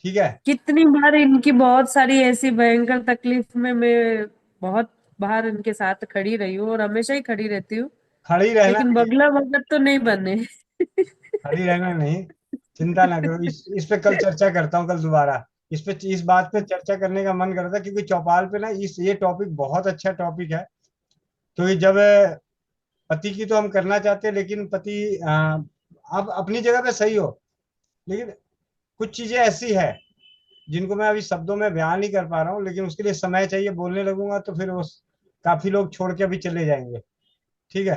ठीक है। कितनी बार इनकी बहुत सारी ऐसी भयंकर तकलीफ में मैं बहुत बार इनके साथ खड़ी रही हूँ और हमेशा ही खड़ी रहती हूँ, खड़ी रहना लेकिन नहीं, बगला भगत तो नहीं बने। खड़ी रहना नहीं, चिंता ना करो। इस पे कल चर्चा करता हूँ, कल दोबारा इस पे, इस बात पे चर्चा करने का मन करता है, क्योंकि चौपाल पे ना इस ये टॉपिक बहुत अच्छा टॉपिक है। क्योंकि जब पति की तो हम करना चाहते हैं, लेकिन पति अब अपनी जगह पे सही हो, लेकिन कुछ चीजें ऐसी है जिनको मैं अभी शब्दों में बयान नहीं कर पा रहा हूँ, लेकिन उसके लिए समय चाहिए। बोलने लगूंगा तो फिर उस काफी लोग छोड़ के अभी चले जाएंगे। ठीक है।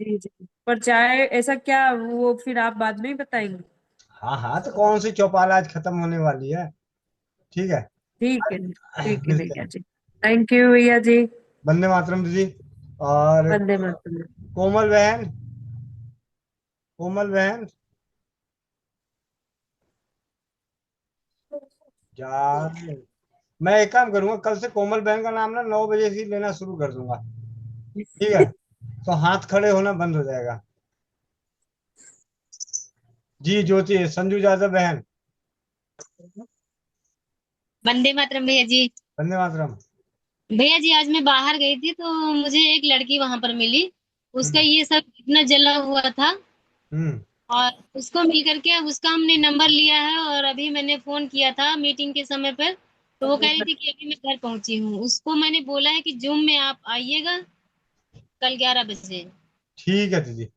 जी जी। पर चाहे ऐसा क्या, वो फिर आप बाद में ही बताएंगे? हाँ हाँ, तो कौन सी चौपाल आज खत्म होने वाली है। ठीक है। ठीक है मिलते भैया हैं। जी। थैंक यू भैया जी। वंदे मातरम दीदी। और वंदे मातरम। कोमल बहन, कोमल बहन यार, मैं एक काम करूंगा, कल से कोमल बहन का नाम ना 9 बजे से ही लेना शुरू कर दूंगा। ठीक है। तो हाथ खड़े होना बंद हो जाएगा। जी ज्योति, संजू यादव बहन। वंदे मातरम भैया जी। वंदे मातरम। भैया जी, आज मैं बाहर गई थी तो मुझे एक लड़की वहां पर मिली। उसका हम्म ये सब इतना जला हुआ था, हम्म। और उसको मिल करके उसका हमने नंबर लिया है, और अभी मैंने फोन किया था मीटिंग के समय पर, तो वो कह रही थी कि अभी मैं घर पहुंची हूँ। उसको मैंने बोला है कि जूम में आप आइएगा कल 11 बजे, ठीक है दीदी।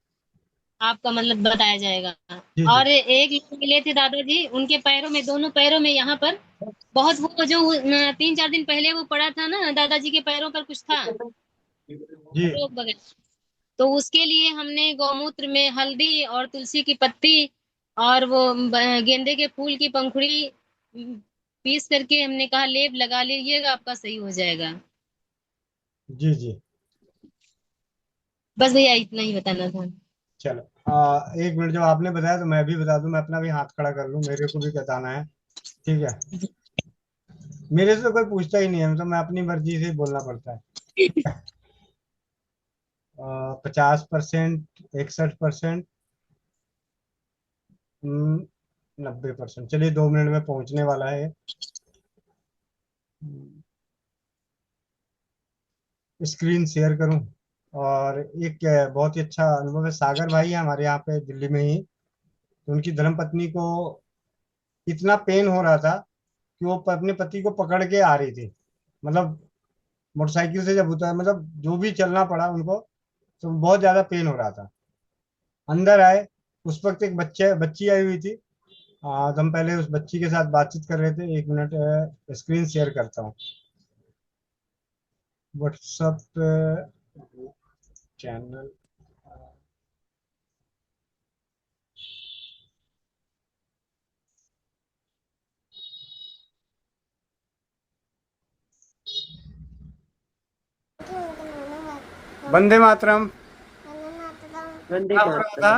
आपका मतलब बताया जाएगा। जी जी। और एक लोग मिले थे दादाजी, उनके पैरों में, दोनों पैरों में यहाँ पर बहुत, वो जो 3-4 दिन पहले वो पड़ा था ना, दादाजी के पैरों पर कुछ था, जी रोग वगैरह। तो उसके लिए हमने गौमूत्र में हल्दी और तुलसी की पत्ती और वो गेंदे के फूल की पंखुड़ी पीस करके हमने कहा लेप लगा लीजिएगा, आपका सही हो जाएगा। जी जी। बस भैया इतना ही बताना था। चलो, 1 मिनट, जब आपने बताया तो मैं भी बता दूं, मैं अपना भी हाथ खड़ा कर लूं, मेरे को भी बताना है। ठीक है, मेरे से तो कोई पूछता ही नहीं है, मतलब मैं अपनी मर्जी से ही बोलना पड़ता है। 50%, 61%, 90%। चलिए 2 मिनट में पहुंचने वाला है। स्क्रीन शेयर करूं। और एक बहुत ही अच्छा अनुभव है, सागर भाई है हमारे यहाँ पे दिल्ली में ही। तो उनकी धर्मपत्नी को इतना पेन हो रहा था कि वो अपने पति को पकड़ के आ रही थी, मतलब मोटरसाइकिल से जब उतर, मतलब जो भी चलना पड़ा उनको, तो बहुत ज्यादा पेन हो रहा था। अंदर आए, उस वक्त एक बच्चे बच्ची आई हुई थी। तो हम पहले उस बच्ची के साथ बातचीत कर रहे थे। 1 मिनट, स्क्रीन शेयर करता हूँ व्हाट्सएप चैनल। वंदे मातरम। वंदे कहाँ हो रहा मातरम। था?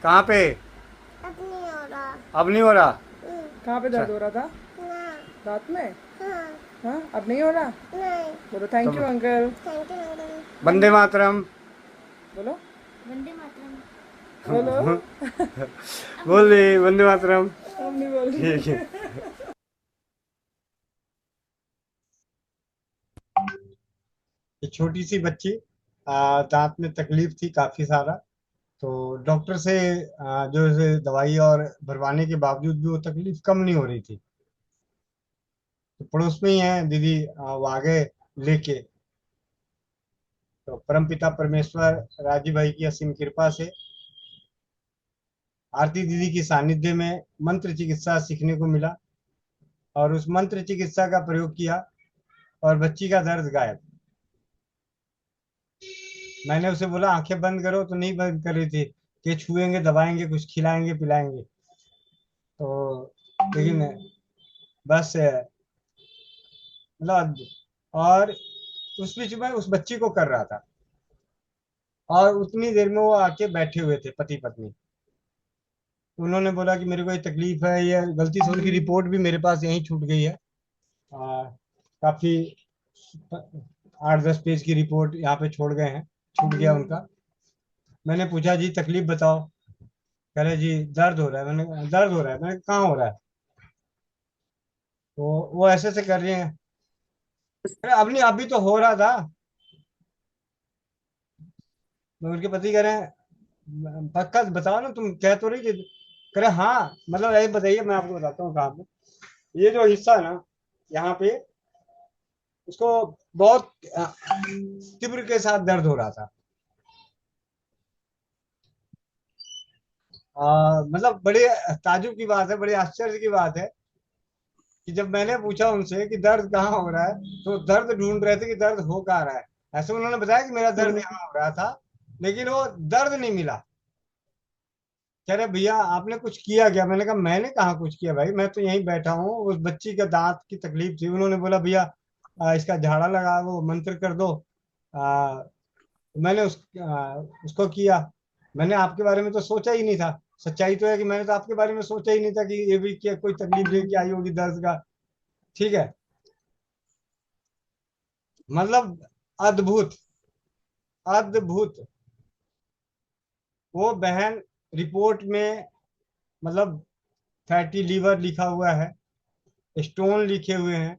कहाँ पे? अब नहीं हो रहा। कहाँ पे दर्द हो रहा था? रात में? हाँ, अब नहीं हो रहा? बोलो thank you uncle. Vande Mataram. बोलो वंदे मातरम। बोलो। बोल रही वंदे मातरम। हम नहीं बोल रहे। ठीक है। ये छोटी सी बच्ची, दांत में तकलीफ थी काफी सारा। तो डॉक्टर से जो है दवाई और भरवाने के बावजूद भी वो तकलीफ कम नहीं हो रही थी। तो पड़ोस में ही है दीदी, वो आ गए लेके। तो परमपिता परमेश्वर राजीव भाई की असीम कृपा से आरती दीदी की सानिध्य में मंत्र चिकित्सा सीखने को मिला, और उस मंत्र चिकित्सा का प्रयोग किया और बच्ची का दर्द गायब। मैंने उसे बोला आंखें बंद करो, तो नहीं बंद कर रही थी कि छुएंगे, दबाएंगे, कुछ खिलाएंगे पिलाएंगे। तो लेकिन बस मतलब, और उस बीच में उस बच्ची को कर रहा था, और उतनी देर में वो आके बैठे हुए थे पति पत्नी। उन्होंने बोला कि मेरे को ये तकलीफ है, ये गलती से उनकी रिपोर्ट भी मेरे पास यहीं छूट गई है। काफी 8-10 पेज की रिपोर्ट यहाँ पे छोड़ गए हैं, छूट गया उनका। मैंने पूछा जी तकलीफ बताओ, कह रहे जी दर्द हो रहा है। मैंने कहा, दर्द हो रहा है? मैंने कहा, कहाँ हो रहा है? तो वो ऐसे से कर रही हैं। अरे अब नहीं, अभी तो हो रहा था। तो उनके पति कह रहे हैं पक्का बताओ ना, तुम कह तो रही कि, कह रहे हाँ, मतलब यही बताइए, मैं आपको बताता हूँ कहाँ पे। ये जो हिस्सा है ना यहाँ पे, उसको बहुत तीव्र के साथ दर्द हो रहा था। मतलब बड़े ताजुब की बात है, बड़े आश्चर्य की बात है कि जब मैंने पूछा उनसे कि दर्द कहाँ हो रहा है, तो दर्द ढूंढ रहे थे कि दर्द हो कहाँ रहा है। ऐसे उन्होंने बताया कि मेरा दर्द यहाँ हो रहा था, लेकिन वो दर्द नहीं मिला। कह रहे भैया आपने कुछ किया क्या? मैंने कहा मैंने कहाँ कुछ किया भाई, मैं तो यहीं बैठा हूँ। उस बच्ची का दांत की तकलीफ थी, उन्होंने बोला भैया इसका झाड़ा लगा, वो मंत्र कर दो। आ, मैंने उसको किया। मैंने आपके बारे में तो सोचा ही नहीं था। सच्चाई तो है कि मैंने तो आपके बारे में सोचा ही नहीं था कि ये भी क्या कोई तकलीफ लेके आई होगी दर्द का। ठीक है, मतलब अद्भुत, अद्भुत। वो बहन रिपोर्ट में, मतलब फैटी लीवर लिखा हुआ है, स्टोन लिखे हुए हैं,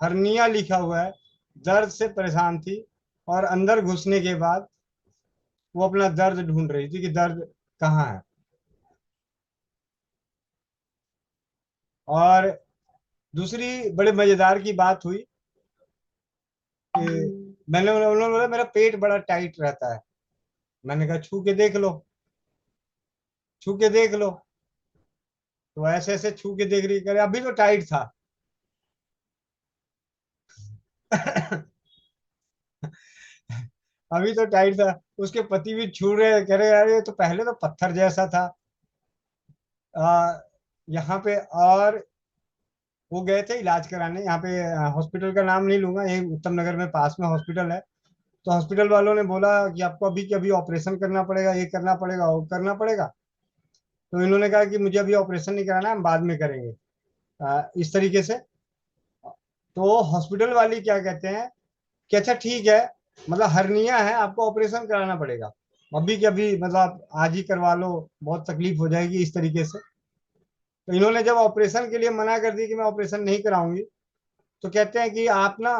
हर्निया लिखा हुआ है, दर्द से परेशान थी, और अंदर घुसने के बाद वो अपना दर्द ढूंढ रही थी कि दर्द कहाँ है। और दूसरी बड़े मजेदार की बात हुई कि उन्होंने बोला मेरा पेट बड़ा टाइट रहता है। मैंने कहा छू के देख लो, छू के देख लो। तो ऐसे ऐसे छू के देख रही, करे अभी तो टाइट था। अभी तो टाइट था। उसके पति भी छू रहे, कह रहे यार ये तो पहले तो पत्थर जैसा था। आ, यहाँ पे, और वो गए थे इलाज कराने यहाँ पे, हॉस्पिटल का नाम नहीं लूंगा, यही उत्तम नगर में पास में हॉस्पिटल है। तो हॉस्पिटल वालों ने बोला कि आपको अभी के अभी ऑपरेशन करना पड़ेगा, ये करना पड़ेगा, वो करना पड़ेगा। तो इन्होंने कहा कि मुझे अभी ऑपरेशन नहीं कराना, हम बाद में करेंगे, इस तरीके से। तो हॉस्पिटल वाली क्या कहते हैं कि अच्छा ठीक है, मतलब हर्निया है, आपको ऑपरेशन कराना पड़ेगा, अभी के अभी, मतलब आप आज ही करवा लो, बहुत तकलीफ हो जाएगी, इस तरीके से। तो इन्होंने जब ऑपरेशन के लिए मना कर दी कि मैं ऑपरेशन नहीं कराऊंगी, तो कहते हैं कि आप ना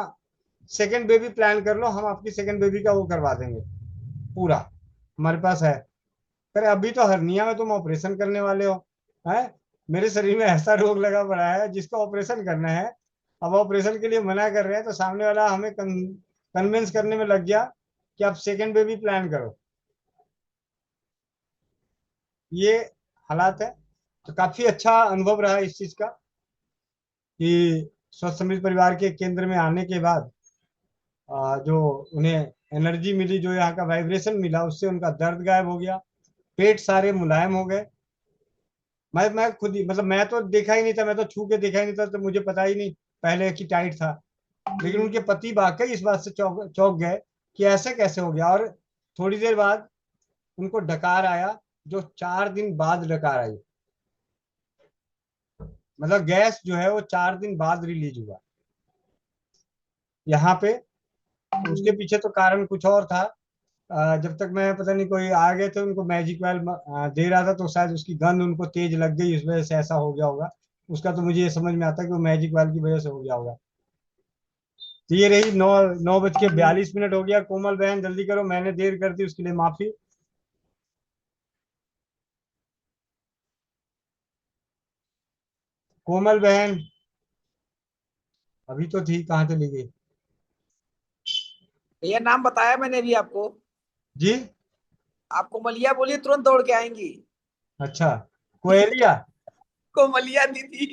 सेकंड बेबी प्लान कर लो, हम आपकी सेकंड बेबी का वो करवा देंगे पूरा, हमारे पास है। अरे अभी तो हर्निया में तुम ऑपरेशन करने वाले हो, है? मेरे शरीर में ऐसा रोग लगा पड़ा है जिसका ऑपरेशन करना है, अब ऑपरेशन के लिए मना कर रहे हैं, तो सामने वाला हमें कन्विंस करने में लग गया कि आप सेकंड बेबी प्लान करो। ये हालात है। तो काफी अच्छा अनुभव रहा इस चीज का कि स्वस्थ समृद्ध परिवार के केंद्र में आने के बाद जो उन्हें एनर्जी मिली, जो यहाँ का वाइब्रेशन मिला, उससे उनका दर्द गायब हो गया, पेट सारे मुलायम हो गए। मैं खुद ही, मतलब मैं तो देखा ही नहीं था, मैं तो छू के देखा ही नहीं था, तो मुझे पता ही नहीं पहले कि टाइट था। लेकिन उनके पति वाकई इस बात से चौंक चौंक गए कि ऐसे कैसे हो गया। और थोड़ी देर बाद उनको डकार आया, जो 4 दिन बाद डकार आई, मतलब गैस जो है वो 4 दिन बाद रिलीज हुआ यहाँ पे। उसके पीछे तो कारण कुछ और था। जब तक मैं, पता नहीं, कोई आ गए थे उनको मैजिक ऑयल दे रहा था, तो शायद उसकी गंध उनको तेज लग गई, इस वजह से ऐसा हो गया होगा। उसका तो मुझे ये समझ में आता है कि वो मैजिक ऑयल की वजह से हो गया होगा। तो ये रही 9:42 हो गया। कोमल बहन जल्दी करो, मैंने देर कर दी, उसके लिए माफी। कोमल बहन अभी तो थी, कहाँ चली गई? भैया नाम बताया मैंने अभी आपको। जी, आपको मलिया बोलिए, तुरंत दौड़ के आएंगी। अच्छा, कोयलिया। कोमलिया दीदी।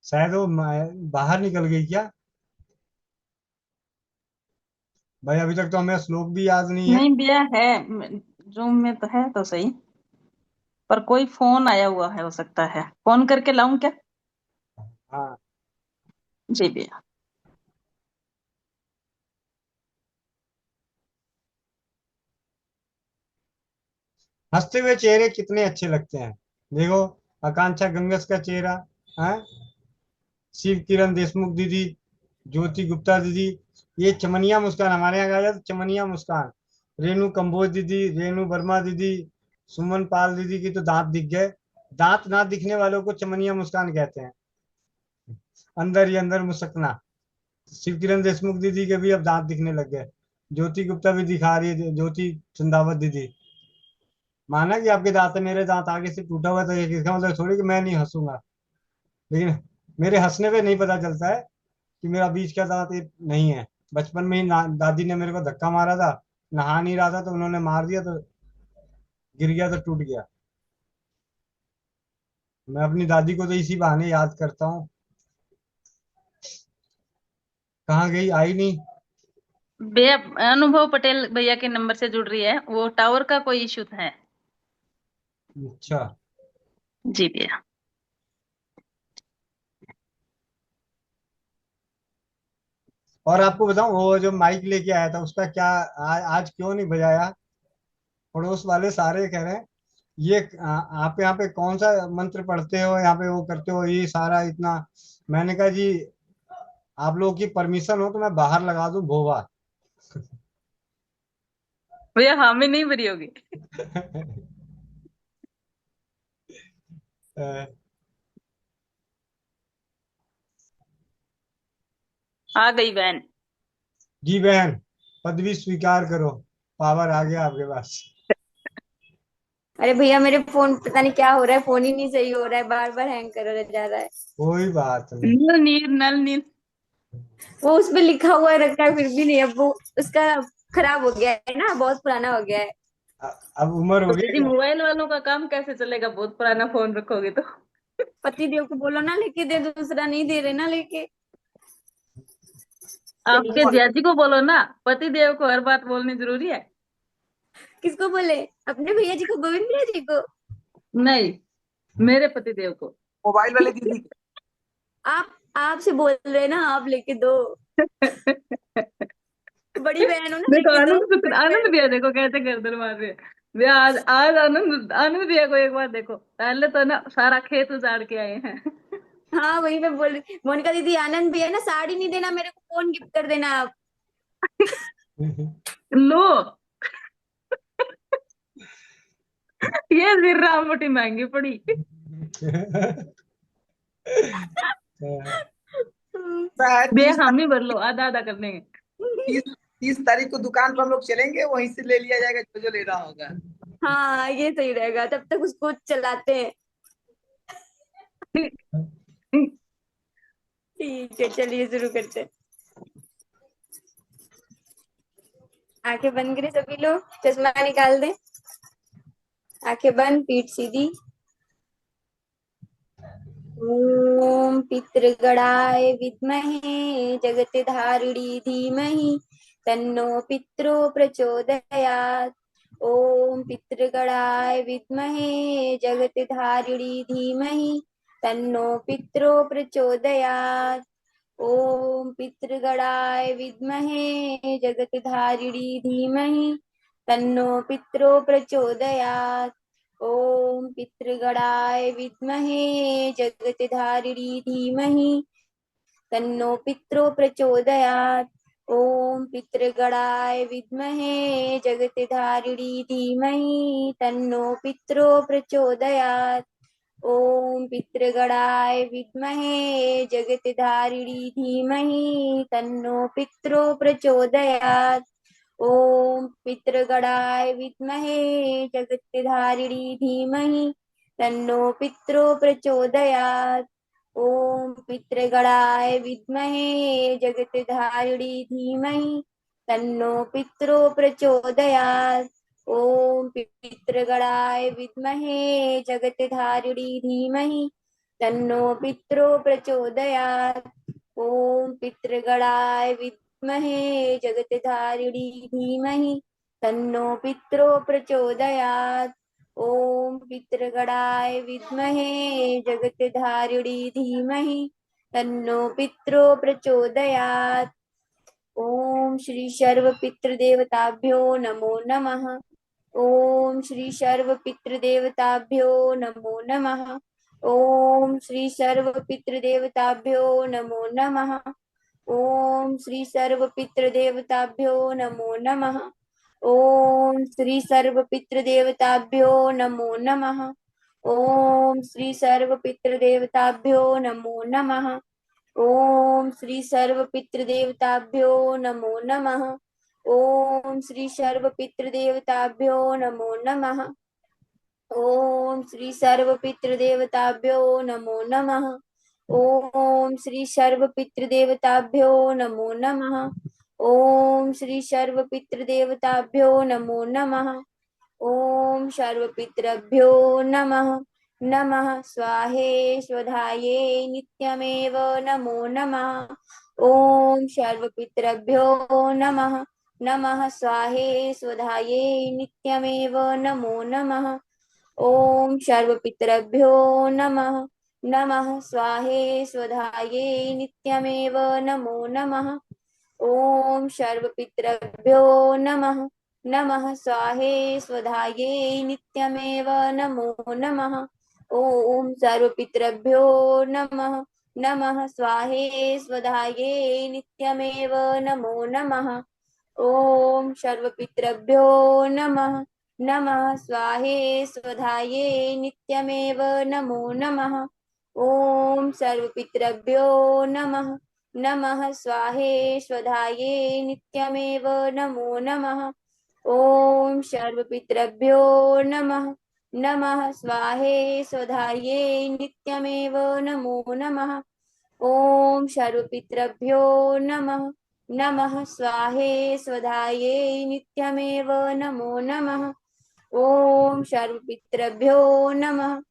शायद वो बाहर निकल गई क्या? भाई अभी तक तो हमें श्लोक भी याद नहीं है। नहीं भैया है, रूम में तो है तो सही, पर कोई फोन आया हुआ है, हो सकता है। फोन करके लाऊं क्या? हाँ, जी भैया। हंसते हुए चेहरे कितने अच्छे लगते हैं। देखो, आकांक्षा गंगस का चेहरा है, शिव किरण देशमुख दीदी, ज्योति गुप्ता दीदी, ये चमनिया मुस्कान, हमारे यहाँ कहा जाता है चमनिया मुस्कान। रेणु कंबोज दीदी, रेणु वर्मा दीदी, सुमन पाल दीदी की तो दांत दिख गए। दांत ना दिखने वालों को चमनिया मुस्कान कहते हैं, अंदर ही अंदर मुस्कना। शिव किरण देशमुख दीदी के भी अब दांत दिखने लग गए। ज्योति गुप्ता भी दिखा रही है, ज्योति चंदावत दीदी। माना कि आपके दांत है, मेरे दांत आगे से टूटा हुआ, तो ये इसका मतलब थोड़ी कि मैं नहीं हंसूंगा। लेकिन मेरे हंसने पे नहीं पता चलता है कि मेरा बीच का दांत ये नहीं है। बचपन में ही दादी ने मेरे को धक्का मारा था, नहा नहीं रहा था, तो उन्होंने मार दिया, तो गिर गया तो टूट गया। मैं अपनी दादी को तो इसी बहाने याद करता हूँ। कहाँ गई, आई नहीं? भैया अनुभव पटेल भैया के नंबर से जुड़ रही है, वो टावर का कोई इशू है। अच्छा, जी भैया। और आपको बताऊं, वो जो माइक लेके आया था उसका क्या, आज क्यों नहीं बजाया? पड़ोस वाले सारे कह रहे हैं ये आप यहाँ पे कौन सा मंत्र पढ़ते हो, यहाँ पे वो करते हो, ये सारा इतना। मैंने कहा जी, आप लोगों की परमिशन हो तो मैं बाहर लगा दूं भोवा। भैया हामी नहीं भरी होगी। आ गई बहन। जी बहन, पदवी स्वीकार करो, पावर आ गया आपके पास। अरे भैया मेरे फोन पता नहीं क्या हो रहा है, फोन ही नहीं सही हो रहा है, बार बार हैंग कर जा रहा है। कोई बात नहीं। नल नीर नल नीर। वो उसपे लिखा हुआ है रखा है, फिर भी नहीं, अब वो उसका खराब हो गया है ना, बहुत पुराना हो गया है। अब उम्र हो गई जी, क्या? मोबाइल वालों का काम कैसे चलेगा, बहुत पुराना फोन रखोगे तो। पति देव को बोलो ना लेके दे, दूसरा नहीं दे रहे ना लेके। आपके जियाजी को बोलो ना, पति देव को हर बात बोलनी जरूरी है। किसको बोले? अपने भैया जी को, गोविंद भैया जी को? नहीं, मेरे पति देव को। मोबाइल वाले दीदी। आप आपसे बोल रहे हैं ना, आप लेके दो। बड़ी बहन हो ना, देखो लेके जाओ। आनंद बड़ी आनंद बहन भैया देखो कैसे गर्दन मार रहे हैं भैया। आज आज आनंद आनंद भैया को एक बार देखो, पहले तो ना सारा खेत उजाड़ के आए हैं। हाँ वही मैं बोल रही, मोनिका दीदी आनंद भी है ना, साड़ी नहीं देना मेरे को, फोन गिफ्ट कर देना आप। लो ये जिर्रा मोटी महंगी पड़ी। बे 30 हम ही भर लो, आधा आधा कर देंगे। 30 तारीख को दुकान पर हम लोग चलेंगे, वहीं से ले लिया जाएगा जो जो लेना होगा। हाँ ये सही रहेगा, तब तक उसको चलाते हैं। ठीक है चलिए शुरू करते हैं। आंखें बंद करें सभी लोग, चश्मा निकाल दें। आंखें बंद, पीठ सीधी। ओम पितृगणाय विद्महे जगतधारिणी धीमहि तन्नो पितरो प्रचोदयात्। ओम पितृगणाय विद्महे जगतधारिणी धीमहि तन्नो पितरो प्रचोदयात्। ओम पितृगणाय विद्महे जगतधारिणी धीमहि तन्नो पितरो प्रचोदयात्। ओम पितृगणाय विद्महे जगतधारिणी धीमहि तन्नो पितरो प्रचोदयात्। ओम पितृगणाय विद्महे जगतधारिणी धीमहि तन्नो पितरो प्रचोदयात्। ओम पितृगणाय विद्महे जगतधारिणी धीमहि तन्नो पितरो प्रचोदयात्। ओम पितृगणाय विद्महे जगतधारिणी धीमहि तन्नो पितरो प्रचोदयात्। ओम पितृगणाय विद्महे जगतधारिणी धीमहि तन्नो पितरो प्रचोदयात्। ओम पितृगणाय विद्महे जगतधारिणी धीमहि तन्नो पितरो प्रचोदयात्। ओम पितृगणाय विद्महे जगतधारिणी धीमहि तन्नो पितरो प्रचोदयात्। ओम पितृगणाय विद्महे जगतधारिणी धीमहि तन्नो पितरो प्रचोदयात्। ओम श्री सर्व पितृदेवताभ्यो नमो नमः। ओम श्री सर्व पितृदेवताभ्यो नमो नमः। ओम श्री सर्व पितृदेवताभ्यो नमो नमः। ओम श्री सर्व पितृदेवताभ्यो नमो नमः। ओम श्री सर्व पितृदेवताभ्यो नमो नमः। ओम श्री सर्व पितृदेवताभ्यो नमो नमः। ओम श्री सर्व पितृदेवताभ्यो नमो नमः। ओम श्री सर्व पितृदेवताभ्यो नमो नमः। ओम श्री सर्व पितृदेवताभ्यो नमो नमः। ओम श्री सर्व पितृदेवताभ्यो नमो नमः। ओम श्री सर्व पितृदेवताभ्यो नमो नमः। ओम सर्वपितृभ्यो नमः। नमः स्वाहे स्वधाये नित्यमेव नमो नमः। ओम सर्वपितृभ्यो नमः। नमः स्वाहे स्वधाये नित्यमेव नमो नमः। ओम सर्वपितृभ्यो नमः। नमः स्वाहे स्वधाये नित्यमेव नमो नमः। ओम सर्वपितृभ्यो नमः। नमः स्वाहे स्वधाये नित्यमेव नमो नमः। ओम सर्वपितृभ्यो नमः। नमः स्वाहे स्वधाये नित्यमेव नमो नमः। ओम सर्वपितृभ्यो नमः। नमः स्वाहे स्वधाये नित्यमेव नमो नमः। ओम सर्वपितृभ्यो नमः। नमः स्वाहे स्वधाये नित्यमेव नमो नमः। ओम सर्वपितृभ्यो नमः। नमः स्वाहे स्वधाये नित्यमेव नमो नमः। ओम सर्वपितृभ्यो नमः। नमः स्वाहे स्वधाये नित्यमेव नमो नमः। ओम सर्वपितृभ्यो नमः।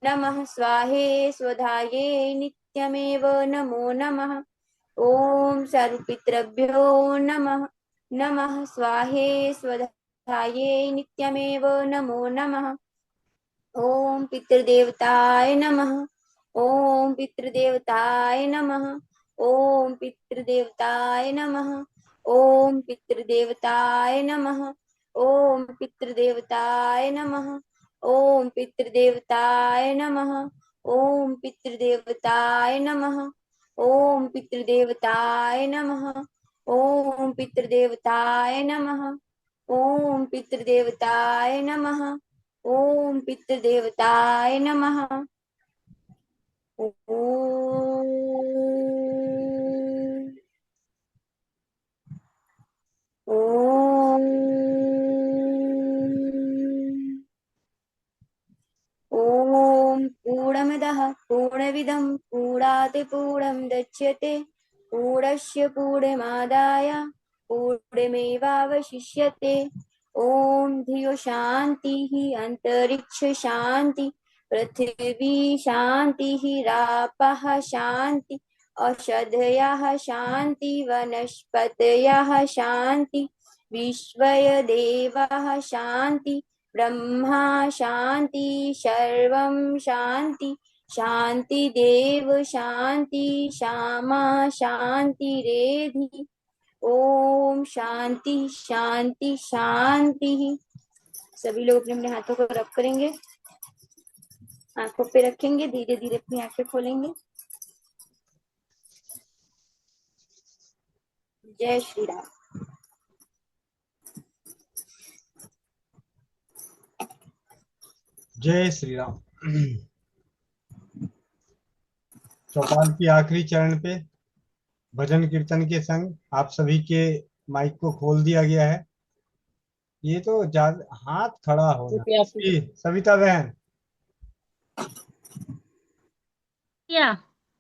नमः स्वाहे स्वधाये नित्यमेव नमो नमः। ओम सर्वपितृभ्यो नमः। नमः स्वाहे स्वधाये नित्यमेव नमो नमः। ओम पितृदेवताय नमः। ओम पितृदेवताय नमः। ओम पितृदेवताय नमः। ओम पितृदेवताय नमः। ओम पितृदेवताय नमः। ओम पितृदेवताय नमः। ओम पितृदेवताय नमः। ओम पितृदेवताय नमः। ओम पितृदेवताय नमः। ओम पितृदेवताय नमः। ओम पितृदेवताय नमः। ओम ॐ पूर्णमदः पूर्णमिदं पूर्णात् पूर्णमुदच्यते पूर्णस्य पूर्णमादाय पूर्णमेवावशिष्यते। ॐ धियो शान्तिः अन्तरिक्ष शान्ति पृथिवी शान्तिः रापः शान्ति औषधयः शान्ति वनस्पतयः शान्ति विश्वदेवः शान्ति ब्रह्मा शान्ति सर्वं शान्ति शान्ति देव शान्ति श्यामा शान्ति रेधि। ओम शांति शांति शांति। सभी लोग अपने अपने हाथों को रब करेंगे, आंखों पे रखेंगे, धीरे धीरे अपनी आंखें खोलेंगे। जय श्री राम। जय श्री राम। चौपाल की आखिरी चरण पे भजन कीर्तन के संग आप सभी के माइक को खोल दिया गया है। ये तो हाथ खड़ा होना। जी सविता बहन। क्या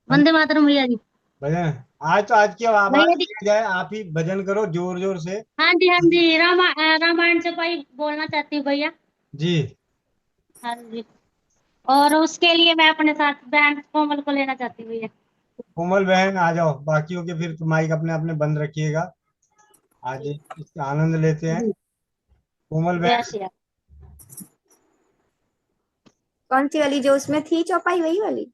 वंदे मातरम भैया जी। भजन आज की आवाज जाए, आप ही भजन करो जोर जोर से। हाँ जी रामायण चौपाई बोलना चाहती हूँ भैया जी। हाँ जी। और उसके लिए मैं अपने साथ बहन कोमल को लेना चाहती हूँ भैया। कोमल बहन आ जाओ, बाकियों के फिर माइक अपने अपने बंद रखिएगा। आज इसका आनंद लेते हैं। कोमल बहन। कौन सी वाली जो उसमें थी चौपाई, वही वाली?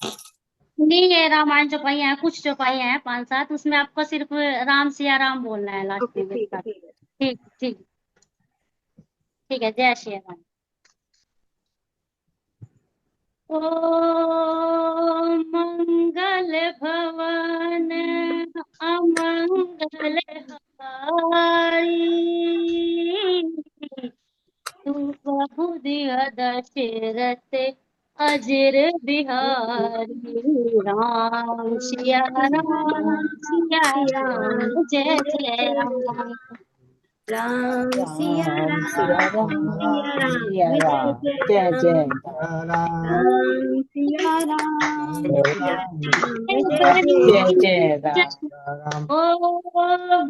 नहीं है, रामायण चौपाई है, कुछ चौपाई है 5-7, उसमें आपको सिर्फ राम सिया राम बोलना है लास्ट में। ठीक ठीक ठीक है। जय श्री राम। ओ मंगल भवन अमंगल हारी तू बहुदिया दशरथ अजर बिहारी राम सिया राम जय जय राम राम सिया राम सिया राम सिया राम जय जय राम सिया राम जय जय राम। ओ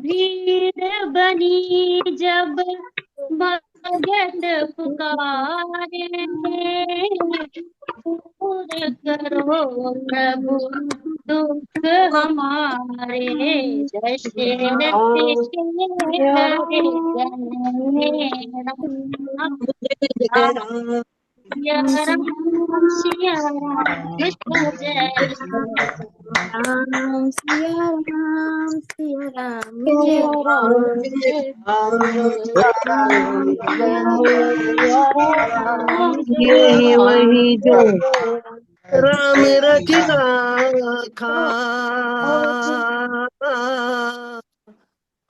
भीड़ बनी जब भगत पुकारे दूर करो प्रभु दुख हमारे दशरथ सिया राम सिया राम जय राम सिया राम सिया राम जय ये वही जो राम रखा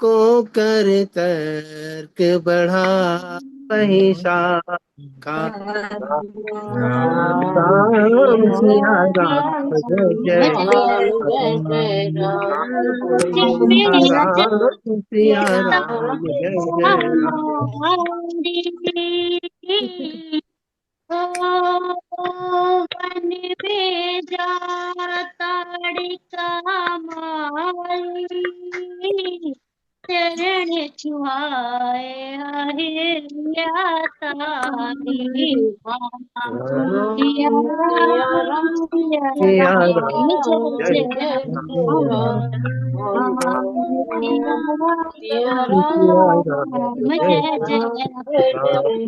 को कर तर्क बढ़ा वही शाखा राम सिया राम जय जय राम सिया राम जय जय वन में जाता माई चरण छुआए अहिल्या तारी सिया राम जय जय राम जय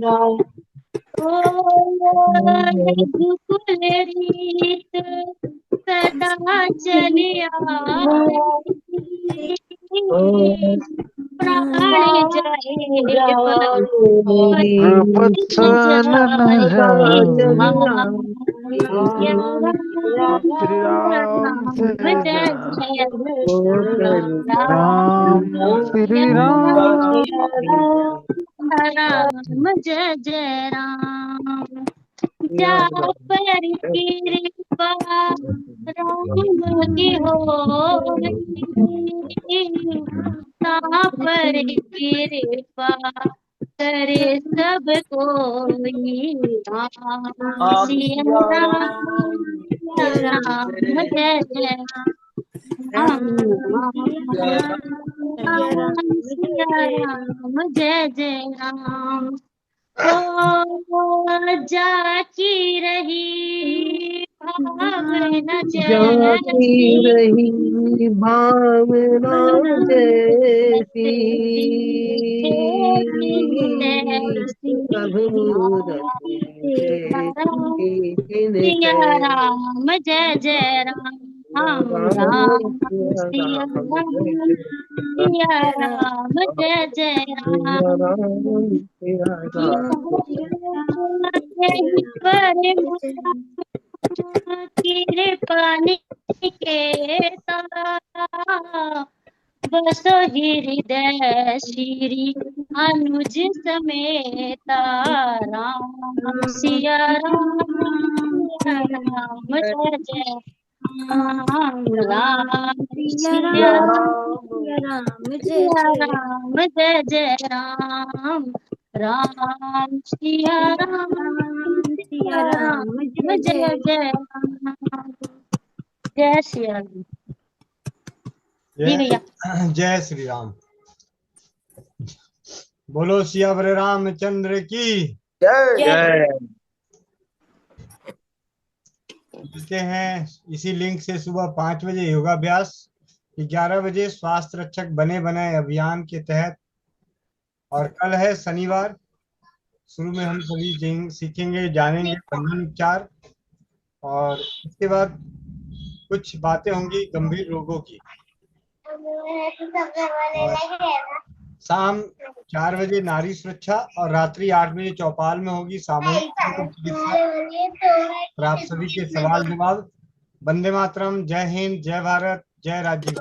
राम। रघुकुल रीत सदा चलिया प्राण जाए पत्थर न जाए सिया श्री राम राम जय जय जय जय राम श्री राम राम जय जय राम जा पर कृपा राम की हो पर कृपा करे सब कोई राम सिया राम जय जय राम राम सिया राम जय जय राम ओ जाकी रही भावना जाती जैसी रही भावना जैसी प्रभु मूरत देखी सिया राम जय जय राम राम सिया राम जय जय राम कृपानी के तारा बस हृदय श्री अनुज समेता राम सिया राम जय जय राम सिया राम जय जय राम राम सिया राम जय जय राम जय सिया राम जी भैया जय श्री राम। बोलो सियावर रामचंद्र की जय। मिलते हैं इसी लिंक से सुबह 5 बजे योगाभ्यास, 11 बजे स्वास्थ्य रक्षक बने बनाए अभियान के तहत, और कल है शनिवार। शुरू में हम सभी सीखेंगे जानेंगे बंधन उपचार, और इसके बाद कुछ बातें होंगी गंभीर रोगों की। शाम 4 बजे नारी सुरक्षा और रात्रि 8 बजे चौपाल में होगी सामूहिक चिकित्सा। आप सभी के सवाल जवाब। वंदे मातरम, जय हिंद, जय भारत, जय राज्य।